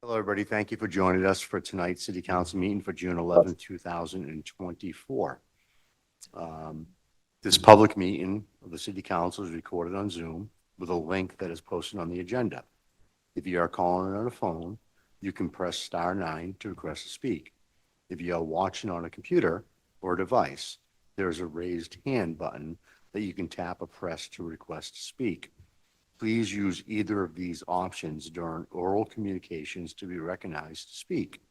Hello, everybody. Thank you for joining us for tonight's City Council meeting for June 11th, 2024. This public meeting of the City Council is recorded on Zoom with a link that is posted on the agenda. If you are calling on a phone, you can press *9 to request to speak. If you are watching on a computer or device, there is a raised hand button that you can tap or press to request to speak. Please use either of these options during oral communications to be recognized to speak.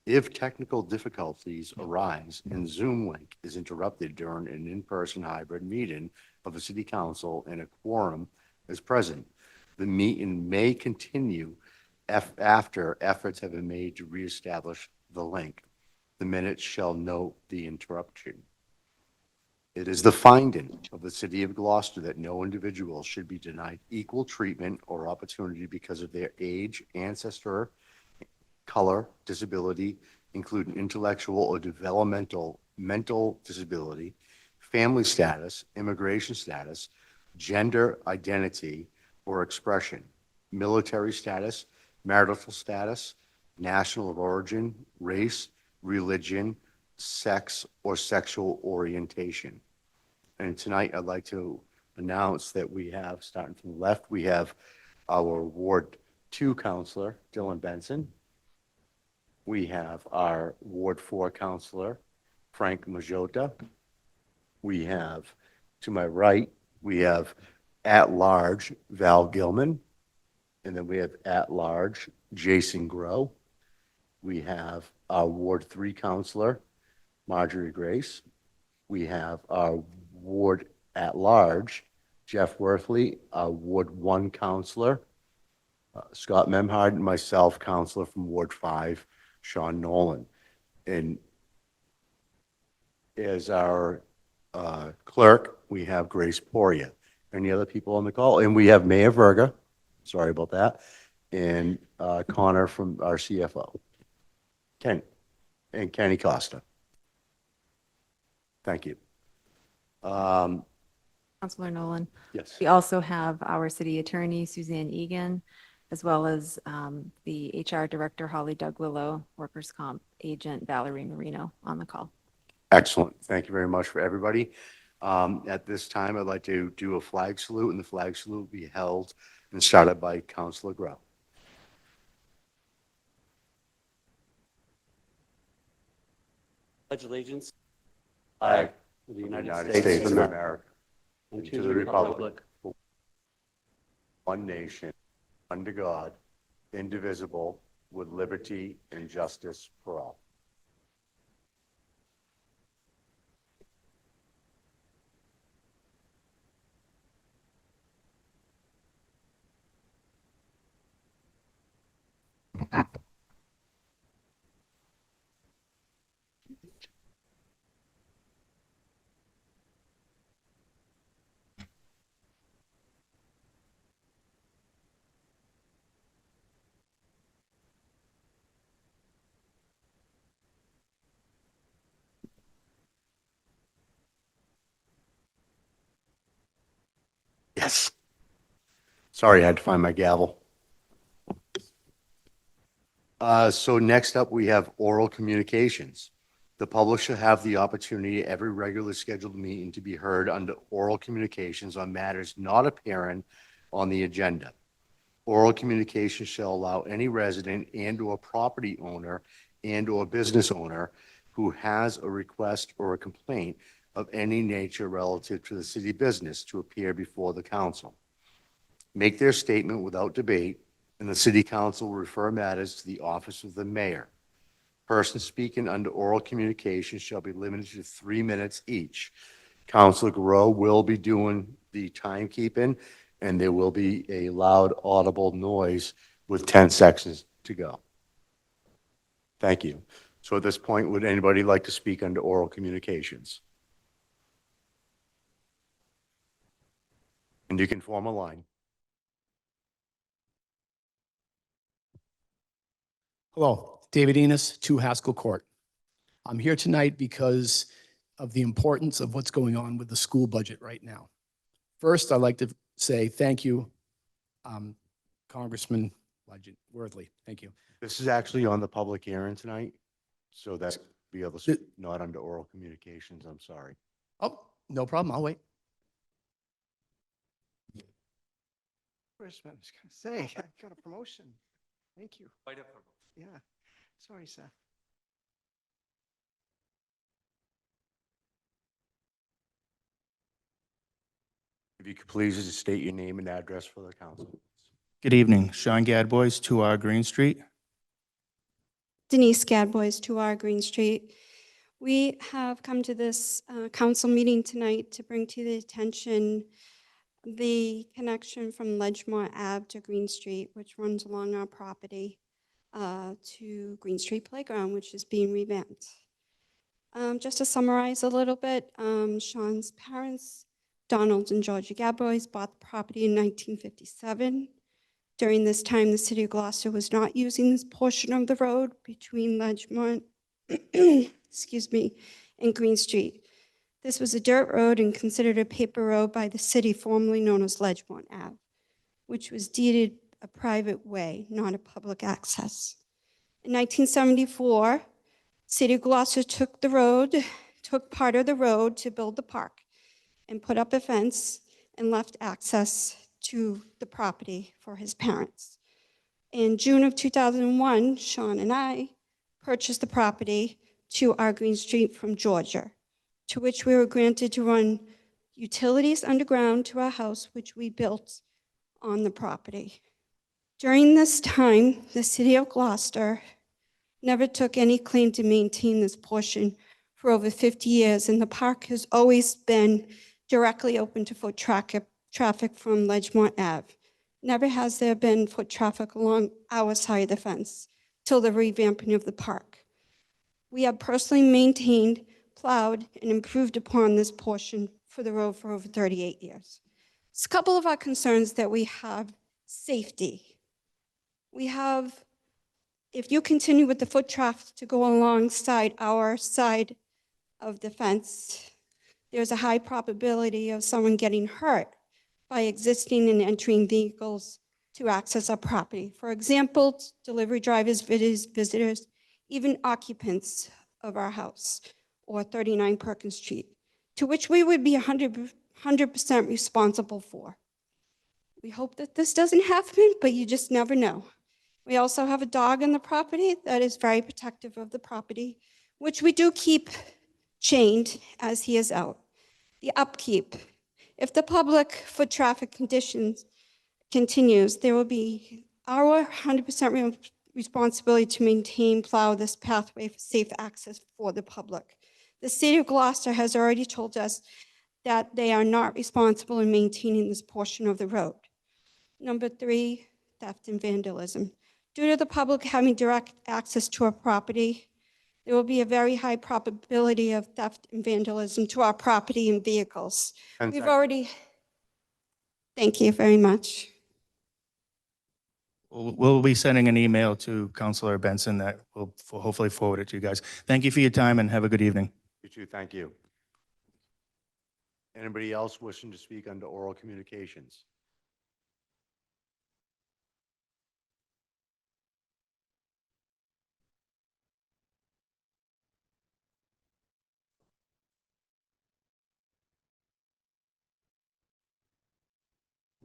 If technical difficulties arise and Zoom link is interrupted during an in-person hybrid meeting of the City Council and a quorum is present, the meeting may continue after efforts have been made to reestablish the link. The minutes shall note the interruption. It is the finding of the City of Gloucester that no individual should be denied equal treatment or opportunity because of their age, ancestor, color, disability, including intellectual or developmental, mental disability, family status, immigration status, gender identity or expression, military status, marital status, national of origin, race, religion, sex, or sexual orientation. And tonight I'd like to announce that we have, starting from the left, we have our Ward 2 Councilor, Dylan Benson. We have our Ward 4 Councilor, Frank Majota. We have, to my right, we have at-large Val Gilman. And then we have at-large Jason Grow. We have our Ward 3 Councilor, Marjorie Grace. We have our Ward at-large, Jeff Worthley, our Ward 1 Councilor, Scott Memhard, and myself, Councilor from Ward 5, Sean Nolan. And as our clerk, we have Grace Poria. Any other people on the call? And we have Mayor Verga, sorry about that, and Connor from our CFO, Ken, and Kenny Costa. Thank you. Councilor Nolan. Yes. We also have our city attorney, Suzanne Egan, as well as the HR director, Holly Doug-Willow, workers' comp agent, Valerie Marino, on the call. Excellent. Thank you very much for everybody. At this time, I'd like to do a flag salute, and the flag salute will be held and started by Councilor Grow. Pledge allegiance. Flag of the United States of America, and to the republic for one nation, under God, indivisible, with liberty and justice for all. Yes. Sorry, I had to find my gavel. So next up, we have oral communications. The public shall have the opportunity at every regularly scheduled meeting to be heard under oral communications on matters not appearing on the agenda. Oral communications shall allow any resident and/or property owner and/or business owner who has a request or a complaint of any nature relative to the city business to appear before the council, make their statement without debate, and the city council will refer matters to the office of the mayor. Persons speaking under oral communication shall be limited to 3 minutes each. Councilor Grow will be doing the timekeeping, and there will be a loud audible noise with 10 seconds to go. Thank you. So at this point, would anybody like to speak under oral communications? And you can form a line. Hello, David Enos, 2 Haskell Court. I'm here tonight because of the importance of what's going on with the school budget right now. First, I'd like to say thank you, Congressman Legend, Worthley. Thank you. This is actually on the public hearing tonight, so that be able to speak, not under oral communications. I'm sorry. Oh, no problem. I'll wait. First, I was going to say, I got a promotion. Thank you. Yeah, sorry, Seth. If you could please just state your name and address for the council. Good evening. Sean Gadbois, 2R Green Street. Denise Gadbois, 2R Green Street. We have come to this council meeting tonight to bring to the attention the connection from Ledgemore Ave to Green Street, which runs along our property, to Green Street Playground, which is being revamped. Just to summarize a little bit, Sean's parents, Donald and Georgia Gadbois, bought the property in 1957. During this time, the city of Gloucester was not using this portion of the road between Ledgemont, excuse me, and Green Street. This was a dirt road and considered a paper road by the city, formerly known as Ledgemont Ave, which was deeded a private way, not a public access. In 1974, City of Gloucester took part of the road to build the park and put up a fence and left access to the property for his parents. In June of 2001, Sean and I purchased the property to our Green Street from Georgia, to which we were granted to run utilities underground to our house, which we built on the property. During this time, the city of Gloucester never took any claim to maintain this portion for over 50 years, and the park has always been directly open to foot traffic from Ledgemont Ave. Never has there been foot traffic along our side of the fence till the revamping of the park. We have personally maintained, plowed, and improved upon this portion for the road for over 38 years. It's a couple of our concerns that we have: safety. We have, if you continue with the foot traffic to go alongside our side of the fence, there's a high probability of someone getting hurt by existing and entering vehicles to access our property. For example, delivery drivers, visitors, even occupants of our house or 39 Perkins Street, to which we would be 100% responsible for. We hope that this doesn't happen, but you just never know. We also have a dog on the property that is very protective of the property, which we do keep chained as he is out. The upkeep. If the public foot traffic conditions continues, there will be our 100% responsibility to maintain, plow this pathway for safe access for the public. The city of Gloucester has already told us that they are not responsible in maintaining this portion of the road. Number 3, theft and vandalism. Due to the public having direct access to our property, there will be a very high probability of theft and vandalism to our property and vehicles. We've already, thank you very much. We'll be sending an email to Councilor Benson that will hopefully forward it to you guys. Thank you for your time and have a good evening. You too, thank you. Anybody else wishing to speak under oral communications?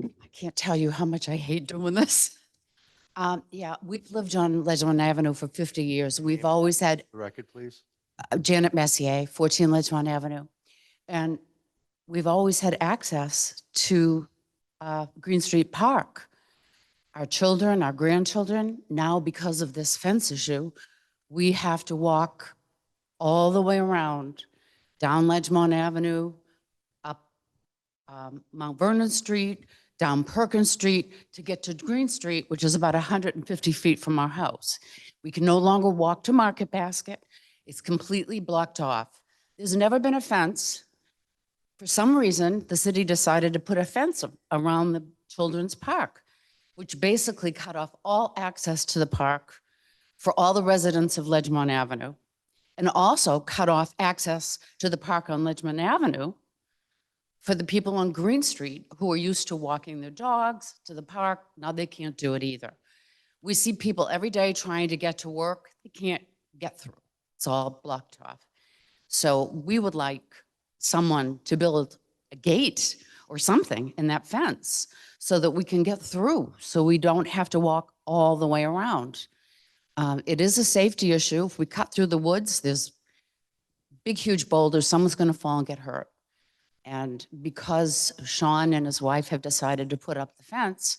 I can't tell you how much I hate doing this. Yeah, we've lived on Ledgemont Avenue for 50 years. We've always had The record, please. Janet Messier, 14 Ledgemont Avenue. And we've always had access to Green Street Park. Our children, our grandchildren, now because of this fence issue, we have to walk all the way around, down Ledgemont Avenue, up Mount Vernon Street, down Perkins Street to get to Green Street, which is about 150 feet from our house. We can no longer walk to Market Basket. It's completely blocked off. There's never been a fence. For some reason, the city decided to put a fence around the children's park, which basically cut off all access to the park for all the residents of Ledgemont Avenue, and also cut off access to the park on Ledgemont Avenue for the people on Green Street who are used to walking their dogs to the park. Now they can't do it either. We see people every day trying to get to work. They can't get through. It's all blocked off. So we would like someone to build a gate or something in that fence so that we can get through, so we don't have to walk all the way around. It is a safety issue. If we cut through the woods, there's big, huge boulders, someone's gonna fall and get hurt. And because Sean and his wife have decided to put up the fence,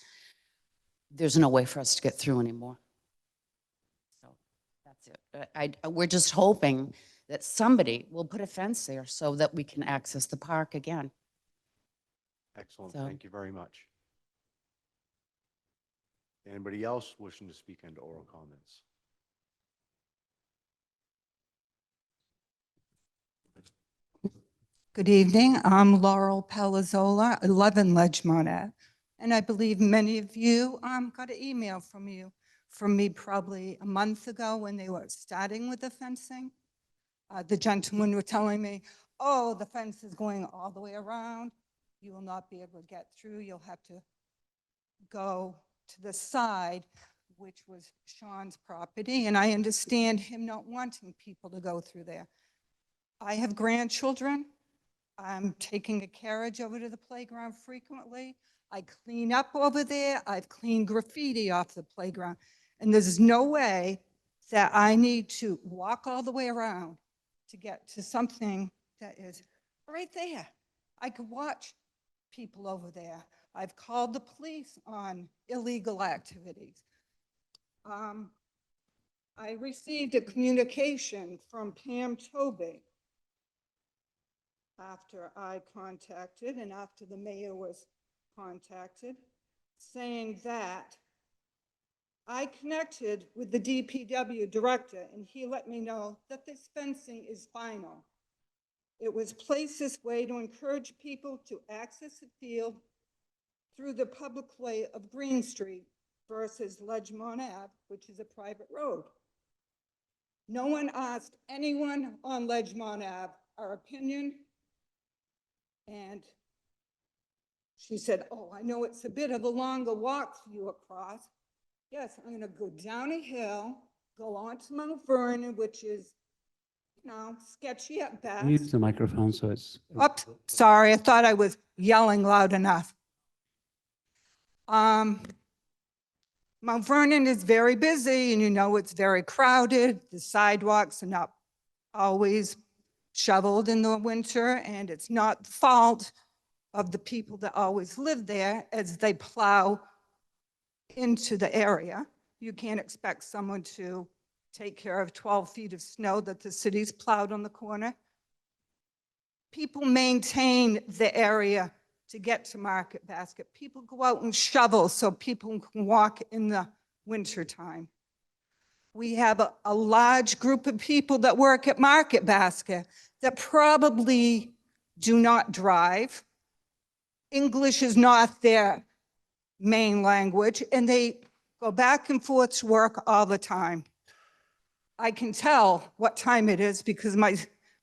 there's no way for us to get through anymore. So that's it. We're just hoping that somebody will put a fence there so that we can access the park again. Excellent. So- Thank you very much. Anybody else wishing to speak under oral comments? Good evening. I'm Laurel Palazzola, 11 Ledgemont Ave. And I believe many of you got an email from me probably a month ago when they were starting with the fencing. The gentlemen were telling me, oh, the fence is going all the way around. You will not be able to get through. You'll have to go to the side, which was Sean's property. And I understand him not wanting people to go through there. I have grandchildren. I'm taking a carriage over to the playground frequently. I clean up over there. I've cleaned graffiti off the playground. And there's no way that I need to walk all the way around to get to something that is right there. I could watch people over there. I've called the police on illegal activities. I received a communication from Pam Tobey after I contacted and after the mayor was contacted, saying that I connected with the DPW director and he let me know that this fencing is final. It was placed this way to encourage people to access the field through the public way of Green Street versus Ledgemont Ave, which is a private road. No one asked anyone on Ledgemont Ave our opinion. And she said, oh, I know it's a bit of a longer walk for you across. Yes, I'm gonna go down a hill, go on to Mount Vernon, which is, you know, sketchy at best. Use the microphone so it's. Oops, sorry, I thought I was yelling loud enough. Mount Vernon is very busy and you know it's very crowded. The sidewalks are not always shoveled in the winter, and it's not the fault of the people that always live there as they plow into the area. You can't expect someone to take care of 12 feet of snow that the city's plowed on the corner. People maintain the area to get to Market Basket. People go out and shovel so people can walk in the winter time. We have a large group of people that work at Market Basket that probably do not drive. English is not their main language, and they go back and forth to work all the time. I can tell what time it is because my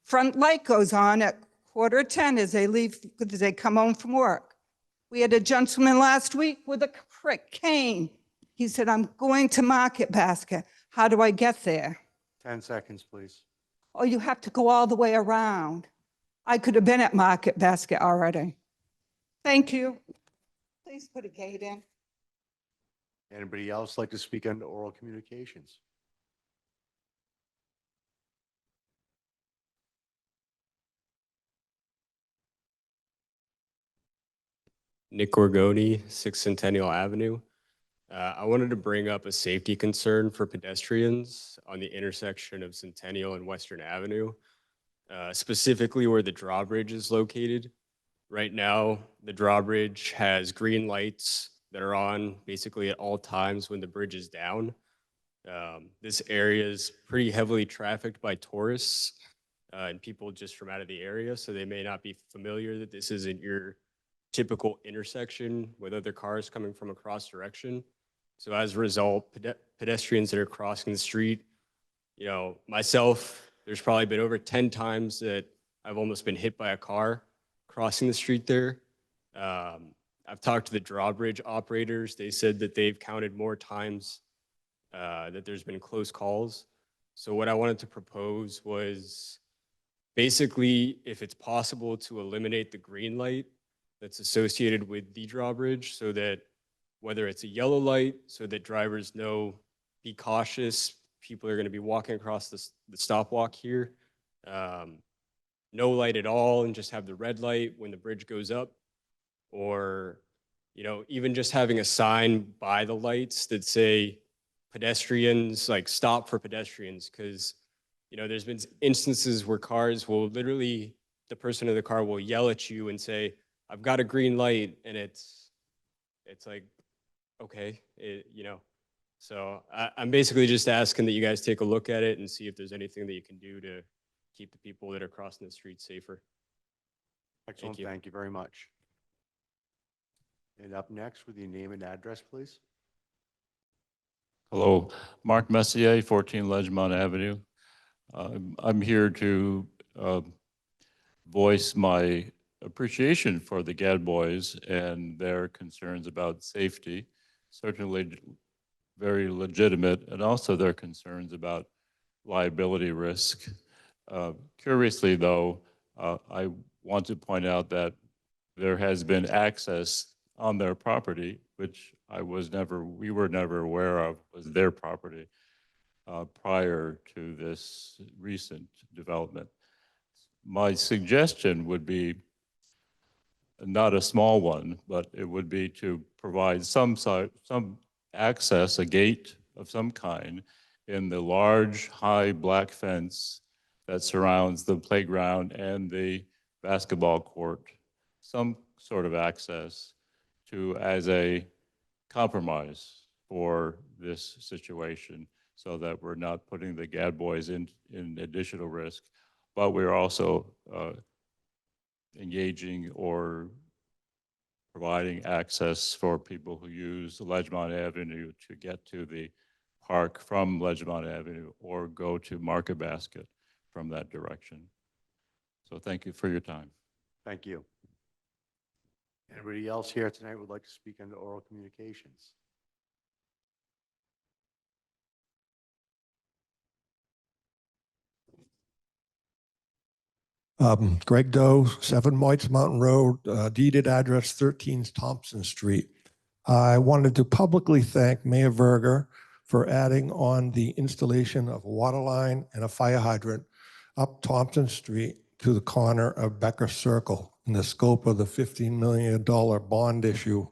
front light goes on at 9:45 as they leave, because they come home from work. We had a gentleman last week with a cane. He said, I'm going to Market Basket. How do I get there? 10 seconds, please. Oh, you have to go all the way around. I could have been at Market Basket already. Thank you. Please put a gate in. Anybody else like to speak under oral communications? Nick Gorgoni, 6th Centennial Avenue. I wanted to bring up a safety concern for pedestrians on the intersection of Centennial and Western Avenue, specifically where the drawbridge is located. Right now, the drawbridge has green lights that are on basically at all times when the bridge is down. This area is pretty heavily trafficked by tourists and people just from out of the area, so they may not be familiar that this isn't your typical intersection with other cars coming from across direction. So as a result, pedestrians that are crossing the street, you know, myself, there's probably been over 10 times that I've almost been hit by a car crossing the street there. I've talked to the drawbridge operators. They said that they've counted more times that there's been close calls. So what I wanted to propose was basically, if it's possible, to eliminate the green light that's associated with the drawbridge, so that whether it's a yellow light, so that drivers know, be cautious, people are going to be walking across the stop walk here. No light at all, and just have the red light when the bridge goes up, or even just having a sign by the lights that say pedestrians, like stop for pedestrians, because there's been instances where cars will literally, the person in the car will yell at you and say, "I've got a green light," and it's like, okay, So I'm basically just asking that you guys take a look at it and see if there's anything that you can do to keep the people that are crossing the street safer. Excellent. you. Thank you very much. And up next with your name and address, please. Hello, Mark Messier, 14 Ledgemont Avenue. I'm here to voice my appreciation for the GAD boys and their concerns about safety, certainly very legitimate, and also their concerns about liability risk. Curiously, though, I want to point out that there has been access on their property, which we were never aware of was their property prior to this recent development. My suggestion would be not a small one, but it would be to provide some access, a gate of some kind, in the large, high black fence that surrounds the playground and the basketball court. Some sort of access as a compromise for this situation, so that we're not putting the GAD boys in additional risk, but we're also engaging or providing access for people who use Ledgemont Avenue to get to the park from Ledgemont Avenue or go to Market Basket from that direction. So thank you for your time. Thank you. Anybody else here tonight would like to speak under oral communications? Greg Doe, 7 Whites Mountain Road, deeded address 13 Thompson Street. I wanted to publicly thank Mayor Verger for adding on the installation of a water line and a fire hydrant up Thompson Street to the corner of Becker Circle in the scope of the $15 million bond issue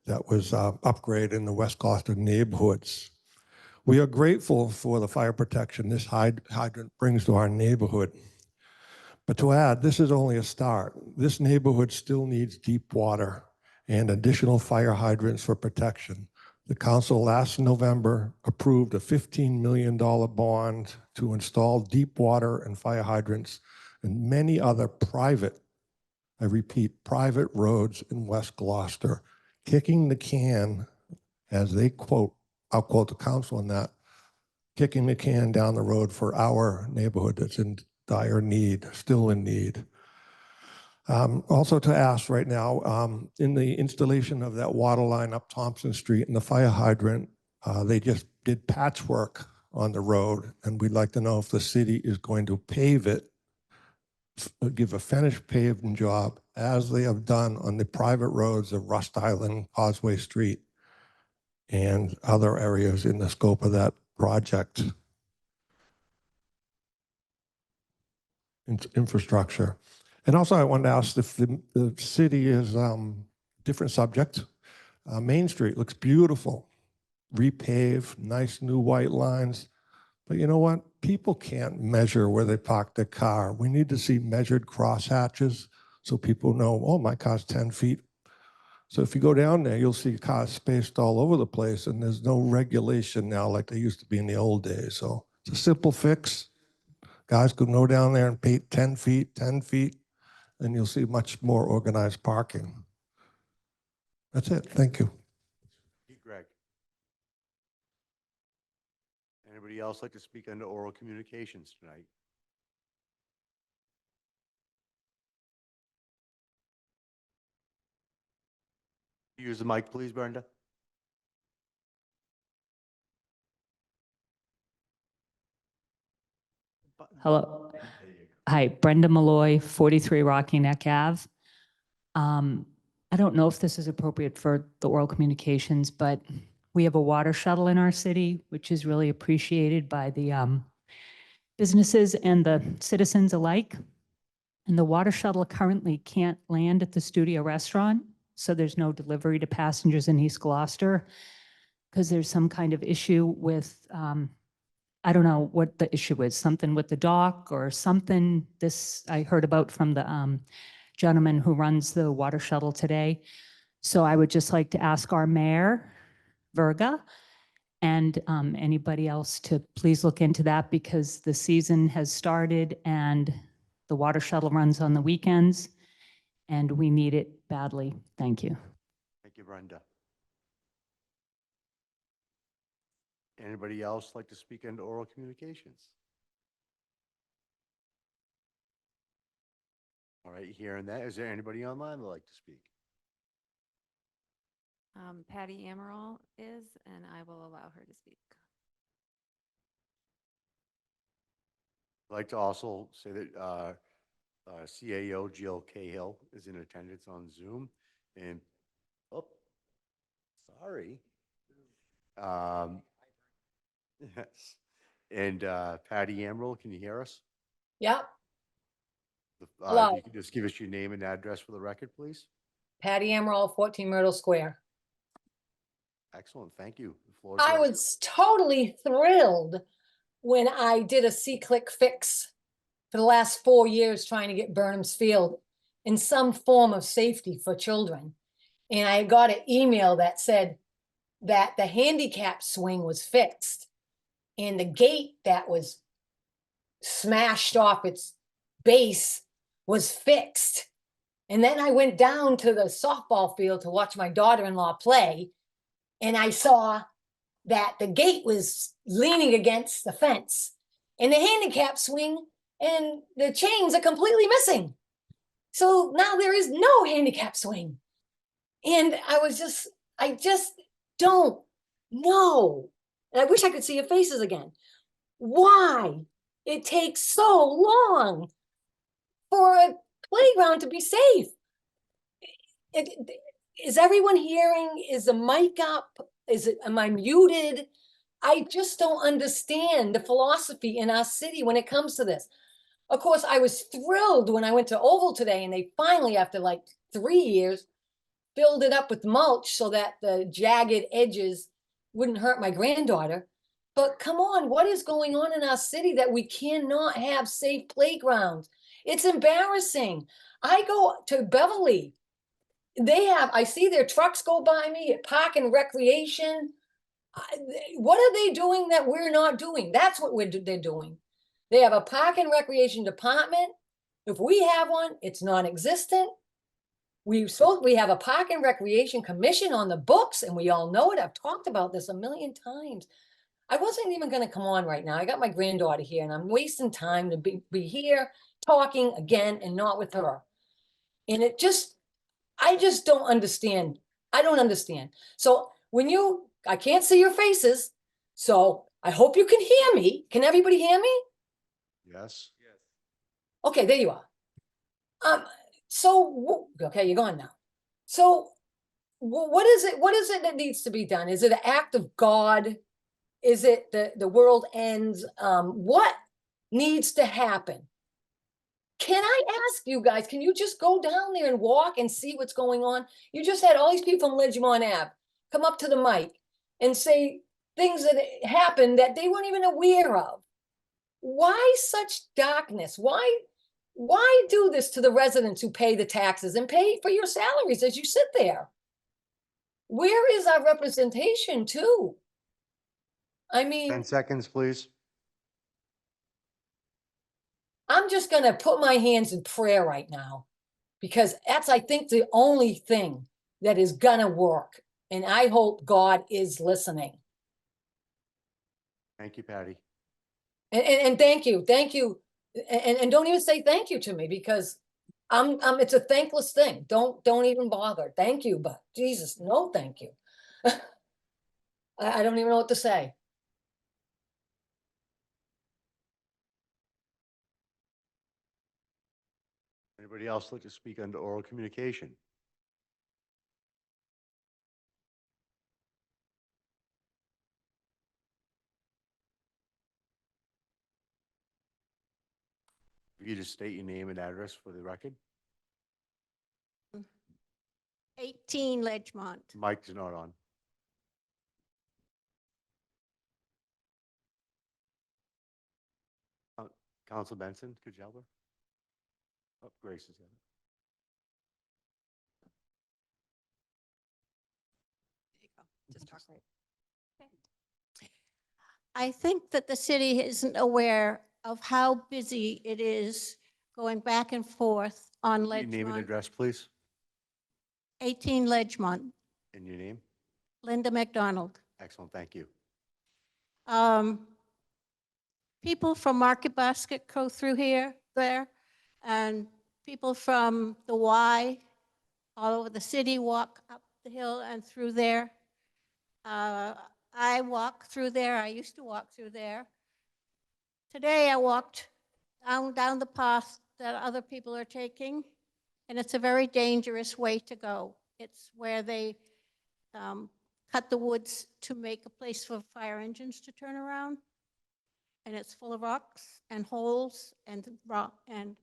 that was upgraded in the West Gloucester neighborhoods. We are grateful for the fire protection this hydrant brings to our neighborhood. But to add, this is only a start. This neighborhood still needs deep water and additional fire hydrants for protection. The council last November approved a $15 million bond to install deep water and fire hydrants and many other private, I repeat, private roads in West Gloucester, kicking the can, as they quote, I'll quote the council on that, kicking the can down the road for our neighborhood that's in dire need, still in need. Also to ask right now, in the installation of that water line up Thompson Street and the fire hydrant, they just did patchwork on the road, and we'd like to know if the city is going to pave it, give a finished paving job as they have done on the private roads of Rust Island, Causeway Street, and other areas in the scope of that project. Infrastructure. And also I wanted to ask if the city is, different subject. Main Street looks beautiful, repaved, nice new white lines. But you know what? People can't measure where they park their car. We need to see measured crosshatches so people know, oh, my car's 10 feet. So if you go down there, you'll see cars spaced all over the place, and there's no regulation now like there used to be in the old days. So it's a simple fix. Guys could go down there and paint 10 feet, and you'll see much more organized parking. That's it. Thank you. Hey, Greg. Anybody else like to speak under oral communications tonight? Use the mic, please, Brenda. button. Hello. Hi, Brenda Malloy, 43 Rocky Neck Ave. I don't know if this is appropriate for the oral communications, but we have a water shuttle in our city, which is really appreciated by the businesses and the citizens alike. And the water shuttle currently can't land at the Studio Restaurant, so there's no delivery to passengers in East Gloucester because there's some kind of issue with, I don't know what the issue is, something with the dock or something. This I heard about from the gentleman who runs the water shuttle today. So I would just like to ask our mayor, Verga, and anybody else to please look into that because the season has started and the water shuttle runs on the weekends and we need it badly. Thank you. Thank you, Brenda. Anybody else like to speak into oral communications? All right, hearing that, is there anybody online that'd like to speak? Patty Amaral is, and I will allow her to speak. I'd like to also say that CAO Jill Cahill is in attendance on Zoom, and, oh, sorry. Yes, and Patty Amaral, can you hear us? Yep. If you could just give us your name and address for the record, please. Patty Amaral, 14 Myrtle Square. Excellent, thank you. The floor is I yours. was totally thrilled when I did a C-click fix for the last 4 years trying to get Burnham's Field in some form of safety for children. And I got an email that said that the handicap swing was fixed and the gate that was smashed off its base was fixed. And then I went down to the softball field to watch my daughter-in-law play, and I saw that the gate was leaning against the fence and the handicap swing and the chains are completely missing. So now there is no handicap swing. And I just don't know. And I wish I could see your faces again. Why it takes so long for a playground to be safe. Is everyone hearing? Is the mic up? Am I muted? I just don't understand the philosophy in our city when it comes to this. Of course, I was thrilled when I went to Oval today and they finally, after like 3 years, filled it up with mulch so that the jagged edges wouldn't hurt my granddaughter. But come on, what is going on in our city that we cannot have safe playgrounds? It's embarrassing. I go to Beverly. I see their trucks go by me at Park and Recreation. What are they doing that we're not doing? That's what they're doing. They have a Park and Recreation department. If we have one, it's non-existent. We have a Park and Recreation Commission on the books, and we all know it. I've talked about this a million times. I wasn't even going to come on right now. I got my granddaughter here, and I'm wasting time to be here talking again and not with her. And I just don't understand. I don't understand. So I can't see your faces, so I hope you can hear me. Can everybody hear me? Yes. Okay, there you are. Okay, you're gone now. So what is it that needs to be done? Is it an act of God? Is it the world ends? What needs to happen? Can I ask you guys, can you just go down there and walk and see what's going on? You just had all these people from Ledgemont Ave come up to the mic and say things that happened that they weren't even aware of. Why such darkness? Why do this to the residents who pay the taxes and pay for your salaries as you sit there? Where is our representation too? I mean, 10 seconds, please. I'm just going to put my hands in prayer right now because that's, I think, the only thing that is going to work. And I hope God is listening. Thank you, Patty. And thank you. And don't even say thank you to me because it's a thankless thing. Don't even bother. Thank you, but Jesus, no, thank you. I don't even know what to say. Anybody else like to speak under oral communication? If you just state your name and address for the record. 18 Ledgemont. Mike's not on. Council Benson, could you help her? Oh, Grace is in. There you go. Just talk right. I think that the city isn't aware of how busy it is going back and forth on Your name and Ledgemont. address, please, 18 Ledgemont, and your name. Linda McDonald. Excellent, thank you. People from Market Basket go through there, and people from the Y all over the city walk up the hill and through there. I walk through there. I used to walk through there. Today I walked down the path that other people are taking, and it's a very dangerous way to go. It's where they cut the woods to make a place for fire engines to turn around. And it's full of rocks and holes and rock, and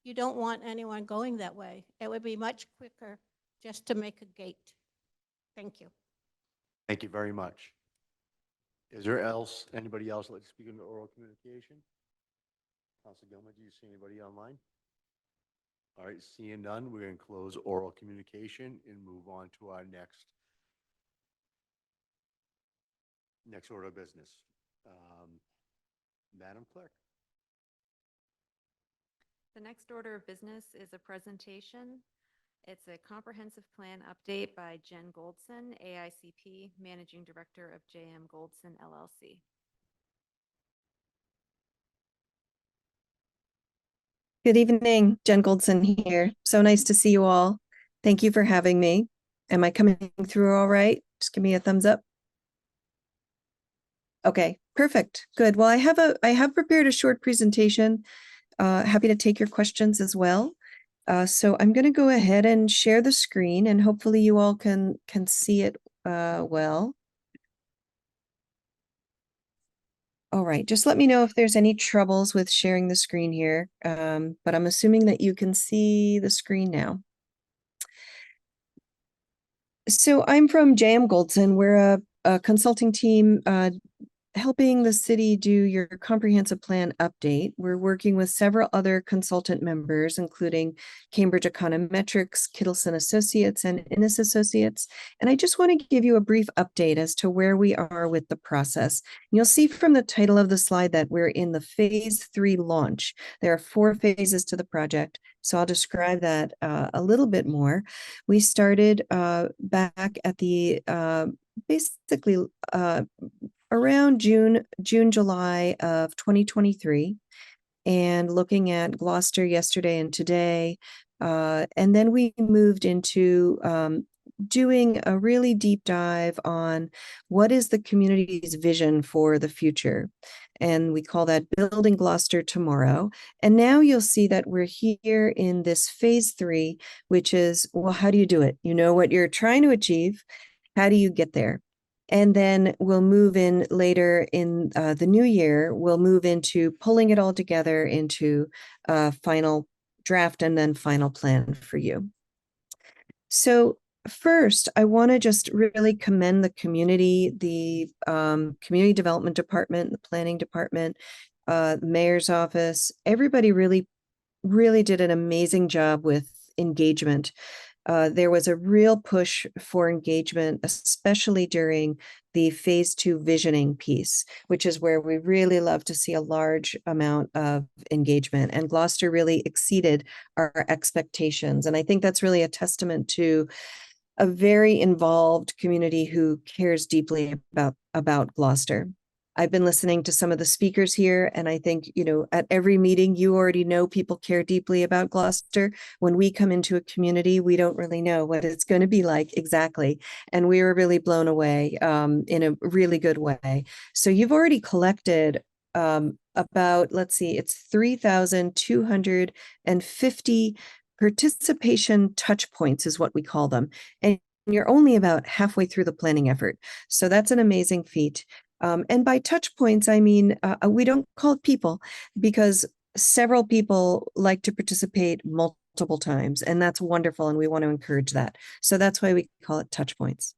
you don't want anyone going that way. It would be much quicker just to make a gate. Thank you. Thank you very much. Is there anybody else like to speak in oral communication? Council Gilman, do you see anybody online? All right, seeing none, we're going to close oral communication and move on to our next order of business. Madam Clerk. The next order of business is a presentation. It's a comprehensive plan update by Jen Goldson, AICP, Managing Director of JM Goldson LLC. Good evening, Jen Goldson here. So nice to see you all. Thank you for having me. Am I coming through all right? Just give me a thumbs up. Okay, perfect. Good. Well, I have prepared a short presentation. Happy to take your questions as well. So I'm going to go ahead and share the screen, and hopefully you all can see it well. All right, just let me know if there's any troubles with sharing the screen here, but I'm assuming that you can see the screen now. So I'm from JM Goldson. We're a consulting team helping the city do your comprehensive plan update. We're working with several other consultant members, including Cambridge Econometrics, Kittleson Associates, and Innes Associates. And I just want to give you a brief update as to where we are with the process. You'll see from the title of the slide that we're in the phase 3 launch. There are 4 phases to the project, so I'll describe that a little bit more. We started back at the basically around June, July of 2023, and looking at Gloucester yesterday and today. And then we moved into doing a really deep dive on what is the community's vision for the future. And we call that Building Gloucester Tomorrow. And now you'll see that we're here in this phase 3, which is, well, how do you do it? You know what you're trying to achieve. How do you get there? And then we'll move in later in the new year, we'll move into pulling it all together into a final draft and then final plan for you. So first, I want to just really commend the community, the community development department, the planning department, mayor's office. Everybody really did an amazing job with engagement. There was a real push for engagement, especially during the phase 2 visioning piece, which is where we really love to see a large amount of engagement. And Gloucester really exceeded our expectations. And I think that's really a testament to a very involved community who cares deeply about Gloucester. I've been listening to some of the speakers here, and I think, you know, at every meeting, you already know people care deeply about Gloucester. When we come into a community, we don't really know what it's going to be like exactly. And we were really blown away in a really good way. So you've already collected about, let's see, it's 3,250 participation touch points is what we call them. And you're only about halfway through the planning effort. So that's an amazing feat. And by touch points, I mean, we don't call it people because several people like to participate multiple times, and that's wonderful. And we want to encourage that. So that's why we call it touch points.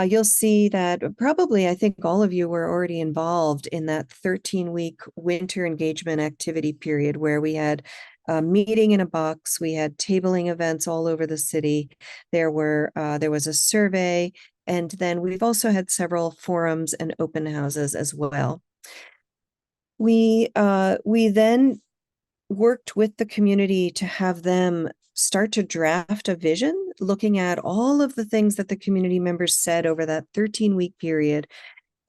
You'll see that probably, I think all of you were already involved in that 13-week winter engagement activity period where we had a meeting in a box, we had tabling events all over the city. There was a survey, and then we've also had several forums and open houses as well. We then worked with the community to have them start to draft a vision, looking at all of the things that the community members said over that 13-week period,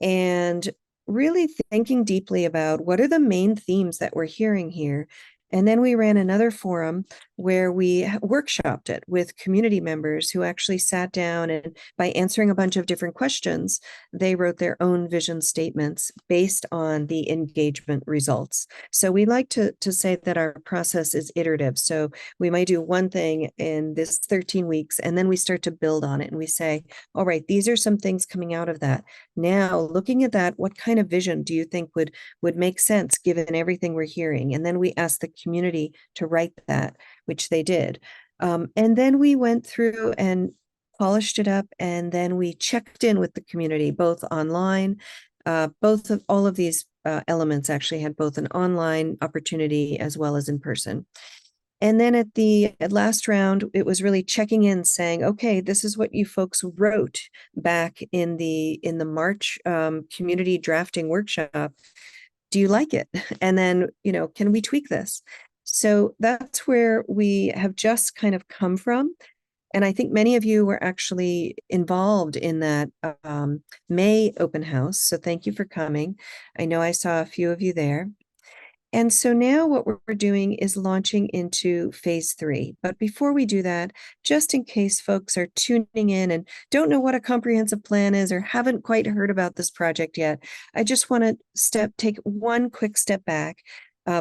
and really thinking deeply about what are the main themes that we're hearing here. And then we ran another forum where we workshopped it with community members who actually sat down, and by answering a bunch of different questions, they wrote their own vision statements based on the engagement results. So we like to say that our process is iterative. So we might do one thing in this 13 weeks, and then we start to build on it. And we say, all right, these are some things coming out of that. Now, looking at that, what kind of vision do you think would make sense given everything we're hearing? And then we ask the community to write that, which they did. And then we went through and polished it up, and then we checked in with the community, both online. All of these elements actually had both an online opportunity as well as in person. And then at the last round, it was really checking in, saying, okay, this is what you folks wrote back in the March community drafting workshop. Do you like it? And then, can we tweak this? So that's where we have just kind of come from. And I think many of you were actually involved in that May open house. So thank you for coming. I know I saw a few of you there. And so now what we're doing is launching into phase 3. But before we do that, just in case folks are tuning in and don't know what a comprehensive plan is or haven't quite heard about this project yet, I just want to take one quick step back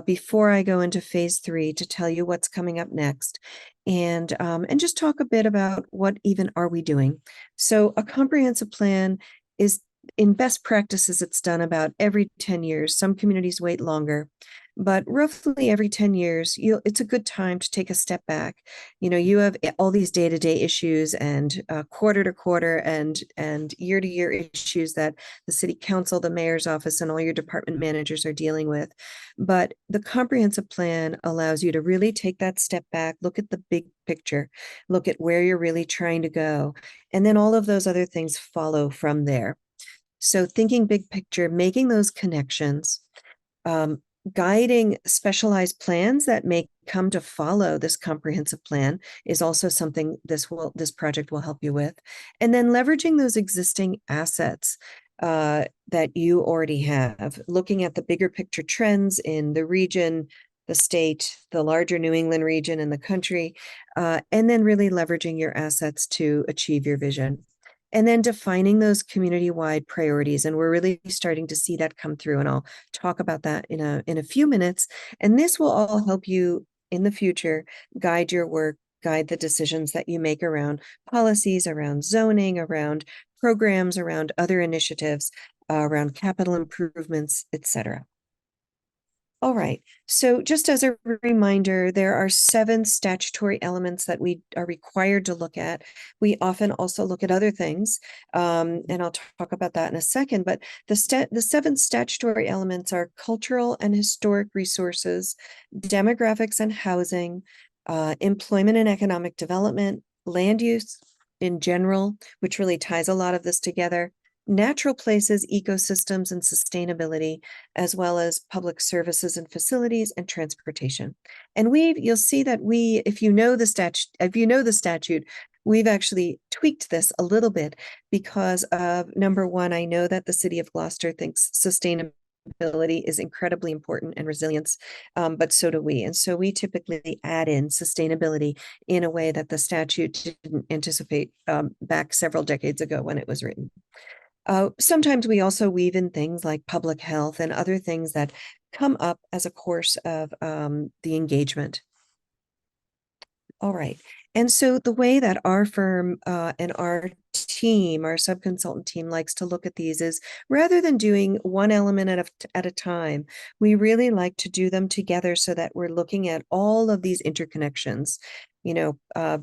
before I go into phase 3 to tell you what's coming up next. And just talk a bit about what even are we doing. So a comprehensive plan is, in best practices, it's done about every 10 years. Some communities wait longer, but roughly every 10 years, it's a good time to take a step back. You have all these day-to-day issues and quarter-to-quarter and year-to-year issues that the city council, the mayor's office, and all your department managers are dealing with. But the comprehensive plan allows you to really take that step back, look at the big picture, look at where you're really trying to go, and then all of those other things follow from there. So thinking big picture, making those connections, guiding specialized plans that may come to follow this comprehensive plan is also something this project will help you with. And then leveraging those existing assets that you already have, looking at the bigger picture trends in the region, the state, the larger New England region, and the country, and then really leveraging your assets to achieve your vision. And then defining those community-wide priorities. And we're really starting to see that come through. And I'll talk about that in a few minutes. And this will all help you in the future guide your work, guide the decisions that you make around policies, around zoning, around programs, around other initiatives, around capital improvements, etc. All right, so just as a reminder, there are 7 statutory elements that we are required to look at. We often also look at other things, and I'll talk about that in a second, but the 7 statutory elements are cultural and historic resources, demographics and housing, employment and economic development, land use in general, which really ties a lot of this together, natural places, ecosystems, and sustainability, as well as public services and facilities and transportation. And you'll see that if you know the statute, we've actually tweaked this a little bit because of, number one, I know that the city of Gloucester thinks sustainability is incredibly important and resilience, but so do we. And so we typically add in sustainability in a way that the statute didn't anticipate back several decades ago when it was written. Sometimes we also weave in things like public health and other things that come up as a course of the engagement. All right. And so the way that our firm and our team, our subconsultant team likes to look at these is rather than doing one element at a time, we really like to do them together so that we're looking at all of these interconnections. You know,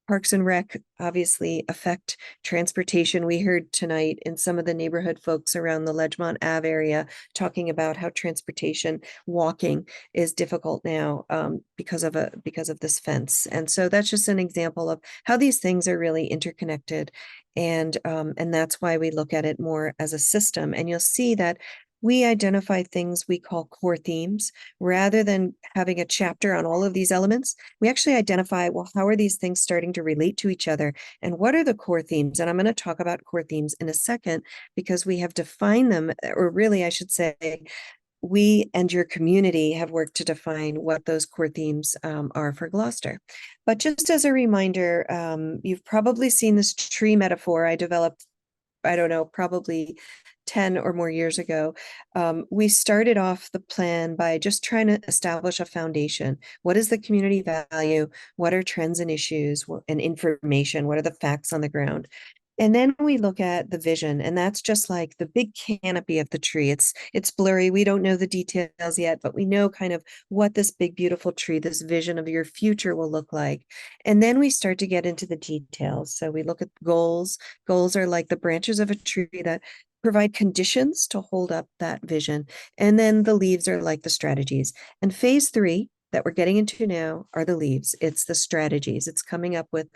Parks and Rec obviously affect transportation. We heard tonight in some of the neighborhood folks around the Ledgemont Ave area talking about how transportation, walking is difficult now because of this fence. And so that's just an example of how these things are really interconnected. And that's why we look at it more as a system. And you'll see that we identify things we call core themes rather than having a chapter on all of these elements. We actually identify, well, how are these things starting to relate to each other? And what are the core themes? And I'm going to talk about core themes in a second because we have defined them, or really, I should say, we and your community have worked to define what those core themes are for Gloucester. But just as a reminder, you've probably seen this tree metaphor I developed, I don't know, probably 10 or more years ago. We started off the plan by just trying to establish a foundation. What is the community value? What are trends and issues and information? What are the facts on the ground? And then we look at the vision, and that's just like the big canopy of the tree. It's blurry. We don't know the details yet, but we know kind of what this big, beautiful tree, this vision of your future will look like. And then we start to get into the details. So we look at goals. Goals are like the branches of a tree that provide conditions to hold up that vision. And then the leaves are like the strategies. And phase 3 that we're getting into now are the leaves. It's the strategies. It's coming up with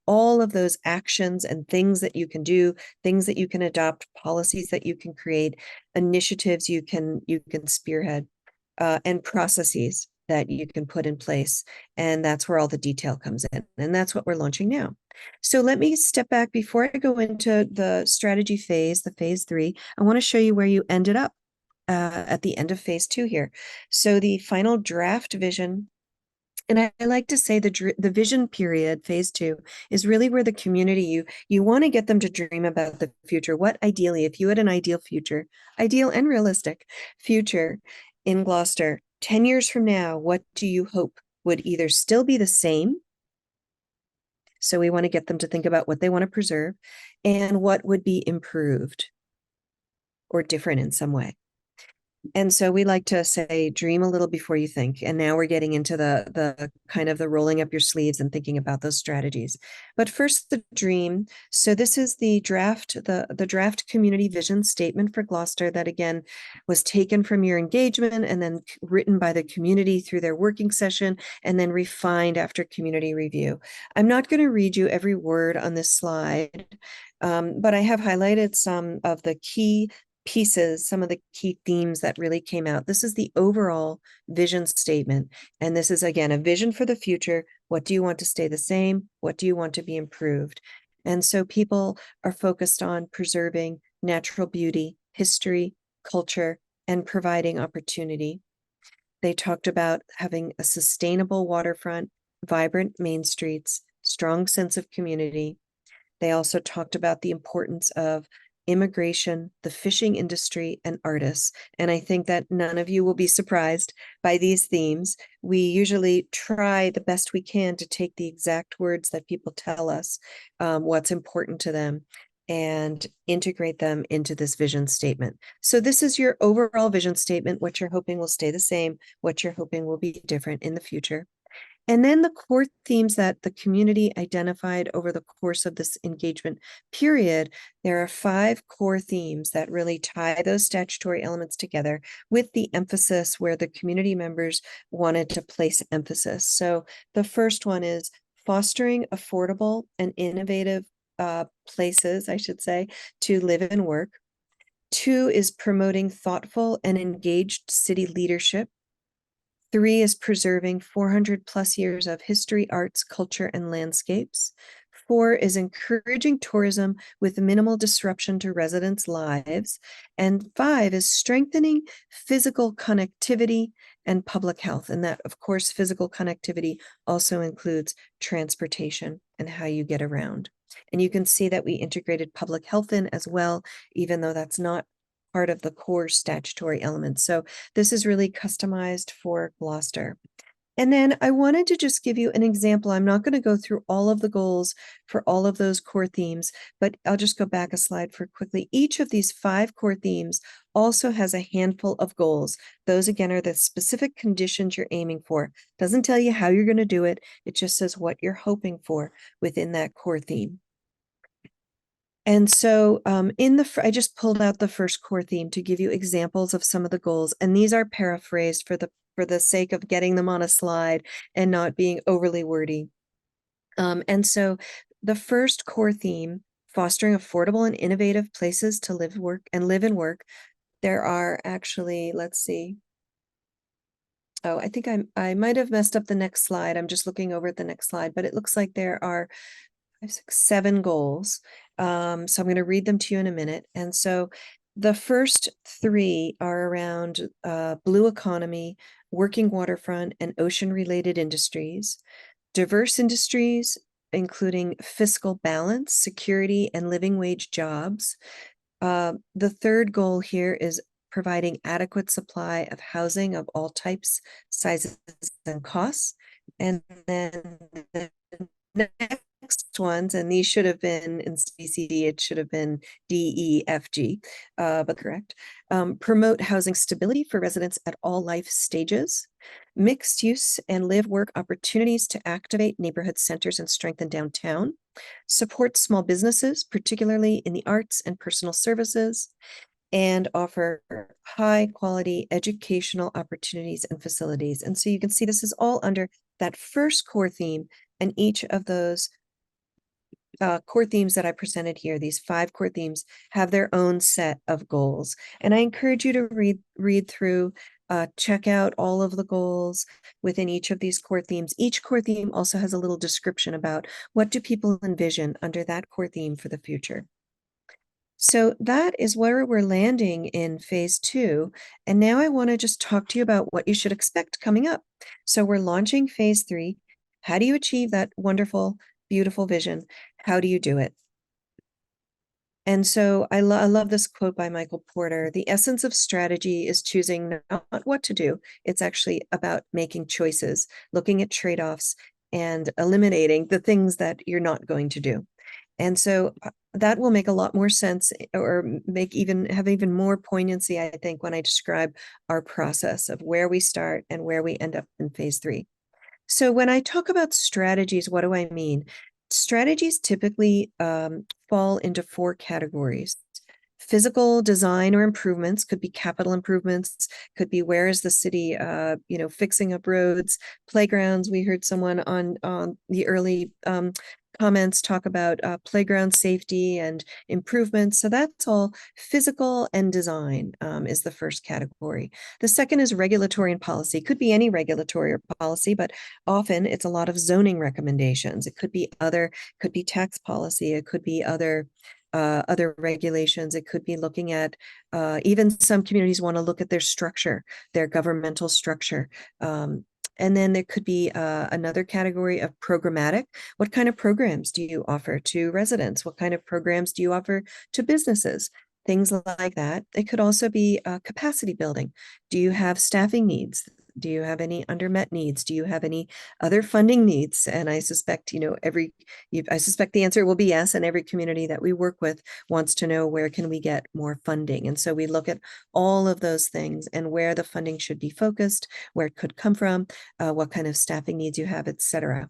all of those actions and things that you can do, things that you can adopt, policies that you can create, initiatives you can spearhead, and processes that you can put in place. And that's where all the detail comes in. And that's what we're launching now. So let me step back before I go into the strategy phase, the phase 3. I want to show you where you ended up at the end of phase 2 here. So the final draft vision, and I like to say the vision period, phase 2, is really where the community, you want to get them to dream about the future. What ideally, if you had an ideal future, ideal and realistic future in Gloucester, 10 years from now, what do you hope would either still be the same? So we want to get them to think about what they want to preserve and what would be improved or different in some way. And so we like to say, dream a little before you think. And now we're getting into the kind of the rolling up your sleeves and thinking about those strategies. But first, the dream. So this is the draft, the draft community vision statement for Gloucester that, again, was taken from your engagement and then written by the community through their working session and then refined after community review. I'm not going to read you every word on this slide, but I have highlighted some of the key pieces, some of the key themes that really came out. This is the overall vision statement. And this is, again, a vision for the future. What do you want to stay the same? What do you want to be improved? And so people are focused on preserving natural beauty, history, culture, and providing opportunity. They talked about having a sustainable waterfront, vibrant main streets, strong sense of community. They also talked about the importance of immigration, the fishing industry, and artists. And I think that none of you will be surprised by these themes. We usually try the best we can to take the exact words that people tell us, what's important to them, and integrate them into this vision statement. So this is your overall vision statement, what you're hoping will stay the same, what you're hoping will be different in the future. And then the core themes that the community identified over the course of this engagement period, there are 5 core themes that really tie those statutory elements together with the emphasis where the community members wanted to place emphasis. So the first one is fostering affordable and innovative places, I should say, to live and work. 2 is promoting thoughtful and engaged city leadership. 3 is preserving 400 plus years of history, arts, culture, and landscapes. 4 is encouraging tourism with minimal disruption to residents' lives. And 5 is strengthening physical connectivity and public health. And that, of course, physical connectivity also includes transportation and how you get around. And you can see that we integrated public health in as well, even though that's not part of the core statutory elements. So this is really customized for Gloucester. And then I wanted to just give you an example. I'm not going to go through all of the goals for all of those core themes, but I'll just go back a slide for quickly. Each of these 5 core themes also has a handful of goals. Those again are the specific conditions you're aiming for. Doesn't tell you how you're going to do it. It just says what you're hoping for within that core theme. And so I just pulled out the first core theme to give you examples of some of the goals. And these are paraphrased for the sake of getting them on a slide and not being overly wordy. And so the first core theme, fostering affordable and innovative places to live and work. There are actually, let's see. Oh, I think I might have messed up the next slide. I'm just looking over at the next slide, but it looks like there are 5, 6, 7 goals. So I'm going to read them to you in a minute. And so the first 3 are around blue economy, working waterfront, and ocean-related industries, diverse industries, including fiscal balance, security, and living wage jobs. The third goal here is providing adequate supply of housing of all types, sizes, and costs. And then the next ones, and these should have been in CCD, it should have been D, E, F, G, but correct. Promote housing stability for residents at all life stages, mixed use and live work opportunities to activate neighborhood centers and strengthen downtown, support small businesses, particularly in the arts and personal services, and offer high quality educational opportunities and facilities. And so you can see this is all under that first core theme, and each of those core themes that I presented here, these 5 core themes, have their own set of goals. And I encourage you to read through, check out all of the goals within each of these core themes. Each core theme also has a little description about what do people envision under that core theme for the future. So that is where we're landing in phase 2. And now I want to just talk to you about what you should expect coming up. So we're launching phase 3. How do you achieve that wonderful, beautiful vision? How do you do it? And so I love this quote by Michael Porter. The essence of strategy is choosing not what to do. It's actually about making choices, looking at trade-offs, and eliminating the things that you're not going to do. And so that will make a lot more sense, or have even more poignancy, I think, when I describe our process of where we start and where we end up in phase 3. So when I talk about strategies, what do I mean? Strategies typically fall into 4 categories. Physical design or improvements could be capital improvements, could be where is the city, fixing up roads, playgrounds. We heard someone on the early comments talk about playground safety and improvements. So that's all physical and design is the first category. The second is regulatory and policy. Could be any regulatory or policy, but often it's a lot of zoning recommendations. It could be tax policy. It could be other regulations. It could be looking at, even some communities want to look at their structure, their governmental structure. And then there could be another category of programmatic. What kind of programs do you offer to residents? What kind of programs do you offer to businesses? Things like that. It could also be capacity building. Do you have staffing needs? Do you have any undermet needs? Do you have any other funding needs? And I suspect, I suspect the answer will be yes. And every community that we work with wants to know where can we get more funding. And so we look at all of those things and where the funding should be focused, where it could come from, what kind of staffing needs you have, et cetera.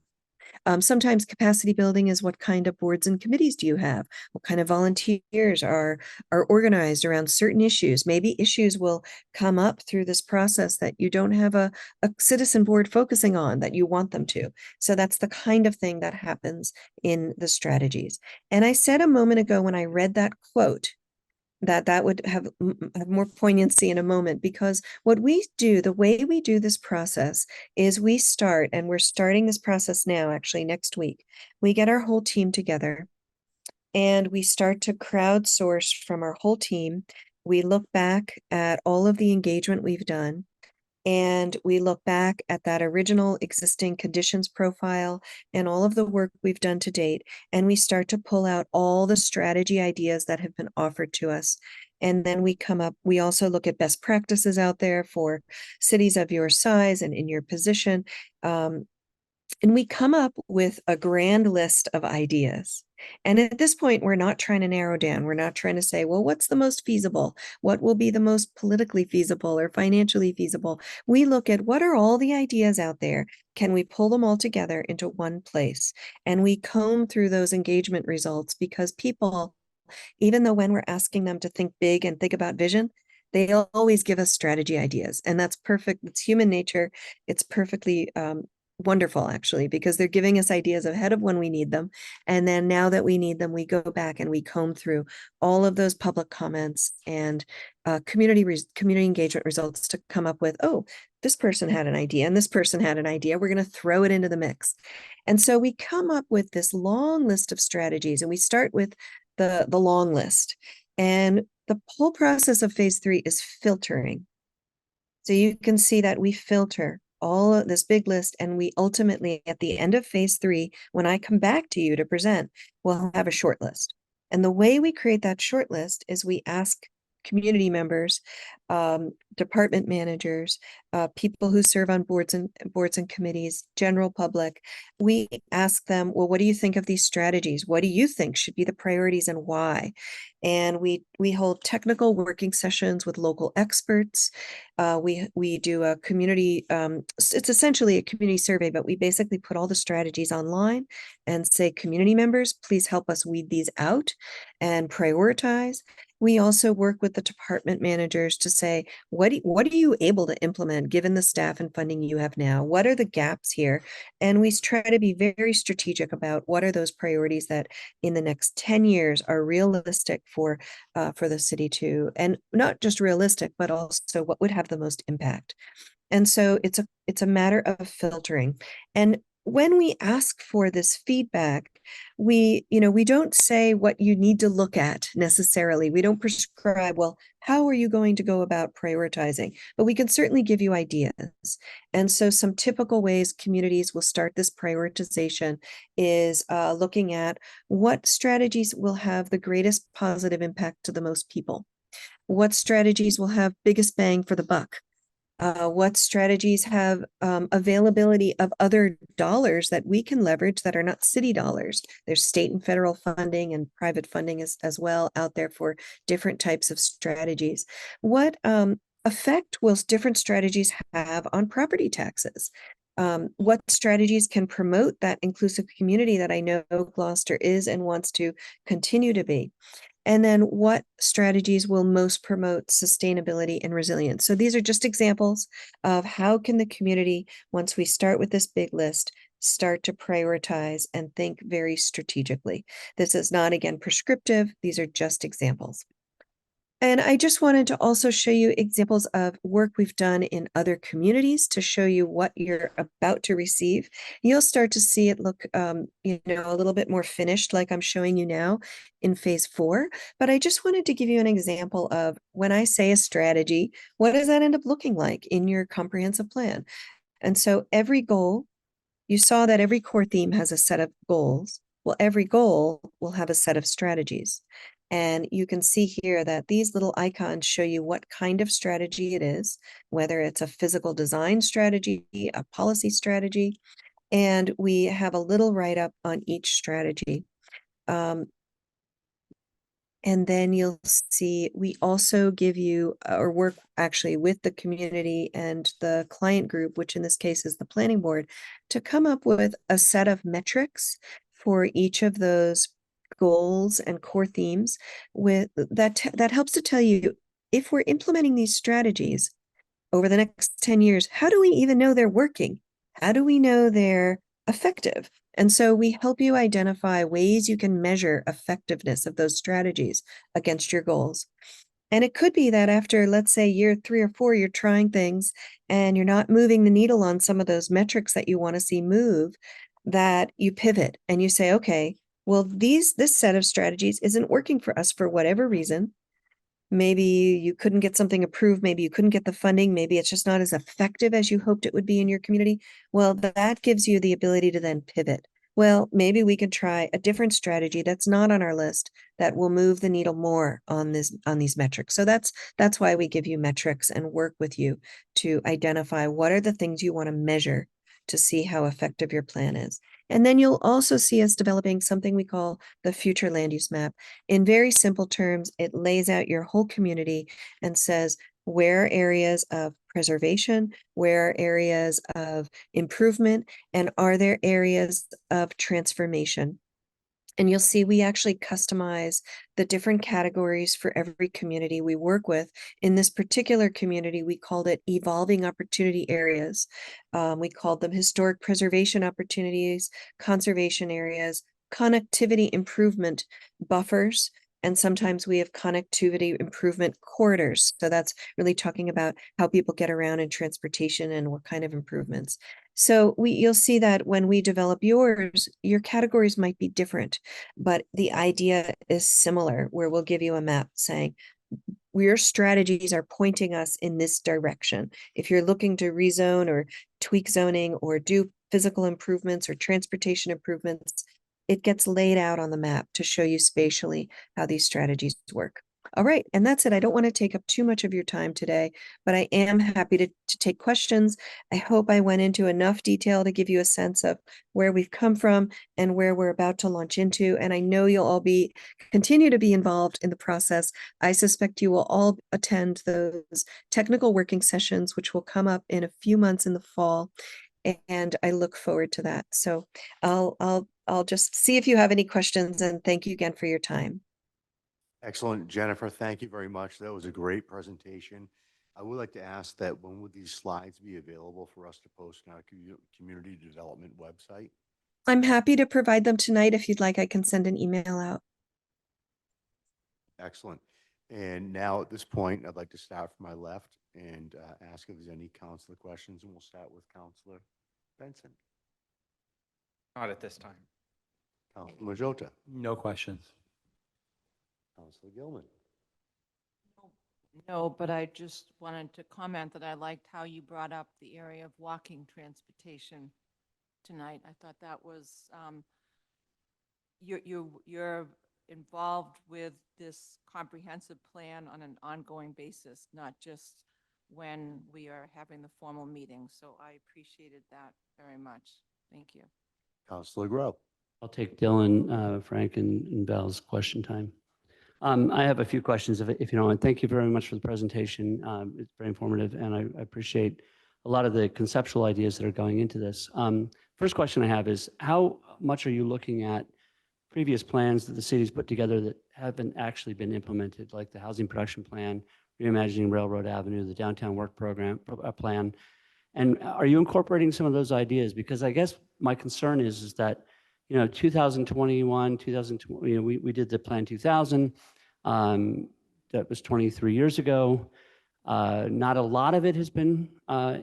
Sometimes capacity building is what kind of boards and committees do you have? What kind of volunteers are organized around certain issues? Maybe issues will come up through this process that you don't have a citizen board focusing on that you want them to. So that's the kind of thing that happens in the strategies. And I said a moment ago when I read that quote, that would have more poignancy in a moment, because what we do, the way we do this process is we're starting this process now, actually next week. We get our whole team together and we start to crowdsource from our whole team. We look back at all of the engagement we've done. And we look back at that original existing conditions profile and all of the work we've done to date, and we start to pull out all the strategy ideas that have been offered to us. And then we also look at best practices out there for cities of your size and in your position. And we come up with a grand list of ideas. And at this point, we're not trying to narrow down. We're not trying to say, well, what's the most feasible? What will be the most politically feasible or financially feasible? We look at what are all the ideas out there? Can we pull them all together into one place? And we comb through those engagement results because people, even though when we're asking them to think big and think about vision, they'll always give us strategy ideas. And that's perfect. It's human nature. It's perfectly wonderful, actually, because they're giving us ideas ahead of when we need them. And then now that we need them, we go back and we comb through all of those public comments and community engagement results to come up with, oh, this person had an idea and this person had an idea. We're going to throw it into the mix. And so we come up with this long list of strategies, and we start with the long list. And the whole process of phase 3 is filtering. So you can see that we filter all of this big list, and we ultimately, at the end of phase 3, when I come back to you to present, we'll have a short list. And the way we create that short list is we ask community members, department managers, people who serve on boards and committees, general public. We ask them, well, what do you think of these strategies? What do you think should be the priorities and why? And we hold technical working sessions with local experts. We do a community, it's essentially a community survey, but we basically put all the strategies online and say, community members, please help us weed these out and prioritize. We also work with the department managers to say, what are you able to implement given the staff and funding you have now? What are the gaps here? And we try to be very strategic about what are those priorities that in the next 10 years are realistic for the city to, and not just realistic, but also what would have the most impact. And so it's a matter of filtering. And when we ask for this feedback, we don't say what you need to look at necessarily. We don't prescribe, well, how are you going to go about prioritizing? But we can certainly give you ideas. And so some typical ways communities will start this prioritization is looking at what strategies will have the greatest positive impact to the most people. What strategies will have biggest bang for the buck? What strategies have availability of other dollars that we can leverage that are not city dollars? There's state and federal funding and private funding as well out there for different types of strategies. What effect will different strategies have on property taxes? What strategies can promote that inclusive community that I know Gloucester is and wants to continue to be? And then what strategies will most promote sustainability and resilience? So these are just examples of how can the community, once we start with this big list, start to prioritize and think very strategically. This is not, again, prescriptive. These are just examples. And I just wanted to also show you examples of work we've done in other communities to show you what you're about to receive. You'll start to see it look, a little bit more finished like I'm showing you now in phase 4. But I just wanted to give you an example of when I say a strategy, what does that end up looking like in your comprehensive plan? And so every goal, you saw that every core theme has a set of goals. Well, every goal will have a set of strategies. And you can see here that these little icons show you what kind of strategy it is, whether it's a physical design strategy, a policy strategy, and we have a little write-up on each strategy. And then you'll see we also give you or work actually with the community and the client group, which in this case is the planning board, to come up with a set of metrics for each of those goals and core themes with that helps to tell you if we're implementing these strategies over the next 10 years, how do we even know they're working? How do we know they're effective? And so we help you identify ways you can measure effectiveness of those strategies against your goals. And it could be that after, let's say, year 3 or 4, you're trying things and you're not moving the needle on some of those metrics that you want to see move, that you pivot and you say, okay, well, this set of strategies isn't working for us for whatever reason. maybe you couldn't get something approved, maybe you couldn't get the funding, maybe it's just not as effective as you hoped it would be in your community. Well, that gives you the ability to then pivot. Well, maybe we could try a different strategy that's not on our list that will move the needle more on these metrics. So that's why we give you metrics and work with you to identify what are the things you want to measure to see how effective your plan is. And then you'll also see us developing something we call the future land use map. In very simple terms, it lays out your whole community and says where are areas of preservation, where are areas of improvement, and are there areas of transformation? And you'll see we actually customize the different categories for every community we work with. In this particular community, we called it evolving opportunity areas. We called them historic preservation opportunities, conservation areas, connectivity improvement buffers, and sometimes we have connectivity improvement corridors. So that's really talking about how people get around in transportation and what kind of improvements. So you'll see that when we develop yours, your categories might be different, but the idea is similar, where we'll give you a map saying, your strategies are pointing us in this direction. If you're looking to rezone or tweak zoning or do physical improvements or transportation improvements, it gets laid out on the map to show you spatially how these strategies work. All right, and that's it. I don't want to take up too much of your time today, but I am happy to take questions. I hope I went into enough detail to give you a sense of where we've come from and where we're about to launch into. And I know you'll all continue to be involved in the process. I suspect you will all attend those technical working sessions, which will come up in a few months in the fall. And I look forward to that. So I'll just see if you have any questions, and thank you again for your time. Excellent, Jennifer. Thank you very much. That was a great presentation. I would like to ask that when would these slides be available for us to post on our community development website? I'm happy to provide them tonight. If you'd like, I can send an email out. Excellent. And now at this point, I'd like to start from my left and ask if there's any counselor questions, and we'll start with Counselor Benson. Not at this time. Counselor Majota. No questions. Counselor Gilman. No, but I just wanted to comment that I liked how you brought up the area of walking transportation tonight. I thought that was, you're involved with this comprehensive plan on an ongoing basis, not just when we are having the formal meeting. So I appreciated that very much. Thank you. Counselor Grow. I'll take Dylan, Frank, and Val's question time. I have a few questions, if you don't mind. Thank you very much for the presentation. It's very informative, and I appreciate a lot of the conceptual ideas that are going into this. First question I have is, how much are you looking at previous plans that the city's put together that haven't actually been implemented, like the housing production plan, reimagining Railroad Avenue, the downtown work program plan? And are you incorporating some of those ideas? Because I guess my concern is that, 2021, 2020, we did the Plan 2000. That was 23 years ago. Not a lot of it has been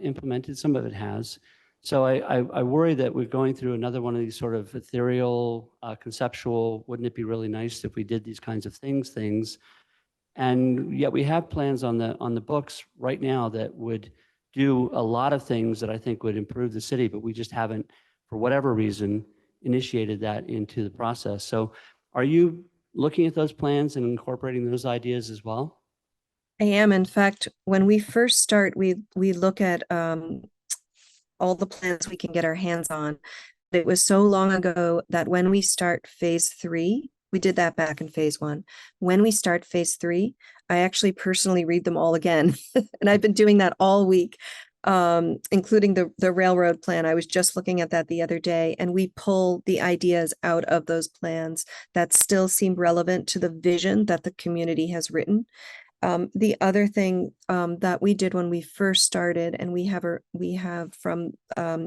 implemented. Some of it has. So I worry that we're going through another one of these sort of ethereal, conceptual, wouldn't it be really nice if we did these kinds of things, and yet we have plans on the books right now that would do a lot of things that I think would improve the city, but we just haven't, for whatever reason, initiated that into the process. So are you looking at those plans and incorporating those ideas as well? I am. In fact, when we first start, we look at all the plans we can get our hands on. It was so long ago that when we start phase 3, we did that back in phase 1. When we start phase 3, I actually personally read them all again. And I've been doing that all week, including the railroad plan. I was just looking at that the other day, and we pull the ideas out of those plans that still seem relevant to the vision that the community has written. The other thing that we did when we first started, and we have from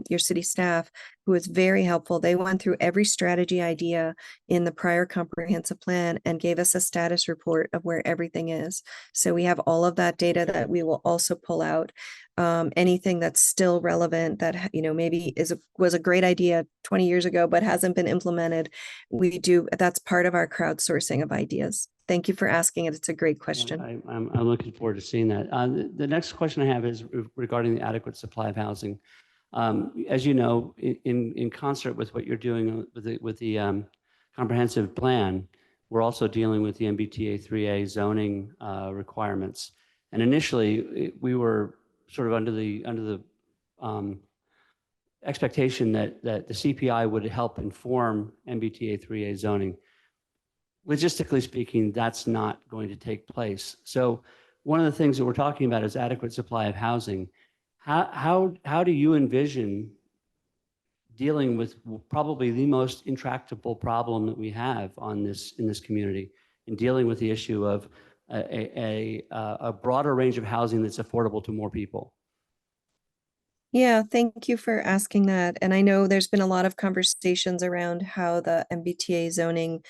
your city staff who was very helpful. They went through every strategy idea in the prior comprehensive plan and gave us a status report of where everything is. So we have all of that data that we will also pull out. Anything that's still relevant that maybe was a great idea 20 years ago but hasn't been implemented. That's part of our crowdsourcing of ideas. thank you for asking it. It's a great question. I'm looking forward to seeing that. The next question I have is regarding the adequate supply of housing. As you know, in concert with what you're doing with the comprehensive plan, we're also dealing with the MBTA 3A zoning requirements. And initially, we were sort of under the expectation that the CPI would help inform MBTA 3A zoning. Logistically speaking, that's not going to take place. So one of the things that we're talking about is adequate supply of housing. How do you envision dealing with probably the most intractable problem that we have in this community, in dealing with the issue of a broader range of housing that's affordable to more people? Yeah, thank you for asking that. And I know there's been a lot of conversations around how the MBTA zoning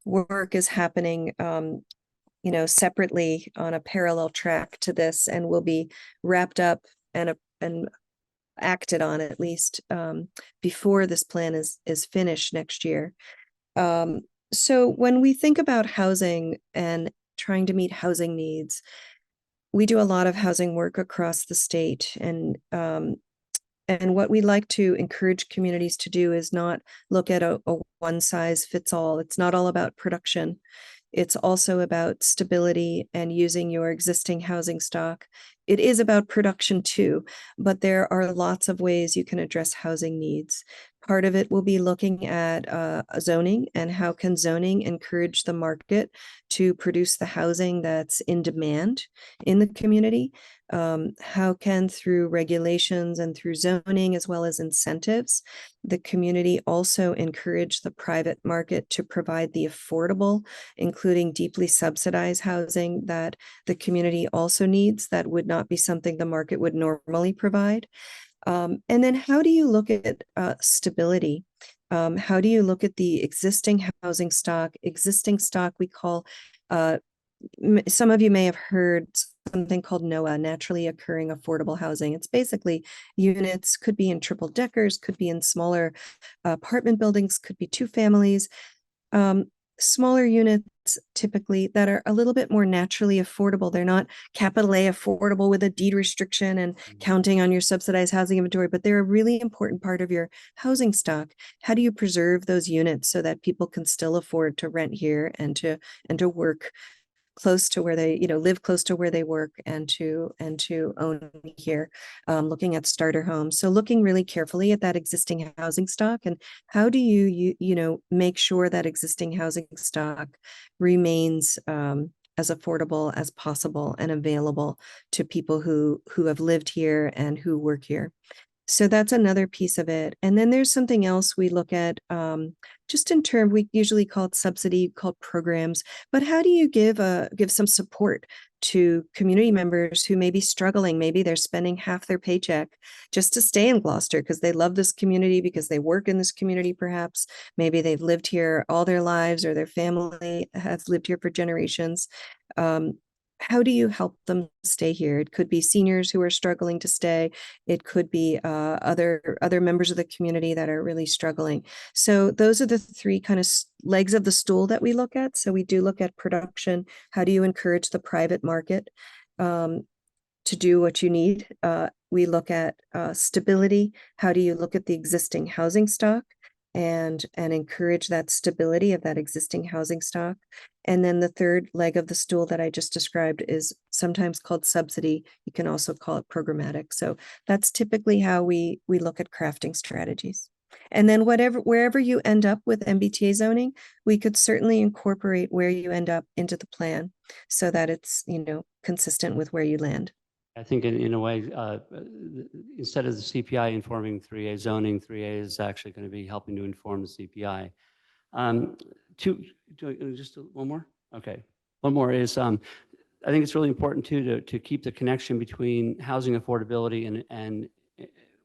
work is happening, separately on a parallel track to this, and will be wrapped up and acted on at least before this plan is finished next year. So when we think about housing and trying to meet housing needs, we do a lot of housing work across the state, and what we like to encourage communities to do is not look at a one size fits all. It's not all about production. It's also about stability and using your existing housing stock. It is about production too, but there are lots of ways you can address housing needs. Part of it will be looking at zoning and how can zoning encourage the market to produce the housing that's in demand in the community. How can, through regulations and through zoning as well as incentives, the community also encourage the private market to provide the affordable, including deeply subsidized housing that the community also needs, that would not be something the market would normally provide. And then how do you look at stability? How do you look at the existing housing stock? Existing stock we call, some of you may have heard something called NOAH, naturally occurring affordable housing. It's basically units, could be in triple deckers, could be in smaller apartment buildings, could be two families. Smaller units typically that are a little bit more naturally affordable. They're not capital A affordable with a deed restriction and counting on your subsidized housing inventory, but they're a really important part of your housing stock. How do you preserve those units so that people can still afford to rent here and to work close to where they, live close to where they work and to own here, looking at starter homes. So looking really carefully at that existing housing stock and how do you make sure that existing housing stock remains as affordable as possible and available to people who have lived here and who work here. So that's another piece of it. And then there's something else we look at, just in terms, we usually call it subsidy, called programs, but how do you give some support to community members who may be struggling? Maybe they're spending half their paycheck just to stay in Gloucester because they love this community, because they work in this community perhaps. Maybe they've lived here all their lives or their family has lived here for generations. How do you help them stay here? It could be seniors who are struggling to stay. It could be other members of the community that are really struggling. So those are the three kind of legs of the stool that we look at. So we do look at production. How do you encourage the private market to do what you need? We look at stability. How do you look at the existing housing stock and encourage that stability of that existing housing stock? And then the third leg of the stool that I just described is sometimes called subsidy. You can also call it programmatic. So that's typically how we look at crafting strategies. And then wherever you end up with MBTA zoning, we could certainly incorporate where you end up into the plan so that it's, consistent with where you land. I think in a way, instead of the CPI informing 3A zoning, 3A is actually going to be helping to inform the CPI. Just one more? Okay. One more is, I think it's really important too to keep the connection between housing affordability and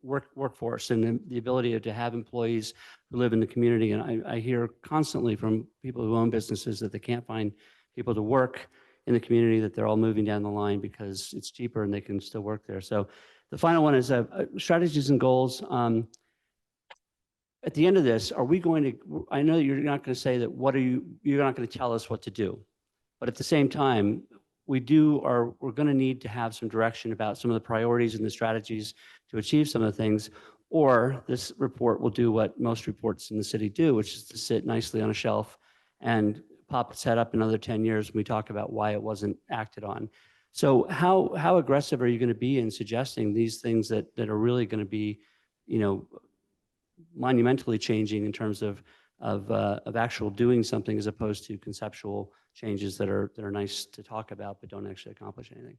workforce and the ability to have employees who live in the community. And I hear constantly from people who own businesses that they can't find people to work in the community, that they're all moving down the line because it's cheaper and they can still work there. So the final one is strategies and goals. At the end of this, are we going to, I know you're not going to say that you're not going to tell us what to do, But at the same time, we're going to need to have some direction about some of the priorities and the strategies to achieve some of the things. Or this report will do what most reports in the city do, which is to sit nicely on a shelf and pop its head up in another 10 years when we talk about why it wasn't acted on. So how aggressive are you going to be in suggesting these things that are really going to be, monumentally changing in terms of actual doing something as opposed to conceptual changes that are nice to talk about but don't actually accomplish anything?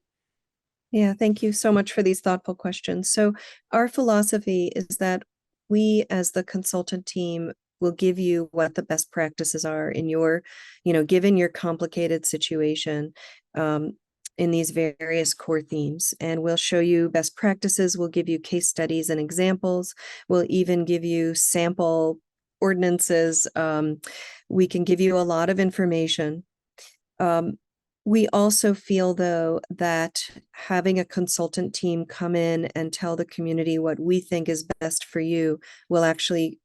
Yeah, thank you so much for these thoughtful questions. So our philosophy is that we, as the consultant team, will give you what the best practices are in your, given your complicated situation, in these various core themes. And we'll show you best practices. We'll give you case studies and examples. We'll even give you sample ordinances. We can give you a lot of information. We also feel, though, that having a consultant team come in and tell the community what we think is best for you will actually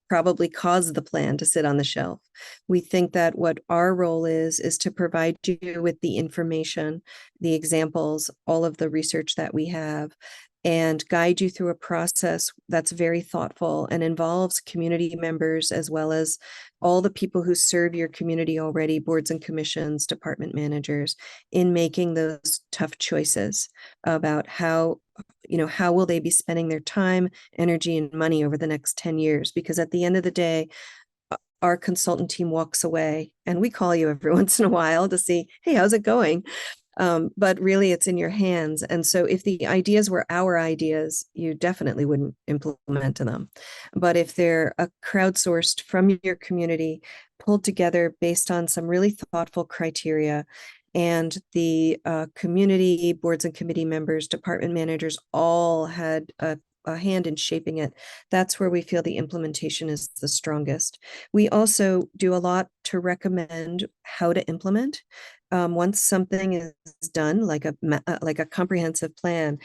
probably cause the plan to sit on the shelf. We think that what our role is to provide you with the information, the examples, all of the research that we have, and guide you through a process that's very thoughtful and involves community members as well as all the people who serve your community already, boards and commissions, department managers, in making those tough choices about how will they be spending their time, energy, and money over the next 10 years? Because at the end of the day, our consultant team walks away and we call you every once in a while to see, hey, how's it going? But really it's in your hands. And so if the ideas were our ideas, you definitely wouldn't implement them. But if they're crowdsourced from your community, pulled together based on some really thoughtful criteria, and the community boards and committee members, department managers all had a hand in shaping it, that's where we feel the implementation is the strongest. We also do a lot to recommend how to implement. Once something is done, like a comprehensive plan,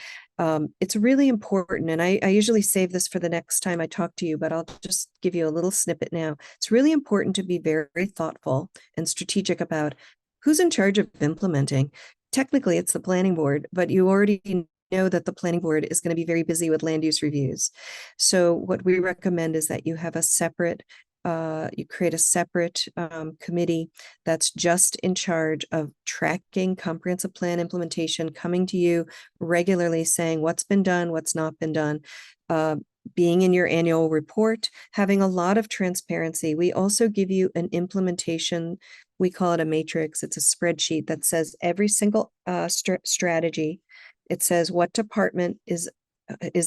it's really important. And I usually save this for the next time I talk to you, but I'll just give you a little snippet now. It's really important to be very thoughtful and strategic about who's in charge of implementing. Technically, it's the planning board, but you already know that the planning board is going to be very busy with land use reviews. So what we recommend is that you have a separate you create a separate committee that's just in charge of tracking comprehensive plan implementation, coming to you regularly saying what's been done, what's not been done, being in your annual report, having a lot of transparency. We also give you an implementation, we call it a matrix. It's a spreadsheet that says every single strategy. It says what department is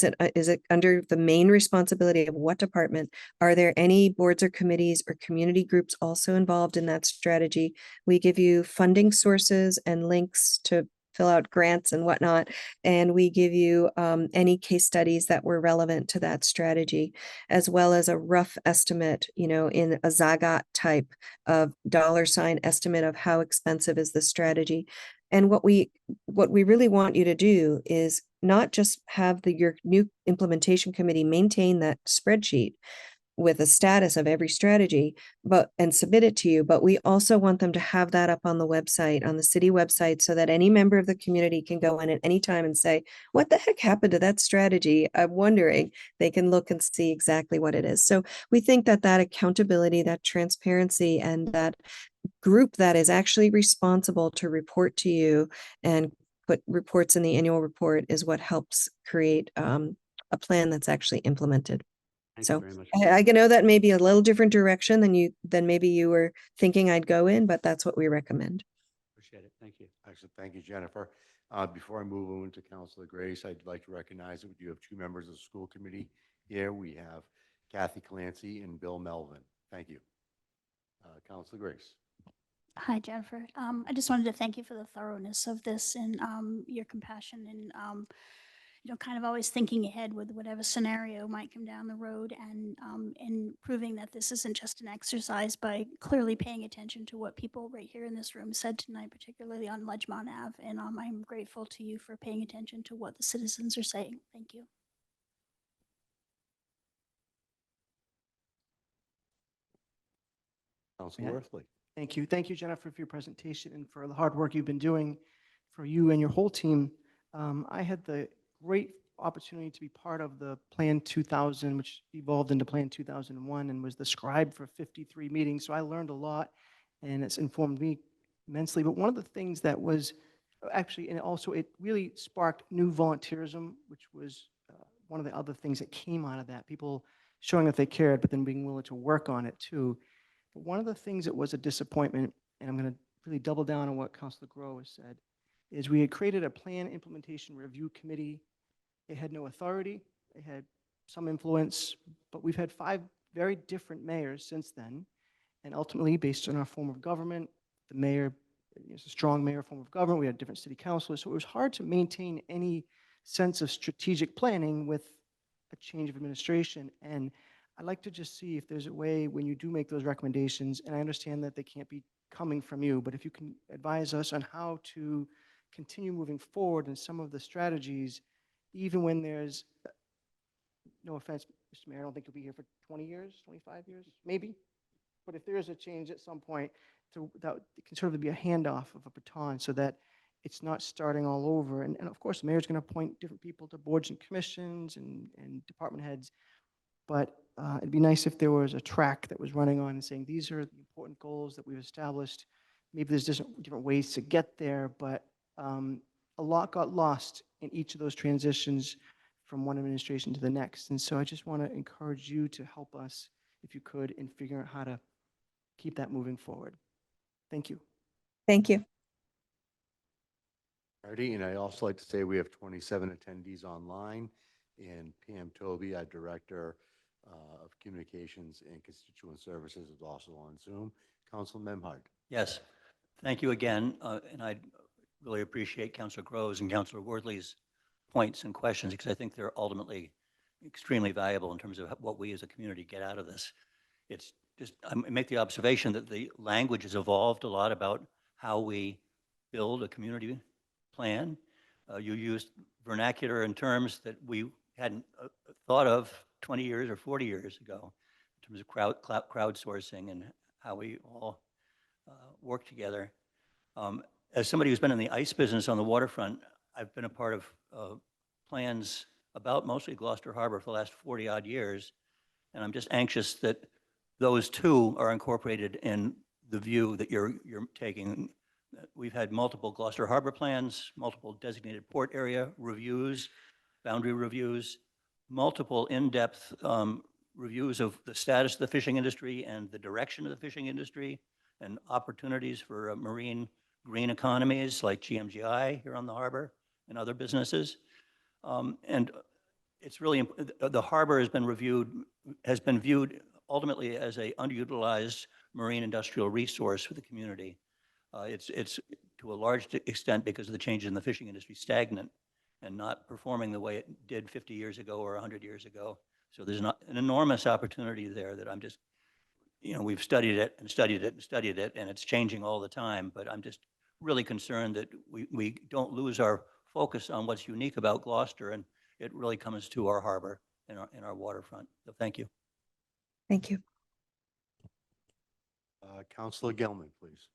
it under the main responsibility of what department? Are there any boards or committees or community groups also involved in that strategy? We give you funding sources and links to fill out grants and whatnot. And we give you any case studies that were relevant to that strategy, as well as a rough estimate, in a Zagat type of dollar sign estimate of how expensive is the strategy. And what we really want you to do is not just have your new implementation committee maintain that spreadsheet with a status of every strategy, and submit it to you. But we also want them to have that up on the website, on the city website, so that any member of the community can go in at any time and say, what the heck happened to that strategy? I'm wondering. They can look and see exactly what it is. So we think that accountability, that transparency, and that group that is actually responsible to report to you and put reports in the annual report is what helps create a plan that's actually implemented. Thank So you very much. I know that may be a little different direction than maybe you were thinking I'd go in, but that's what we recommend. Appreciate it. Thank you. Excellent. Thank you, Jennifer. Before I move on to Councilor Grace, I'd like to recognize that we do have two members of the school committee here. We have Kathy Clancy and Bill Melvin. Thank you. Councilor Grace. Hi, Jennifer. I just wanted to thank you for the thoroughness of this and your compassion and, kind of always thinking ahead with whatever scenario might come down the road and proving that this isn't just an exercise by clearly paying attention to what people right here in this room said tonight, particularly on Ledgemont Ave. And I'm grateful to you for paying attention to what the citizens are saying. Thank you. Councilor Worthley. Thank you. Thank you, Jennifer, for your presentation and for the hard work you've been doing for you and your whole team. I had the great opportunity to be part of the Plan 2000, which evolved into Plan 2001 and was the scribe for 53 meetings. So I learned a lot and it's informed me immensely. But one of the things that was actually, and also it really sparked new volunteerism, which was one of the other things that came out of that. People showing that they cared, but then being willing to work on it too. But one of the things that was a disappointment, and I'm going to really double down on what Councilor Groh has said, is we had created a plan implementation review committee. It had no authority. It had some influence, but we've had 5 very different mayors since then. And ultimately, based on our form of government, the mayor is a strong mayor form of government. We had different city councilors, so it was hard to maintain any sense of strategic planning with a change of administration. And I'd like to just see if there's a way when you do make those recommendations, and I understand that they can't be coming from you, but if you can advise us on how to continue moving forward in some of the strategies, even when there's, no offense, Mr. Mayor, I don't think you'll be here for 20 years, 25 years, maybe. But if there is a change at some point, that it can sort of be a handoff of a baton so that it's not starting all over. And of course, the mayor's going to appoint different people to boards and commissions and department heads. But it'd be nice if there was a track that was running on and saying, these are the important goals that we've established. Maybe there's different ways to get there, but a lot got lost in each of those transitions from one administration to the next. And so I just want to encourage you to help us, if you could, in figuring out how to keep that moving forward. Thank you. Thank you. Alrighty, and I'd also like to say we have 27 attendees online, and Pam Toby, our Director of Communications and Constituent Services, is also on Zoom. Council Memhard. Yes, thank you again, and I really appreciate Councilor Groves and Councilor Worthley's points and questions because I think they're ultimately extremely valuable in terms of what we as a community get out of this. It's just, I make the observation that the language has evolved a lot about how we build a community plan. You used vernacular in terms that we hadn't thought of 20 years or 40 years ago in terms of crowdsourcing and how we all work together. As somebody who's been in the ice business on the waterfront, I've been a part of plans about mostly Gloucester Harbor for the last 40 odd years. And I'm just anxious that those too are incorporated in the view that you're taking. We've had multiple Gloucester Harbor plans, multiple designated port area reviews, boundary reviews, multiple in-depth reviews of the status of the fishing industry and the direction of the fishing industry and opportunities for marine green economies like GMGI here on the harbor and other businesses. And it's really, the harbor has been viewed ultimately as a underutilized marine industrial resource for the community. It's to a large extent because of the changes in the fishing industry stagnant and not performing the way it did 50 years ago or 100 years ago. So there's not an enormous opportunity there that I'm just, we've studied it and studied it and studied it, and it's changing all the time. But I'm just really concerned that we don't lose our focus on what's unique about Gloucester, and it really comes to our harbor and our waterfront. So thank you. Thank you. Councilor Gelman, please.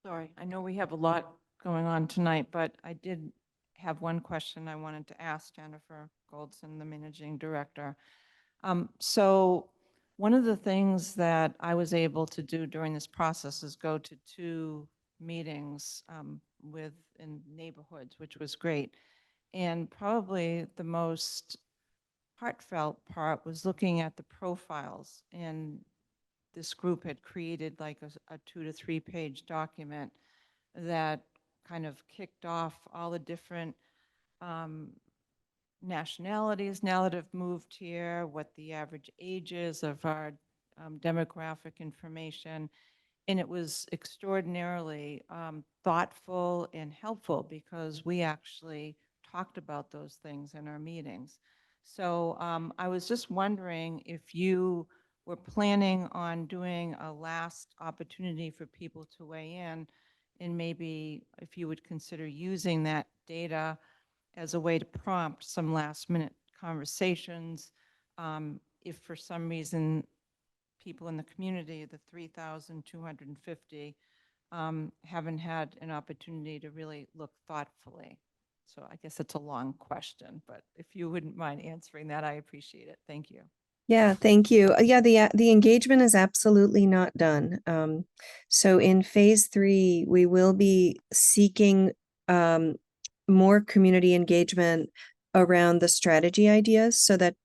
Sorry, I know we have a lot going on tonight, but I did have one question I wanted to ask Jennifer Goldson, the managing director. So one of the things that I was able to do during this process is go to 2 meetings in neighborhoods, which was great. And probably the most heartfelt part was looking at the profiles. And this group had created like a 2 to 3 page document that kind of kicked off all the different nationalities now that have moved here, what the average age is of our demographic information. And it was extraordinarily thoughtful and helpful because we actually talked about those things in our meetings. So I was just wondering if you were planning on doing a last opportunity for people to weigh in, and maybe if you would consider using that data as a way to prompt some last minute conversations. If for some reason people in the community, the 3,250, haven't had an opportunity to really look thoughtfully. So I guess it's a long question, but if you wouldn't mind answering that, I appreciate it. Thank you. Yeah, thank you. Yeah, the engagement is absolutely not done. So in phase 3, we will be seeking more community engagement around the strategy ideas so that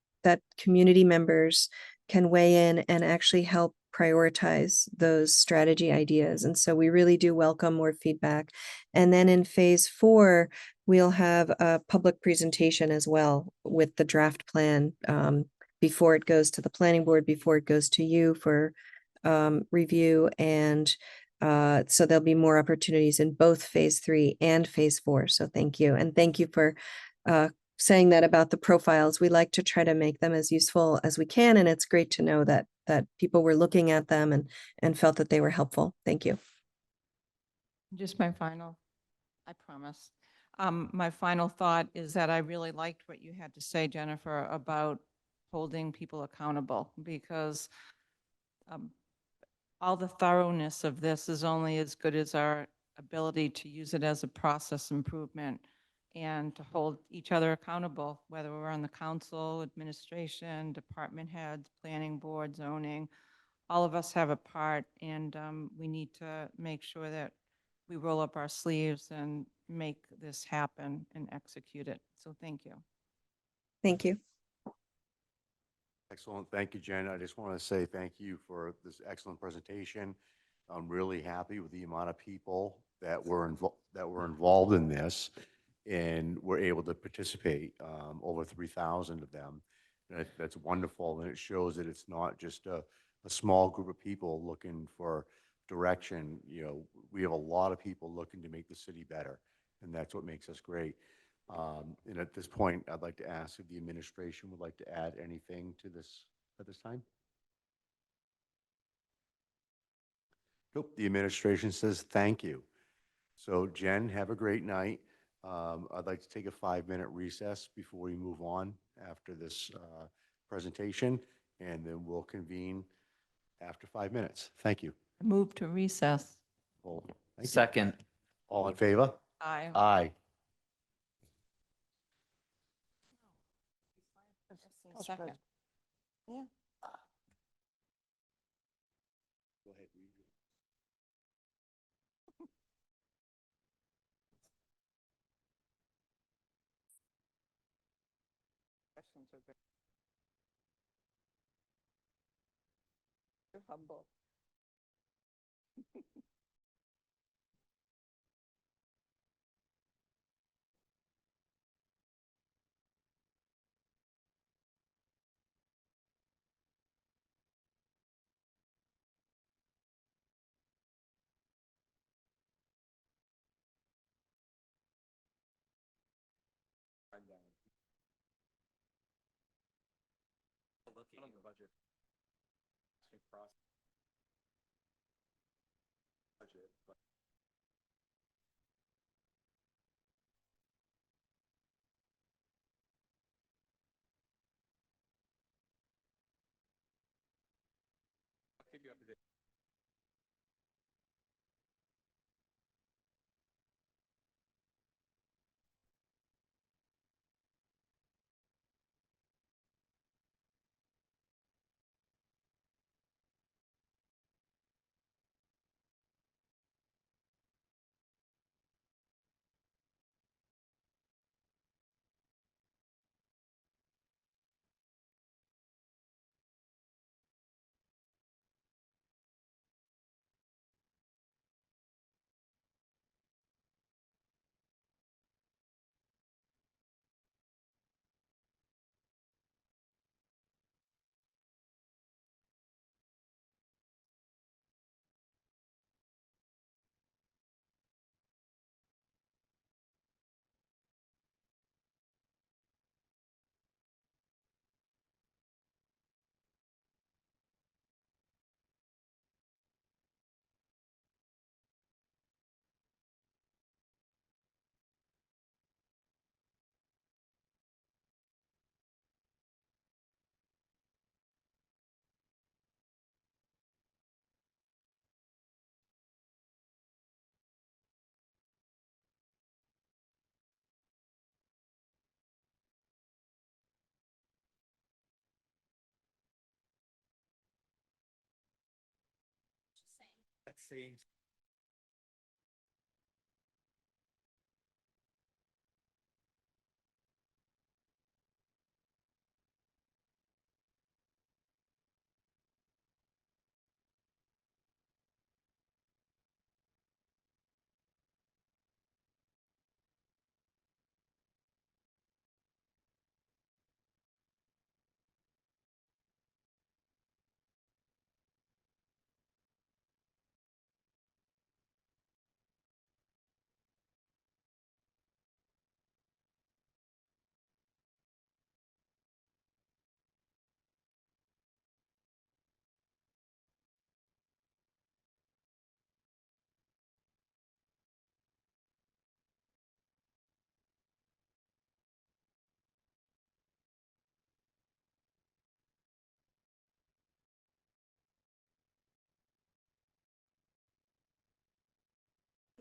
community members can weigh in and actually help prioritize those strategy ideas. And so we really do welcome more feedback. And then in phase 4, we'll have a public presentation as well with the draft plan before it goes to the planning board, before it goes to you for review. And so there'll be more opportunities in both phase 3 and phase 4. So thank you. And thank you for saying that about the profiles. We like to try to make them as useful as we can. And it's great to know that people were looking at them and felt that they were helpful. Thank you. Just my final, I promise. My final thought is that I really liked what you had to say, Jennifer, about holding people accountable, because all the thoroughness of this is only as good as our ability to use it as a process improvement and to hold each other accountable, whether we're on the council, administration, department heads, planning board, zoning. All of us have a part, and we need to make sure that we roll up our sleeves and make this happen and execute it. So thank you. Thank you. Excellent. Thank you, Jen. I just want to say thank you for this excellent presentation. I'm really happy with the amount of people that were involved in this and were able to participate, over 3,000 of them. That's wonderful, and it shows that it's not just a small group of people looking for direction. You know, we have a lot of people looking to make the city better, and that's what makes us great. And at this point, I'd like to ask if the administration would like to add anything to this at this time. Nope, the administration says thank you. So Jen, have a great night. I'd like to take a 5-minute recess before we move on after this presentation, and then we'll convene after 5 minutes. Thank you. Move to recess. Well, thank you. Second. All in favor? Aye. Aye. Second. Yeah. Go ahead. Questions are good. You're humble. Looking at the budget. Budget. I'll keep you up to date.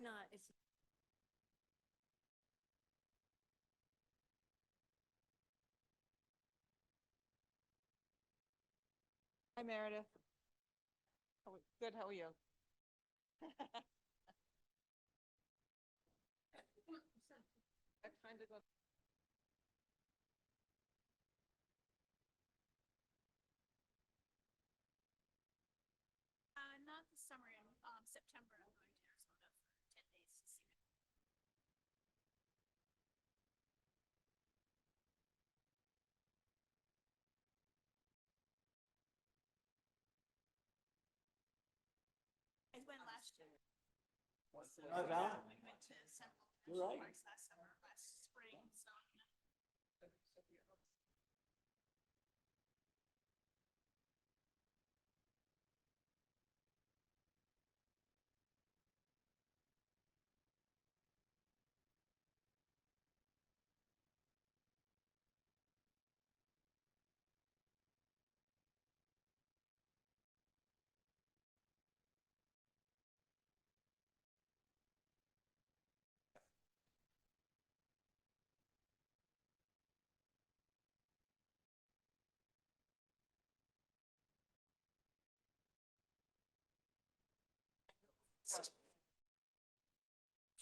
No, it's. Hi, Meredith. Good, how are you? I kind of got. Not this summer, in September, I'm going to Arizona for 10 days to see. I went last year. Hi, Val. I went to Central You all right? Parks last summer, last spring, so.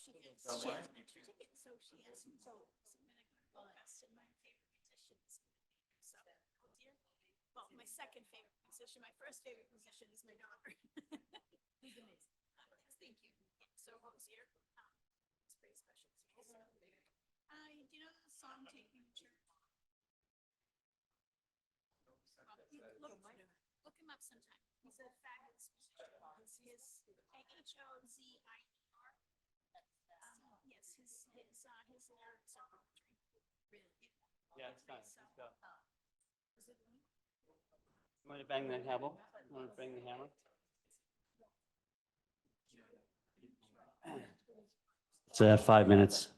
She gets, so she has, so I'm gonna go invest in my favorite musicians. So, oh dear. Well, my second favorite musician, my first favorite musician is my daughter. He's amazing. Yes, thank you. So Hosier, it's pretty special. So, do you know the song "Take Me to Church"? Look him up sometime. He's a fabulous musician. His Hozier. Yes, his lyrics are poetry. Really. Yeah, it's fine. So, Let's go. is it me? You want to bang the hammer? You want to bang the hammer? It's 5 minutes.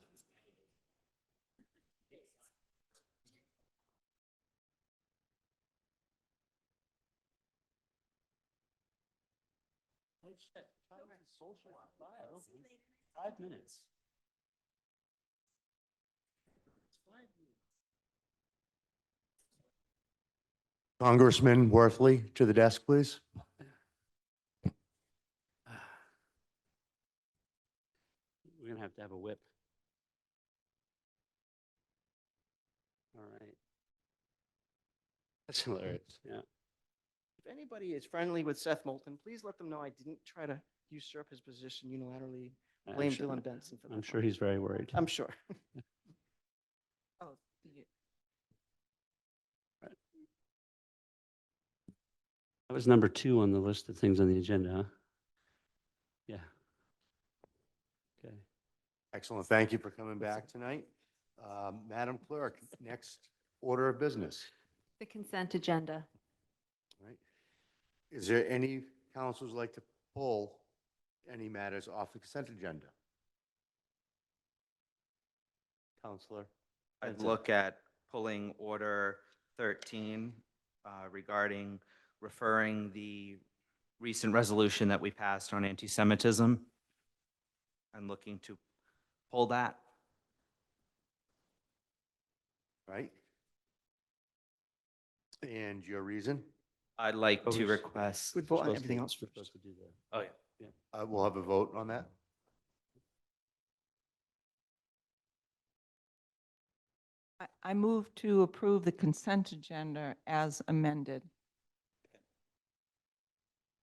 Oh, shit. 5 minutes. Congressman Worthley, to the desk, please. We're going to have a whip. All right. That's hilarious. Yeah. If anybody is friendly with Seth Moulton, please let them know I didn't try to usurp his position unilaterally. I'm Blame sure- Dylan Benson for that. I'm sure he's very worried. I'm sure. Oh, That was number 2 on the list of things on the agenda, huh? Yeah. Okay. Excellent. Thank you for coming back tonight. Madam Clerk, next order of business. The consent agenda. Right. Is there any councils like to pull any matters off the consent agenda? Counselor? I'd Benson. look at pulling order 13 regarding referring the recent resolution that we passed on anti-Semitism. I'm looking to pull that. Right. And your reason? I'd like Oh, to we're- request. We'd vote on Supposed everything to- else we're first. supposed to do that. Oh, yeah. We'll have a vote on that. I move to approve the consent agenda as amended.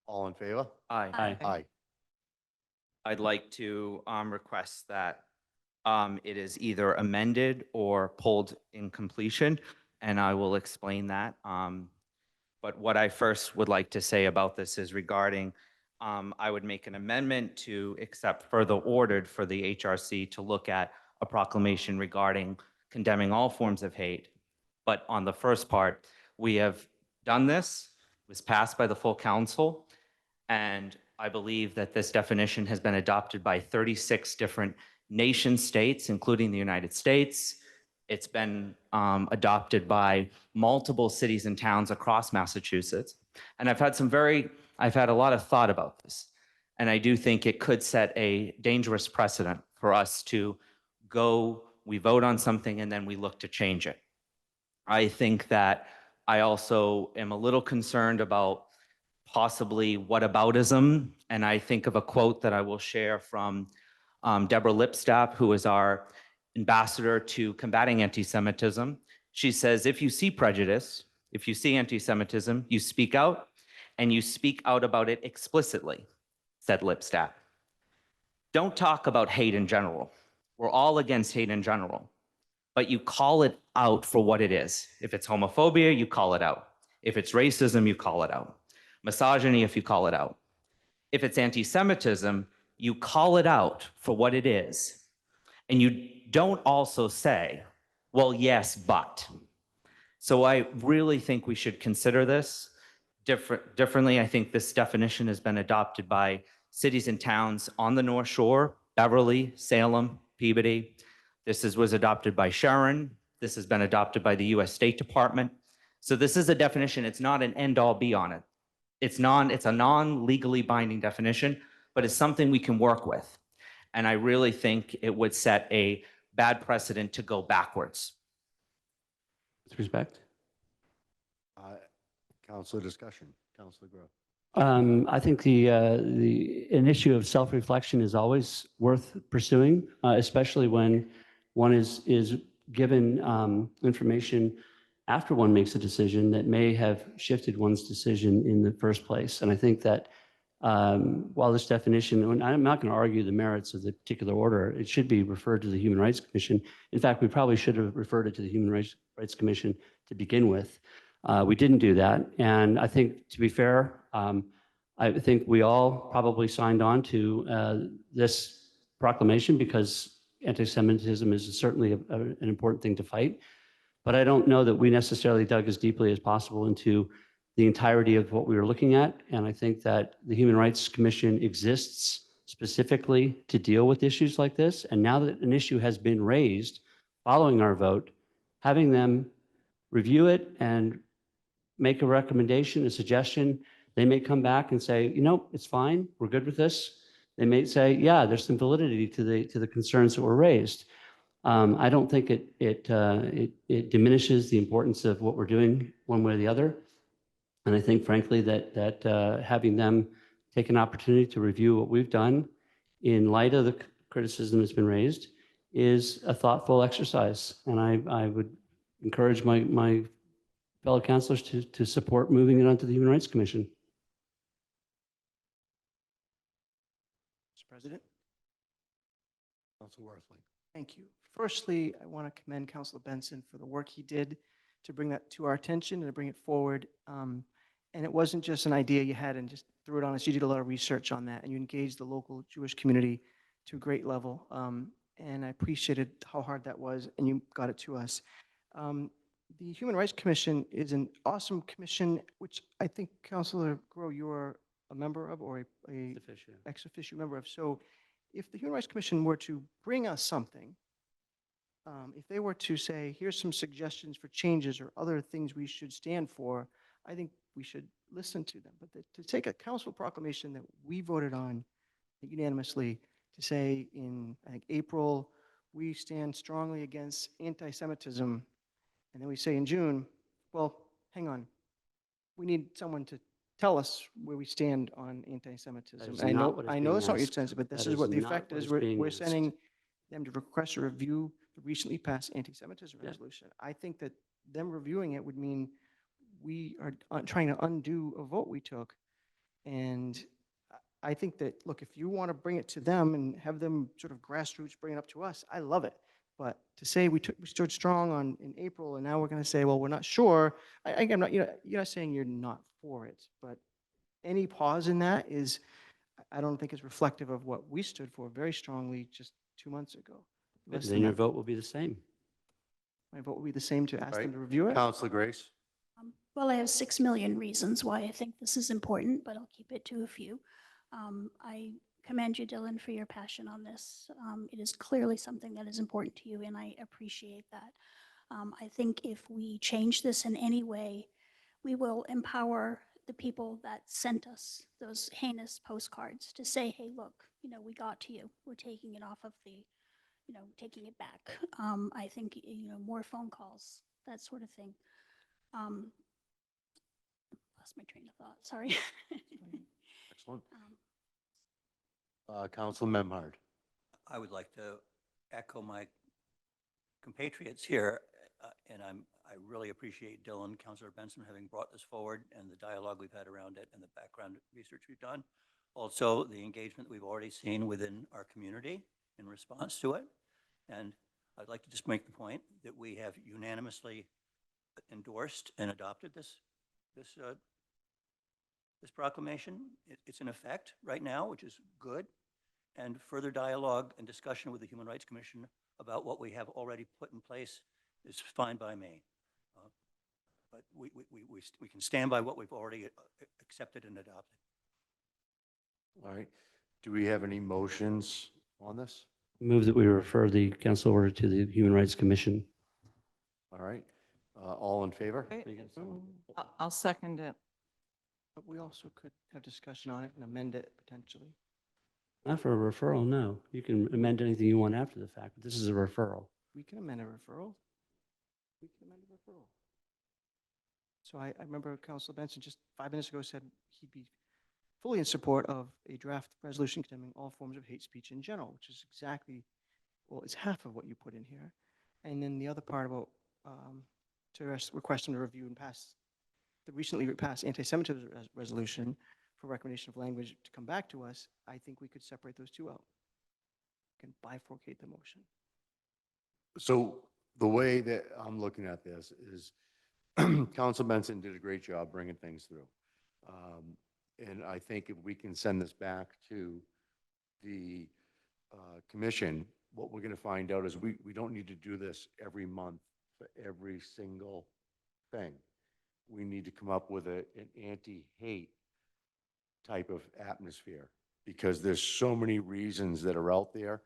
All in favor? Aye. Aye. Aye. I'd like to request that it is either amended or pulled in completion, and I will explain that. But what I first would like to say about this is regarding, I would make an amendment to accept further ordered for the HRC to look at a proclamation regarding condemning all forms of hate. But on the first part, we have done this, it was passed by the full council, and I believe that this definition has been adopted by 36 different nation states, including the United States. It's been adopted by multiple cities and towns across Massachusetts. And I've had a lot of thought about this. And I do think it could set a dangerous precedent for us to we vote on something and then we look to change it. I think that I also am a little concerned about possibly whataboutism. And I think of a quote that I will share from Deborah Lipstaff, who is our ambassador to combating anti-Semitism. She says, if you see prejudice, if you see anti-Semitism, you speak out, and you speak out about it explicitly, said Lipstaff. Don't talk about hate in general. We're all against hate in general, but you call it out for what it is. If it's homophobia, you call it out. If it's racism, you call it out. Misogyny, if you call it out. If it's anti-Semitism, you call it out for what it is. And you don't also say, well, yes, but. So I really think we should consider this differently. I think this definition has been adopted by cities and towns on the North Shore, Beverly, Salem, Peabody. Was adopted by Sharon. This has been adopted by the US State Department. So this is a definition. It's not an end-all be on it. It's a non-legally binding definition, but it's something we can work with. And I really think it would set a bad precedent to go backwards. With respect. Councilor discussion. Councilor Grow. I think an issue of self-reflection is always worth pursuing, especially when one is given information after one makes a decision that may have shifted one's decision in the first place. And I think that while this definition, and I'm not going to argue the merits of the particular order, it should be referred to the Human Rights Commission. In fact, we probably should have referred it to the Human Rights Commission to begin with. We didn't do that. And I think, to be fair, I think we all probably signed on to this proclamation because anti-Semitism is certainly an important thing to fight. But I don't know that we necessarily dug as deeply as possible into the entirety of what we were looking at. And I think that the Human Rights Commission exists specifically to deal with issues like this. And now that an issue has been raised following our vote, having them review it and make a recommendation, a suggestion, they may come back and say, you know, it's fine, we're good with this. They may say, yeah, there's some validity to the concerns that were raised. I don't think it diminishes the importance of what we're doing one way or the other. And I think, frankly, that having them take an opportunity to review what we've done in light of the criticism that's been raised is a thoughtful exercise. And I would encourage my fellow councilors to support moving it onto the Human Rights Commission. Mr. President. Councilor Worthley. Thank you. Firstly, I want to commend Councilor Benson for the work he did to bring that to our attention and to bring it forward. And it wasn't just an idea you had and just threw it on us. You did a lot of research on that and you engaged the local Jewish community to a great level. And I appreciated how hard that was and you got it to us. The Human Rights Commission is an awesome commission, which I think Councilor Grow, you're a member of or a ex officio member of. So if the Human Rights Commission were to bring us something, if they were to say, here's some suggestions for changes or other things we should stand for, I think we should listen to them. But to take a council proclamation that we voted on unanimously to say in, I think, April, we stand strongly against anti-Semitism, and then we say in June, well, hang on, we need someone to tell us where we stand on anti-Semitism. is I not know, what is I know being that's not what you're asked. saying, but this That is what is the not effect what is. is We're, being we're asked. sending them to request a review the recently passed anti-Semitism Yeah. resolution. I think that them reviewing it would mean we are trying to undo a vote we took. And I think that, look, if you want to bring it to them and have them sort of grassroots bring it up to us, I love it. But to say we stood strong in April, and now we're going to say, well, we're not sure. I'm not, you're not saying you're not for it, but any pause in that is, I don't think is reflective of what we stood for very strongly just 2 months ago. Less Then than your that. vote will be the same. My vote would be the same to ask Right. them to review it. Counselor Grace? Well, I have 6 million reasons why I think this is important, but I'll keep it to a few. I commend you, Dylan, for your passion on this. It is clearly something that is important to you, and I appreciate that. I think if we change this in any way, we will empower the people that sent us those heinous postcards to say, hey, look, we got to you. We're taking it off of taking it back. I think, more phone calls, that sort of thing. Lost my train of thought, sorry. Excellent. Council Memhard? I would like to echo my compatriots here, and I really appreciate Dylan, Councilor Benson, having brought this forward and the dialogue we've had around it and the background research we've done. Also, the engagement we've already seen within our community in response to it. And I'd like to just make the point that we have unanimously endorsed and adopted this proclamation. It's in effect right now, which is good. And further dialogue and discussion with the Human Rights Commission about what we have already put in place is fine by me. But we can stand by what we've already accepted and adopted. All right. Do we have any motions on this? Move that we refer the council order to the Human Rights Commission. All right. All in favor? I'll second it. But we also could have discussion on it and amend it potentially. Not for a referral, no. You can amend anything you want after the fact, but this is a referral. We can amend a referral. We can amend a referral. So I remember Councilor Benson just 5 minutes ago said he'd be fully in support of a draft resolution condemning all forms of hate speech in general, which is exactly, well, it's half of what you put in here. And then the other part about request him to review and pass the recently passed anti-Semitism resolution for recommendation of language to come back to us, I think we could separate those two out. Can bifurcate the motion. So the way that I'm looking at this is Council Benson did a great job bringing things through. And I think if we can send this back to the commission, what we're going to find out is we don't need to do this every month for every single thing. We need to come up with an anti-hate type of atmosphere because there's so many reasons that are out there.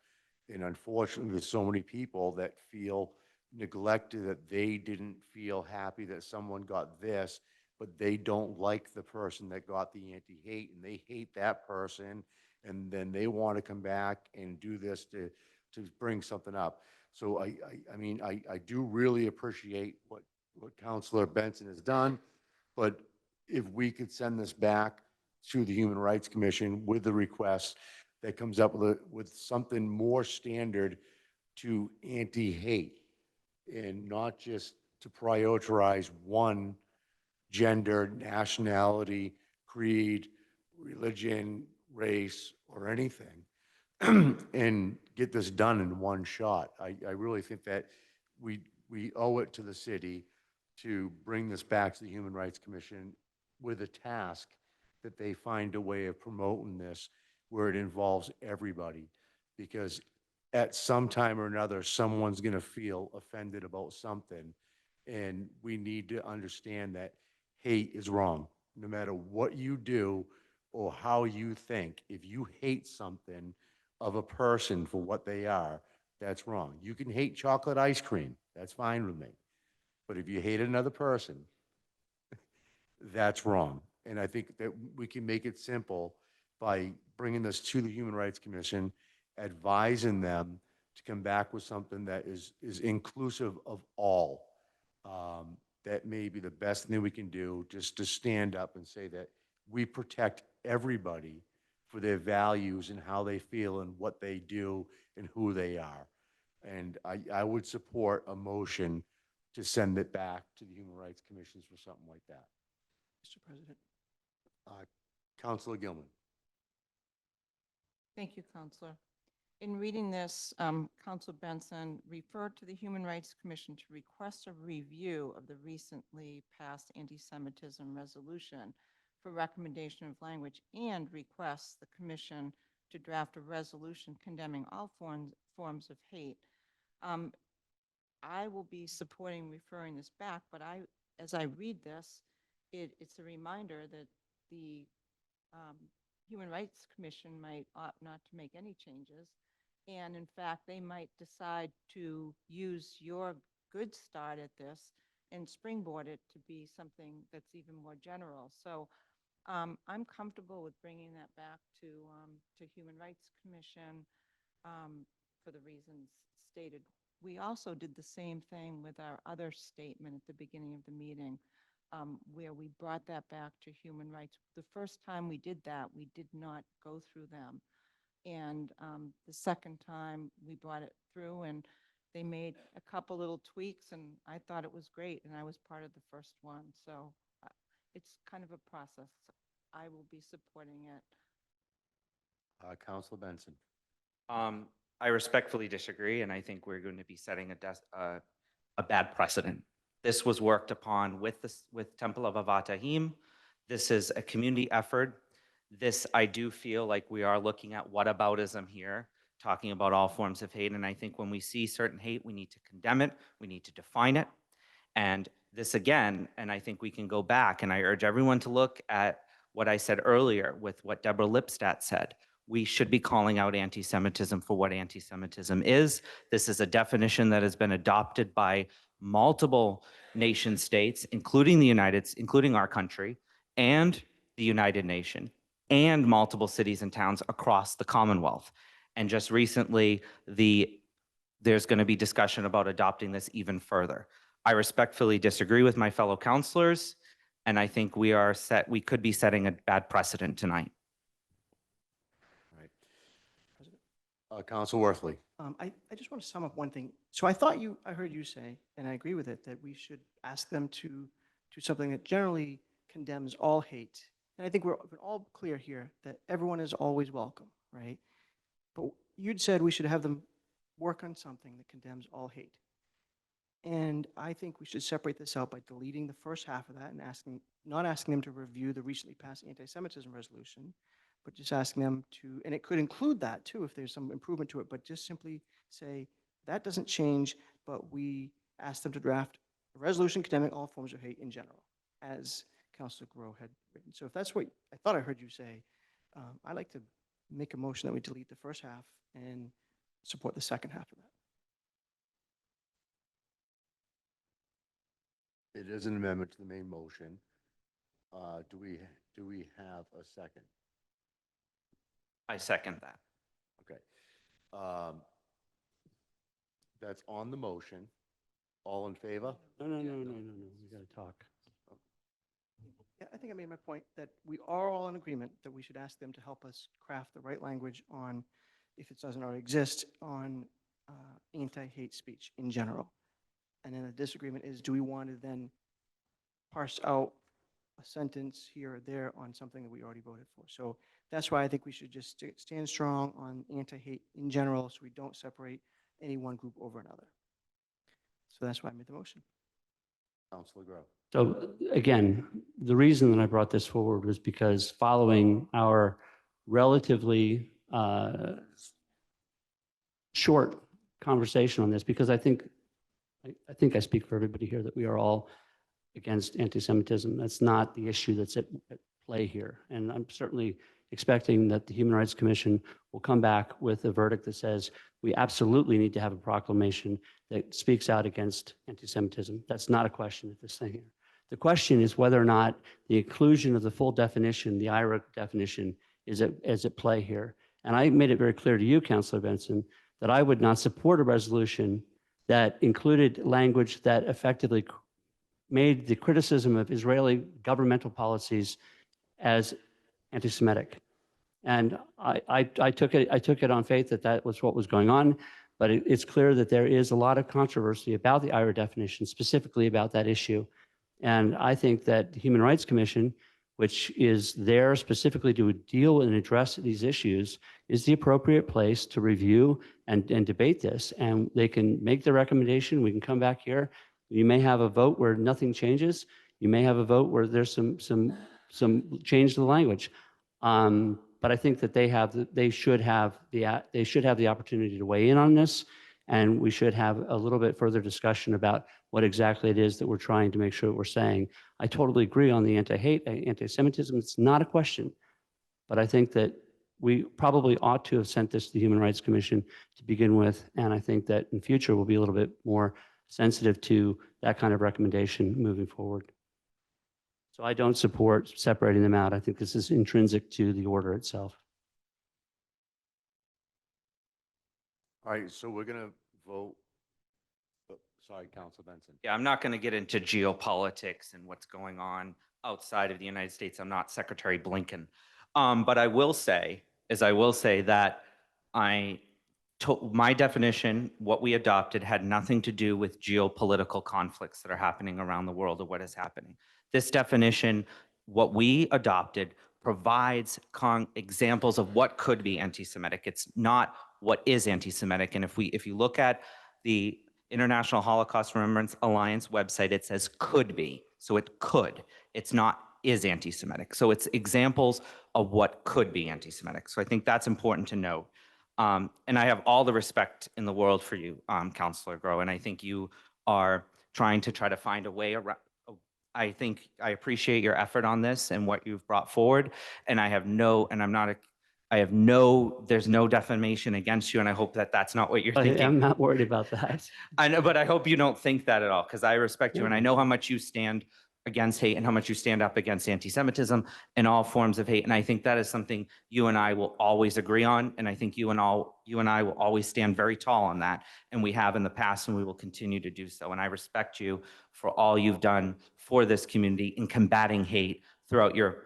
And unfortunately, there's so many people that feel neglected, that they didn't feel happy that someone got this, but they don't like the person that got the anti-hate and they hate that person. And then they want to come back and do this to bring something up. So I mean, I do really appreciate what Councilor Benson has done, but if we could send this back to the Human Rights Commission with the request that comes up with something more standard to anti-hate and not just to prioritize one gender, nationality, creed, religion, race, or anything, and get this done in one shot. I really think that we owe it to the city to bring this back to the Human Rights Commission with a task that they find a way of promoting this where it involves everybody. Because at some time or another, someone's going to feel offended about something. And we need to understand that hate is wrong. No matter what you do or how you think, if you hate something of a person for what they are, that's wrong. You can hate chocolate ice cream. That's fine with me. But if you hate another person, that's wrong. And I think that we can make it simple by bringing this to the Human Rights Commission, advising them to come back with something that is inclusive of all. That may be the best thing we can do, just to stand up and say that we protect everybody for their values and how they feel and what they do and who they are. And I would support a motion to send it back to the Human Rights Commissions for something like that. Mr. President. Councilor Gilman. Thank you, Counselor. In reading this, Council Benson referred to the Human Rights Commission to request a review of the recently passed anti-Semitism resolution for recommendation of language and requests the commission to draft a resolution condemning all forms of hate. I will be supporting referring this back, but as I read this, it's a reminder that the Human Rights Commission might opt not to make any changes. And in fact, they might decide to use your good start at this and springboard it to be something that's even more general. So I'm comfortable with bringing that back to Human Rights Commission for the reasons stated. We also did the same thing with our other statement at the beginning of the meeting, where we brought that back to human rights. The first time we did that, we did not go through them. And the second time we brought it through and they made a couple little tweaks and I thought it was great and I was part of the first one. So it's kind of a process. I will be supporting it. Councilor Benson. I respectfully disagree, and I think we're going to be setting a bad precedent. This was worked upon with Temple of Avatahim. This is a community effort. This, I do feel like we are looking at whataboutism here, talking about all forms of hate. And I think when we see certain hate, we need to condemn it. We need to define it. And this again, and I think we can go back, and I urge everyone to look at what I said earlier with what Deborah Lipstadt said. We should be calling out anti-Semitism for what anti-Semitism is. This is a definition that has been adopted by multiple nation states, including our country, and the United Nations, and multiple cities and towns across the Commonwealth. And just recently, there's going to be discussion about adopting this even further. I respectfully disagree with my fellow councilors, and I think we could be setting a bad precedent tonight. Council Worthley. I just want to sum up one thing. So I heard you say, and I agree with it, that we should ask them to do something that generally condemns all hate. And I think we're all clear here that everyone is always welcome, right? But you'd said we should have them work on something that condemns all hate. And I think we should separate this out by deleting the first half of that and not asking them to review the recently passed anti-Semitism resolution, but just asking them to, and it could include that too if there's some improvement to it, but just simply say that doesn't change, but we ask them to draft a resolution condemning all forms of hate in general, as Councilor Groh had written. So if that's what I thought I heard you say, I'd like to make a motion that we delete the first half and support the second half of that. It is an amendment to the main motion. Do we have a second? I second that. Okay. That's on the motion. All in favor? No. We got to talk. Yeah, I think I made my point that we are all in agreement that we should ask them to help us craft the right language on, if it doesn't already exist, on anti-hate speech in general. And then the disagreement is, do we want to then parse out a sentence here or there on something that we already voted for? So that's why I think we should just stand strong on anti-hate in general so we don't separate any one group over another. So that's why I made the motion. Councilor Groh. So again, the reason that I brought this forward was because following our relatively short conversation on this, because I think I speak for everybody here that we are all against anti-Semitism. That's not the issue that's at play here. And I'm certainly expecting that the Human Rights Commission will come back with a verdict that says we absolutely need to have a proclamation that speaks out against anti-Semitism. That's not a question at this thing here. The question is whether or not the inclusion of the full definition, the IRA definition, is at play here. And I made it very clear to you, Councilor Benson, that I would not support a resolution that included language that effectively made the criticism of Israeli governmental policies as anti-Semitic. And I took it on faith that that was what was going on, but it's clear that there is a lot of controversy about the IHRA definition, specifically about that issue. And I think that the Human Rights Commission, which is there specifically to deal and address these issues, is the appropriate place to review and debate this. And they can make the recommendation. We can come back here. You may have a vote where nothing changes. You may have a vote where there's some change to the language. But I think that they should have the opportunity to weigh in on this, and we should have a little bit further discussion about what exactly it is that we're trying to make sure we're saying. I totally agree on the anti-hate, anti-Semitism. It's not a question, but I think that we probably ought to have sent this to the Human Rights Commission to begin with, and I think that in future we'll be a little bit more sensitive to that kind of recommendation moving forward. So I don't support separating them out. I think this is intrinsic to the order itself. All right, so we're going to vote. Oh, sorry, Council Benson. Yeah, I'm not going to get into geopolitics and what's going on outside of the United States. I'm not Secretary Blinken. But I will say that my definition, what we adopted, had nothing to do with geopolitical conflicts that are happening around the world or what is happening. This definition, what we adopted, provides examples of what could be anti-Semitic. It's not what is anti-Semitic. And if you look at the International Holocaust Remembrance Alliance website, it says could be. So it could. It's not is anti-Semitic. So it's examples of what could be anti-Semitic. So I think that's important to note. And I have all the respect in the world for you, Councilor Groh, and I think you are trying to find a way around. I think I appreciate your effort on this and what you've brought forward. And there's no defamation against you, and I hope that that's not what you're thinking. I'm not worried about that. I know, but I hope you don't think that at all, because I respect you and I know how much you stand against hate and how much you stand up against anti-Semitism and all forms of hate. And I think that is something you and I will always agree on. And I think you and I will always stand very tall on that. And we have in the past, and we will continue to do so. And I respect you for all you've done for this community in combating hate throughout your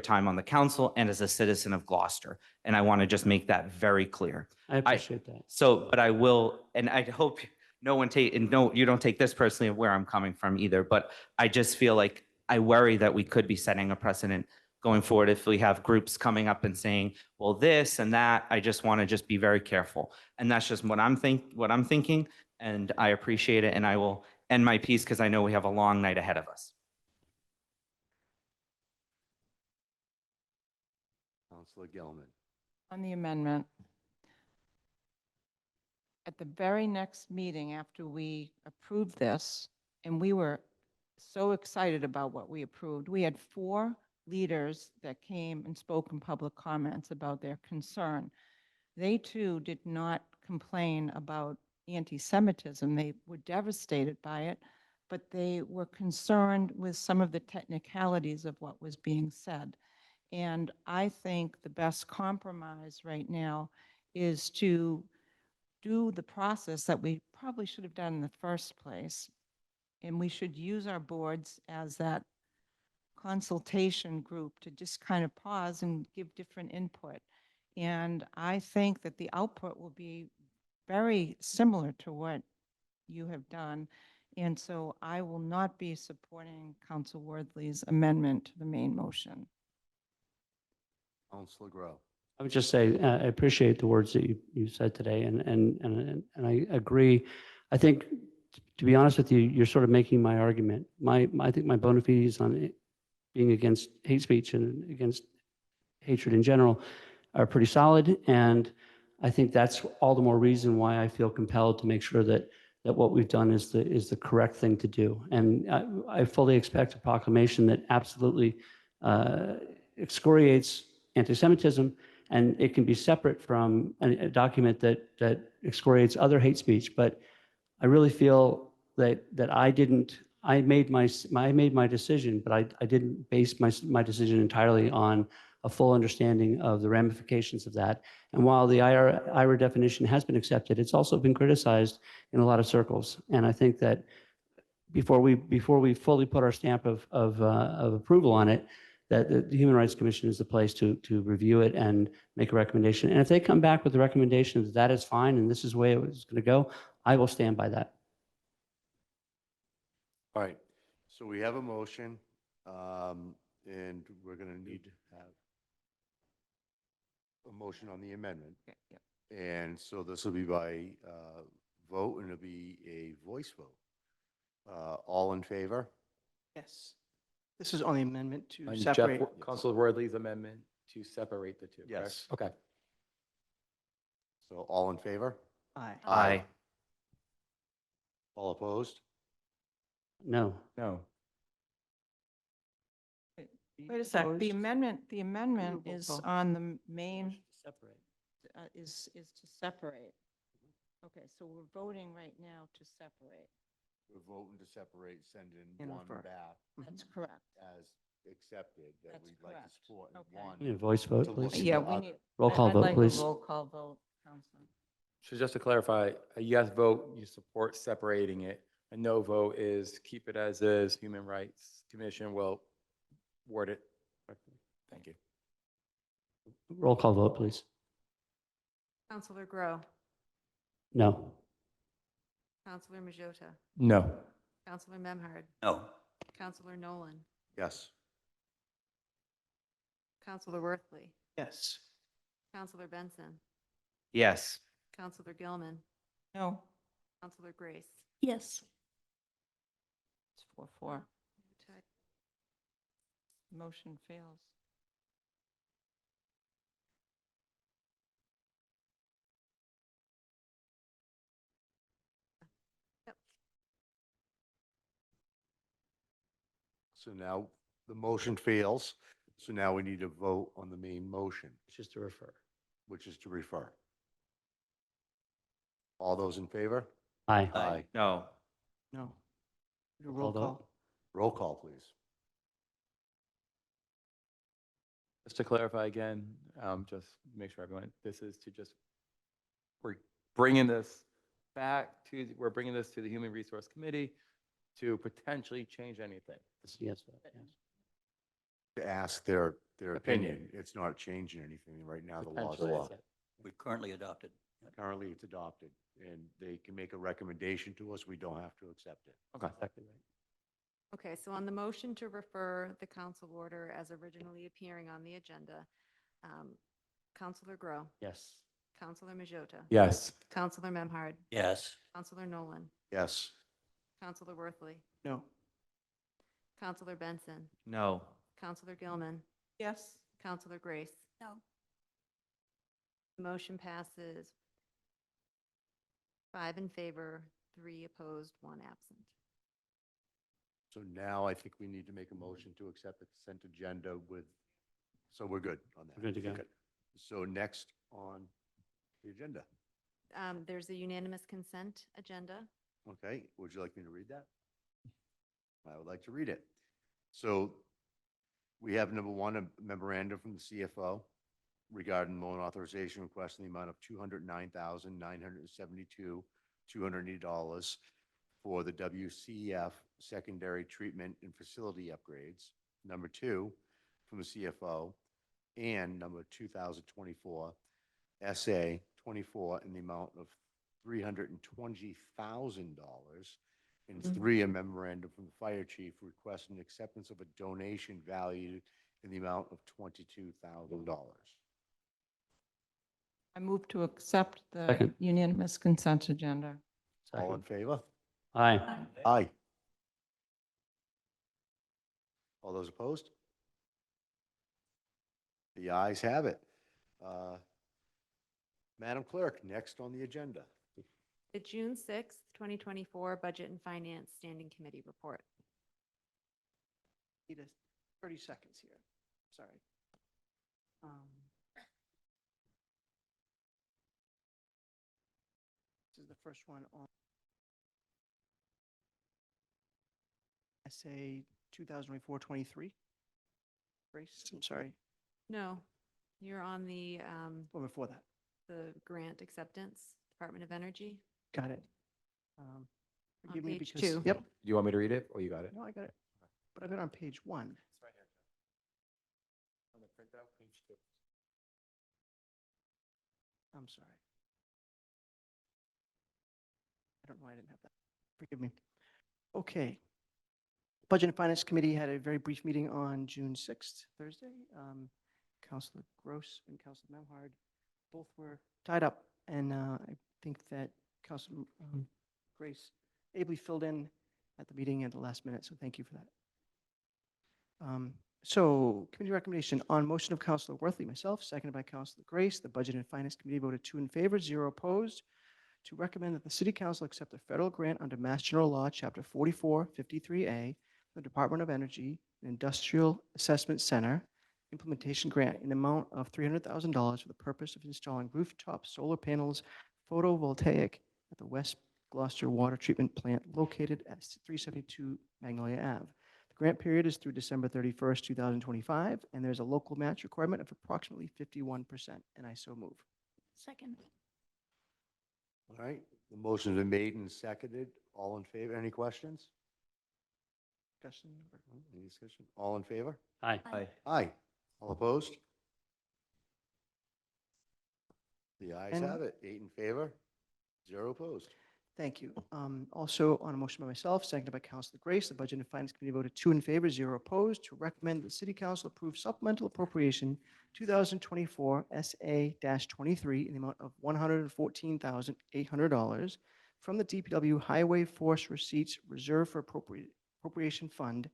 time on the council and as a citizen of Gloucester. And I want to just make that very clear. I appreciate that. So, but I will, and I hope you don't take this personally of where I'm coming from either, but I just feel like I worry that we could be setting a precedent going forward if we have groups coming up and saying, well, this and that. I just want to just be very careful. And that's just what I'm thinking, and I appreciate it, and I will end my piece because I know we have a long night ahead of us. Councilor Gilman. On the amendment, at the very next meeting after we approved this, and we were so excited about what we approved, we had 4 leaders that came and spoke in public comments about their concern. They too did not complain about anti-Semitism. They were devastated by it, but they were concerned with some of the technicalities of what was being said. And I think the best compromise right now is to do the process that we probably should have done in the first place. And we should use our boards as that consultation group to just kind of pause and give different input. And I think that the output will be very similar to what you have done. And so I will not be supporting Council Worthley's amendment to the main motion. Councilor Groh. I would just say I appreciate the words that you said today, and I agree. I think, to be honest with you, you're sort of making my argument. I think my bona fides on being against hate speech and against hatred in general are pretty solid, and I think that's all the more reason why I feel compelled to make sure that what we've done is the correct thing to do. And I fully expect a proclamation that absolutely excoriates anti-Semitism, and it can be separate from a document that excoriates other hate speech. But I really feel that I made my decision, but I didn't base my decision entirely on a full understanding of the ramifications of that. And while the IHRA definition has been accepted, it's also been criticized in a lot of circles. And I think that before we fully put our stamp of approval on it, that the Human Rights Commission is the place to review it and make a recommendation. And if they come back with the recommendation that that is fine and this is the way it was going to go, I will stand by that. All right, so we have a motion, and we're going to need to have a motion on the amendment. And so this will be by vote, and it'll be a voice vote. All in favor? Yes. This is on the amendment to On separate. Councilor Worthley's amendment to separate the two, correct? Yes. Okay. So all in favor? Aye. Aye. All opposed? No. No. Wait a sec, the Opposed? amendment roll is call. on the main, Separate. is to separate. Okay, so we're voting right now to separate. We're voting to separate, send in And one refer. back That's correct. as accepted, that That's we'd like to correct. support, and Okay. one. Need a voice vote, to look please? into Yeah, we other- need. Roll call I'd vote, like a please. roll call vote, Councilor. So just to clarify, a yes vote, you support separating it. A no vote is keep it as is. Human Rights Commission will word it. Thank you. Roll call vote, please. Counselor Grow, No. Counselor Majota, No. Counselor Memhard, No. Counselor Nolan, Yes. Counselor Worthley, Yes. Counselor Benson, Yes. Counselor Gilman, No, Counselor Grace. Yes. it's 4-4. Motion fails. So now the motion fails. So now we need to vote on the main motion, It's just to refer. which is to refer. All those in favor? Aye. Aye. No. No. Do a roll Call vote. call. Roll call, please. Just to clarify again, just make sure everyone, this is to just, we're bringing this we're bringing this to the Human Resource Committee to potentially change anything. Yes vote, yes. To ask their opinion. Opinion. It's not changing anything right now, the law is the Potentially, law. yes. We've currently adopted. Currently, it's adopted, and they can make a recommendation to us. We don't have to accept it. Okay. Exactly right. Okay, so on the motion to refer the council order as originally appearing on the agenda, Counselor Grow, Yes. Counselor Majota, Yes. Counselor Memhard, Yes. Counselor Nolan, Yes. Counselor Worthley, No. Counselor Benson, No. Counselor Gilman, Yes, Counselor Grace. No. The motion passes 5 in favor, 3 opposed, 1 absent. So now I think we need to make a motion to accept the consent agenda with, so we're good on that. We're good to go. Okay. So next on the agenda, There's a unanimous consent agenda. okay, would you like me to read that? I would like to read it. So we have number one, a memorandum from the CFO regarding loan authorization request in the amount of $209,972,280 for the WCF secondary treatment and facility upgrades. Number two, from the CFO, and number 2024 SA 24 in the amount of $320,000. And three, a memorandum from the fire chief requesting acceptance of a donation valued in the amount of $22,000. I move to accept the Second. unanimous consent agenda. All in favor? Aye. Aye. All those opposed? The ayes have it. Madam Clerk, next on the agenda. The June 6th, 2024 Budget and Finance Standing Committee Report. Need 30 seconds here. Sorry. This is the first one on SA 2024-23. Grace, I'm sorry. No, you're on the Or before that. grant acceptance, Department of Energy. Got it. Forgive me page because, 2. yep. Do you want me to read it or you got it? No, I got it. But I've been on page 1. I'm sorry. I don't know why I didn't have that. Forgive me. Okay. Budget and Finance Committee had a very brief meeting on June 6th, Thursday. Councilor Gross and Councilor Memhard both were tied up, and I think that Councilor Grace ably filled in at the meeting at the last minute, so thank you for that. So committee recommendation on motion of Councilor Worthley, myself, seconded by Councilor Grace. The Budget and Finance Committee voted 2 in favor, 0 opposed, to recommend that the City Council accept a federal grant under Mass General Law, Chapter 4453A, the Department of Energy and Industrial Assessment Center implementation grant in the amount of $300,000 for the purpose of installing rooftop solar panels photovoltaic at the West Gloucester Water Treatment Plant located at 372 Magnolia Ave. The grant period is through December 31st, 2025, and there's a local match requirement of approximately 51%, and I so move. Second. All right, the motion's been made and seconded. All in favor? Any questions? Discussion? Any discussion? All in favor? Aye. Aye. Aye. All opposed? The ayes And- have it. 8 in favor, 0 opposed. Thank you. Also, on a motion by myself, seconded by Councilor Grace, the Budget and Finance Committee voted 2 in favor, 0 opposed, to recommend that the City Council approve supplemental appropriation 2024 SA-23 in the amount of $114,800 from the DPW Highway Force Receipts Reserve for Appropriation Fund,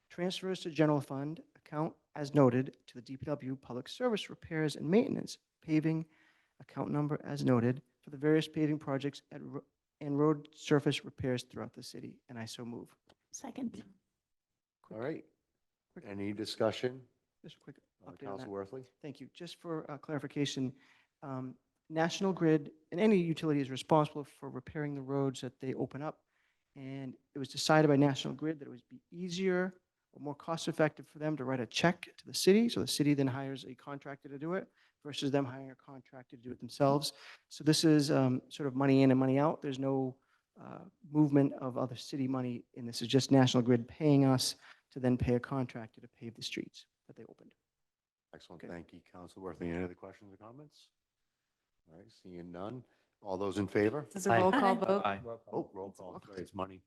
transfers to General Fund account as noted to the DPW Public Service Repairs and Maintenance paving account number as noted for the various paving projects and road surface repairs throughout the city, and I so move. Second. All right. Any discussion? Just a quick update on Council that. Worthley? Thank you. Just for clarification, National Grid and any utility is responsible for repairing the roads that they open up. And it was decided by National Grid that it would be easier or more cost-effective for them to write a check to the city. So the city then hires a contractor to do it versus them hiring a contractor to do it themselves. So this is sort of money in and money out. There's no movement of other city money, and this is just National Grid paying us to then pay a contractor to pave the streets that they opened. Excellent. Thank you, Council Worthley. Any other questions or comments? All right, seeing none. All those in favor? This is a roll call Aye. vote. Oh, roll call. Sorry, it's money.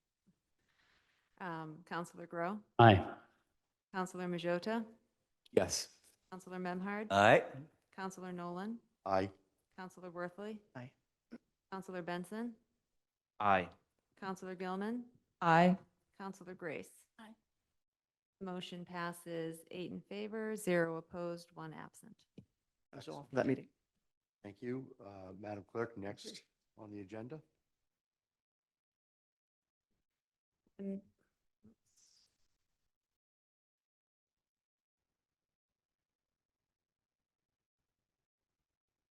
Councilor Grow, Aye. Councilor Majota, Yes. Councilor Memhard, Aye. Councilor Nolan, Aye. Councilor Worthley, Aye. Councilor Benson, Aye. Councilor Gilman, Aye. Councilor Grace. Aye. Motion passes 8 in favor, 0 opposed, 1 absent. That's all for that meeting. Thank you. Madam Clerk, next on the agenda.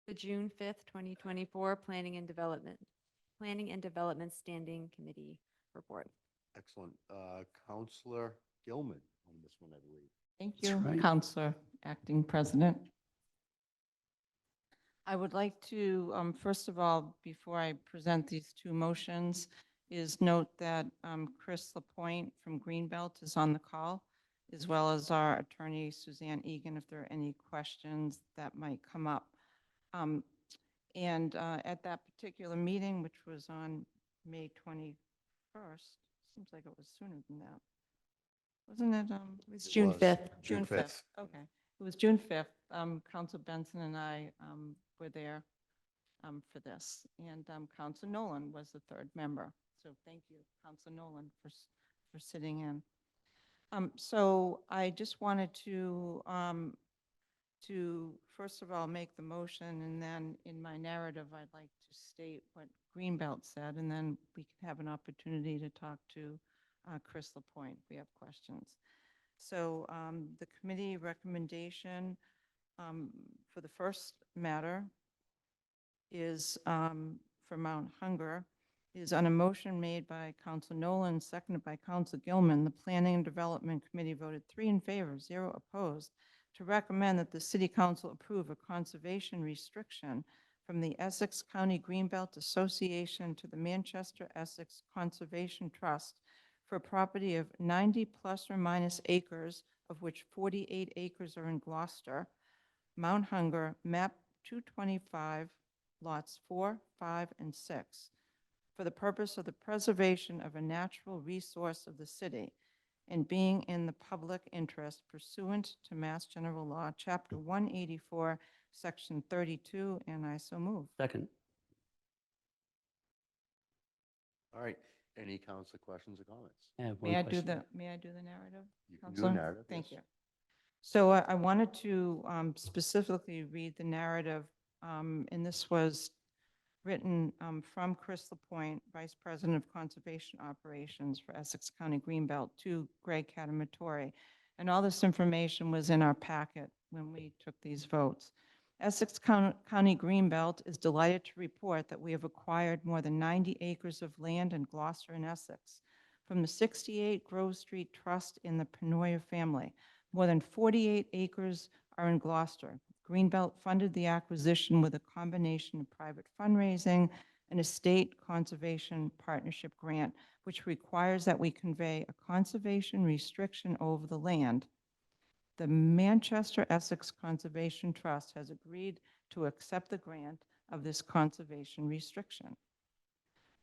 The June 5th, 2024 Planning and Development Standing Committee report. Excellent. Councilor Gilman on this one, I believe. Thank That's you, right. Counselor, Acting President. I would like to, first of all, before I present these 2 motions, is note that Chris Lapointe from Greenbelt is on the call, as well as our attorney, Suzanne Egan, if there are any questions that might come up. At that particular meeting, which was on May 21st, seems like it was sooner than that. Wasn't it? It was It June was 5th. June 5th. Okay. It was June 5th. Council Benson and I were there for this. And Council Nolan was the 3rd member. So thank you, Council Nolan, for sitting in. So I just wanted to first of all make the motion, and then in my narrative, I'd like to state what Greenbelt said, and then we can have an opportunity to talk to Chris Lapointe if we have questions. So the committee recommendation for the first matter is for Mount Hunger is on a motion made by Council Nolan, seconded by Council Gilman. The Planning and Development Committee voted 3 in favor, 0 opposed, to recommend that the City Council approve a conservation restriction from the Essex County Greenbelt Association to the Manchester Essex Conservation Trust for a property of 90 plus or minus acres of which 48 acres are in Gloucester, Mount Hunger, map 225, lots 4, 5, and 6, for the purpose of the preservation of a natural resource of the city and being in the public interest pursuant to Mass General Law, Chapter 184, Section 32, and I so move. Second. All right, any council questions or comments? I have May one I do question. may I do the narrative? You can do a Counselor? narrative, Thank yes. you. So I wanted to specifically read the narrative, and this was written from Chris LaPointe, Vice President of Conservation Operations for Essex County Greenbelt, to Greg Catamatori. And all this information was in our packet when we took these votes. Essex County Greenbelt is delighted to report that we have acquired more than 90 acres of land in Gloucester and Essex from the 68 Grove Street Trust in the Penoya family. More than 48 acres are in Gloucester. Greenbelt funded the acquisition with a combination of private fundraising and a state conservation partnership grant, which requires that we convey a conservation restriction over the land. The Manchester Essex Conservation Trust has agreed to accept the grant of this conservation restriction.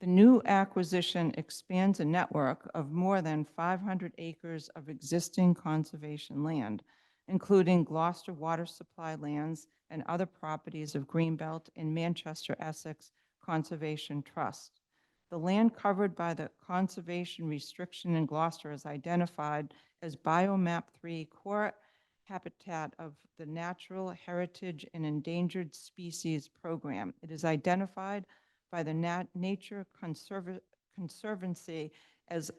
The new acquisition expands a network of more than 500 acres of existing conservation land, including Gloucester water supply lands and other properties of Greenbelt and Manchester Essex Conservation Trust. The land covered by the conservation restriction in Gloucester is identified as Biomap 3 core habitat of the Natural Heritage and Endangered Species Program. It is identified by the Nature Conservancy as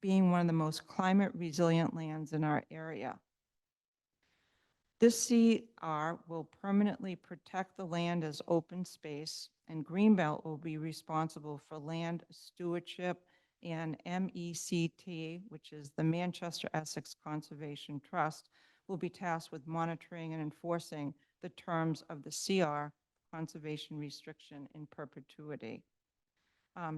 being one of the most climate resilient lands in our area. This CR will permanently protect the land as open space, and Greenbelt will be responsible for land stewardship, and MECT, which is the Manchester Essex Conservation Trust, will be tasked with monitoring and enforcing the terms of the CR conservation restriction in perpetuity.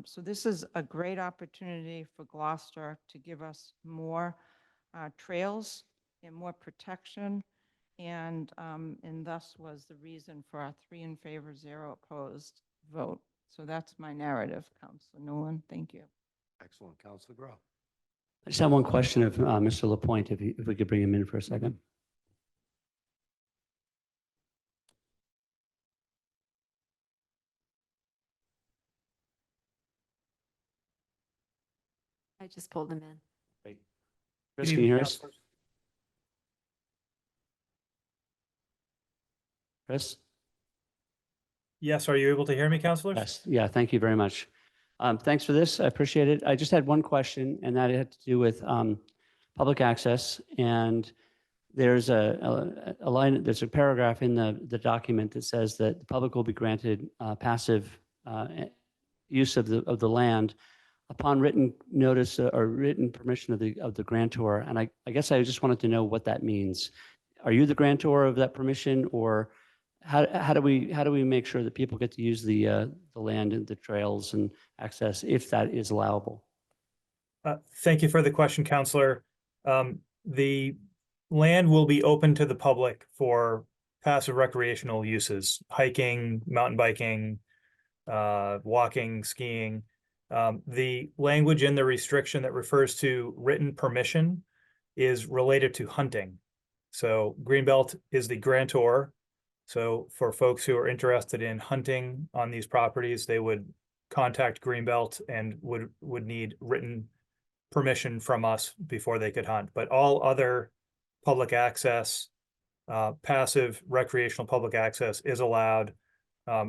So this is a great opportunity for Gloucester to give us more trails and more protection, and thus was the reason for our 3 in favor, 0 opposed vote. So that's my narrative, Councilor Nolan. Thank you. Excellent, Councilor Grow. I just have one question of Mr. Lapointe, if we could bring him in for a second. I just pulled him in. Great. Chris, can you hear us? Chris? Yes, are you able to hear me, councilors? Yes, yeah, thank you very much. Thanks for this, I appreciate it. I just had one question, and that had to do with public access. And there's a line, there's a paragraph in the document that says that the public will be granted passive use of the land upon written notice or written permission of the grantor. And I guess I just wanted to know what that means. Are you the grantor of that permission, or how do we make sure that people get to use the land and the trails and access if that is allowable? Thank you for the question, Councilor. The land will be open to the public for passive recreational uses, hiking, mountain biking, walking, skiing. The language in the restriction that refers to written permission is related to hunting. So Greenbelt is the grantor. So for folks who are interested in hunting on these properties, they would contact Greenbelt and would need written permission from us before they could hunt. But all other public access, passive recreational public access is allowed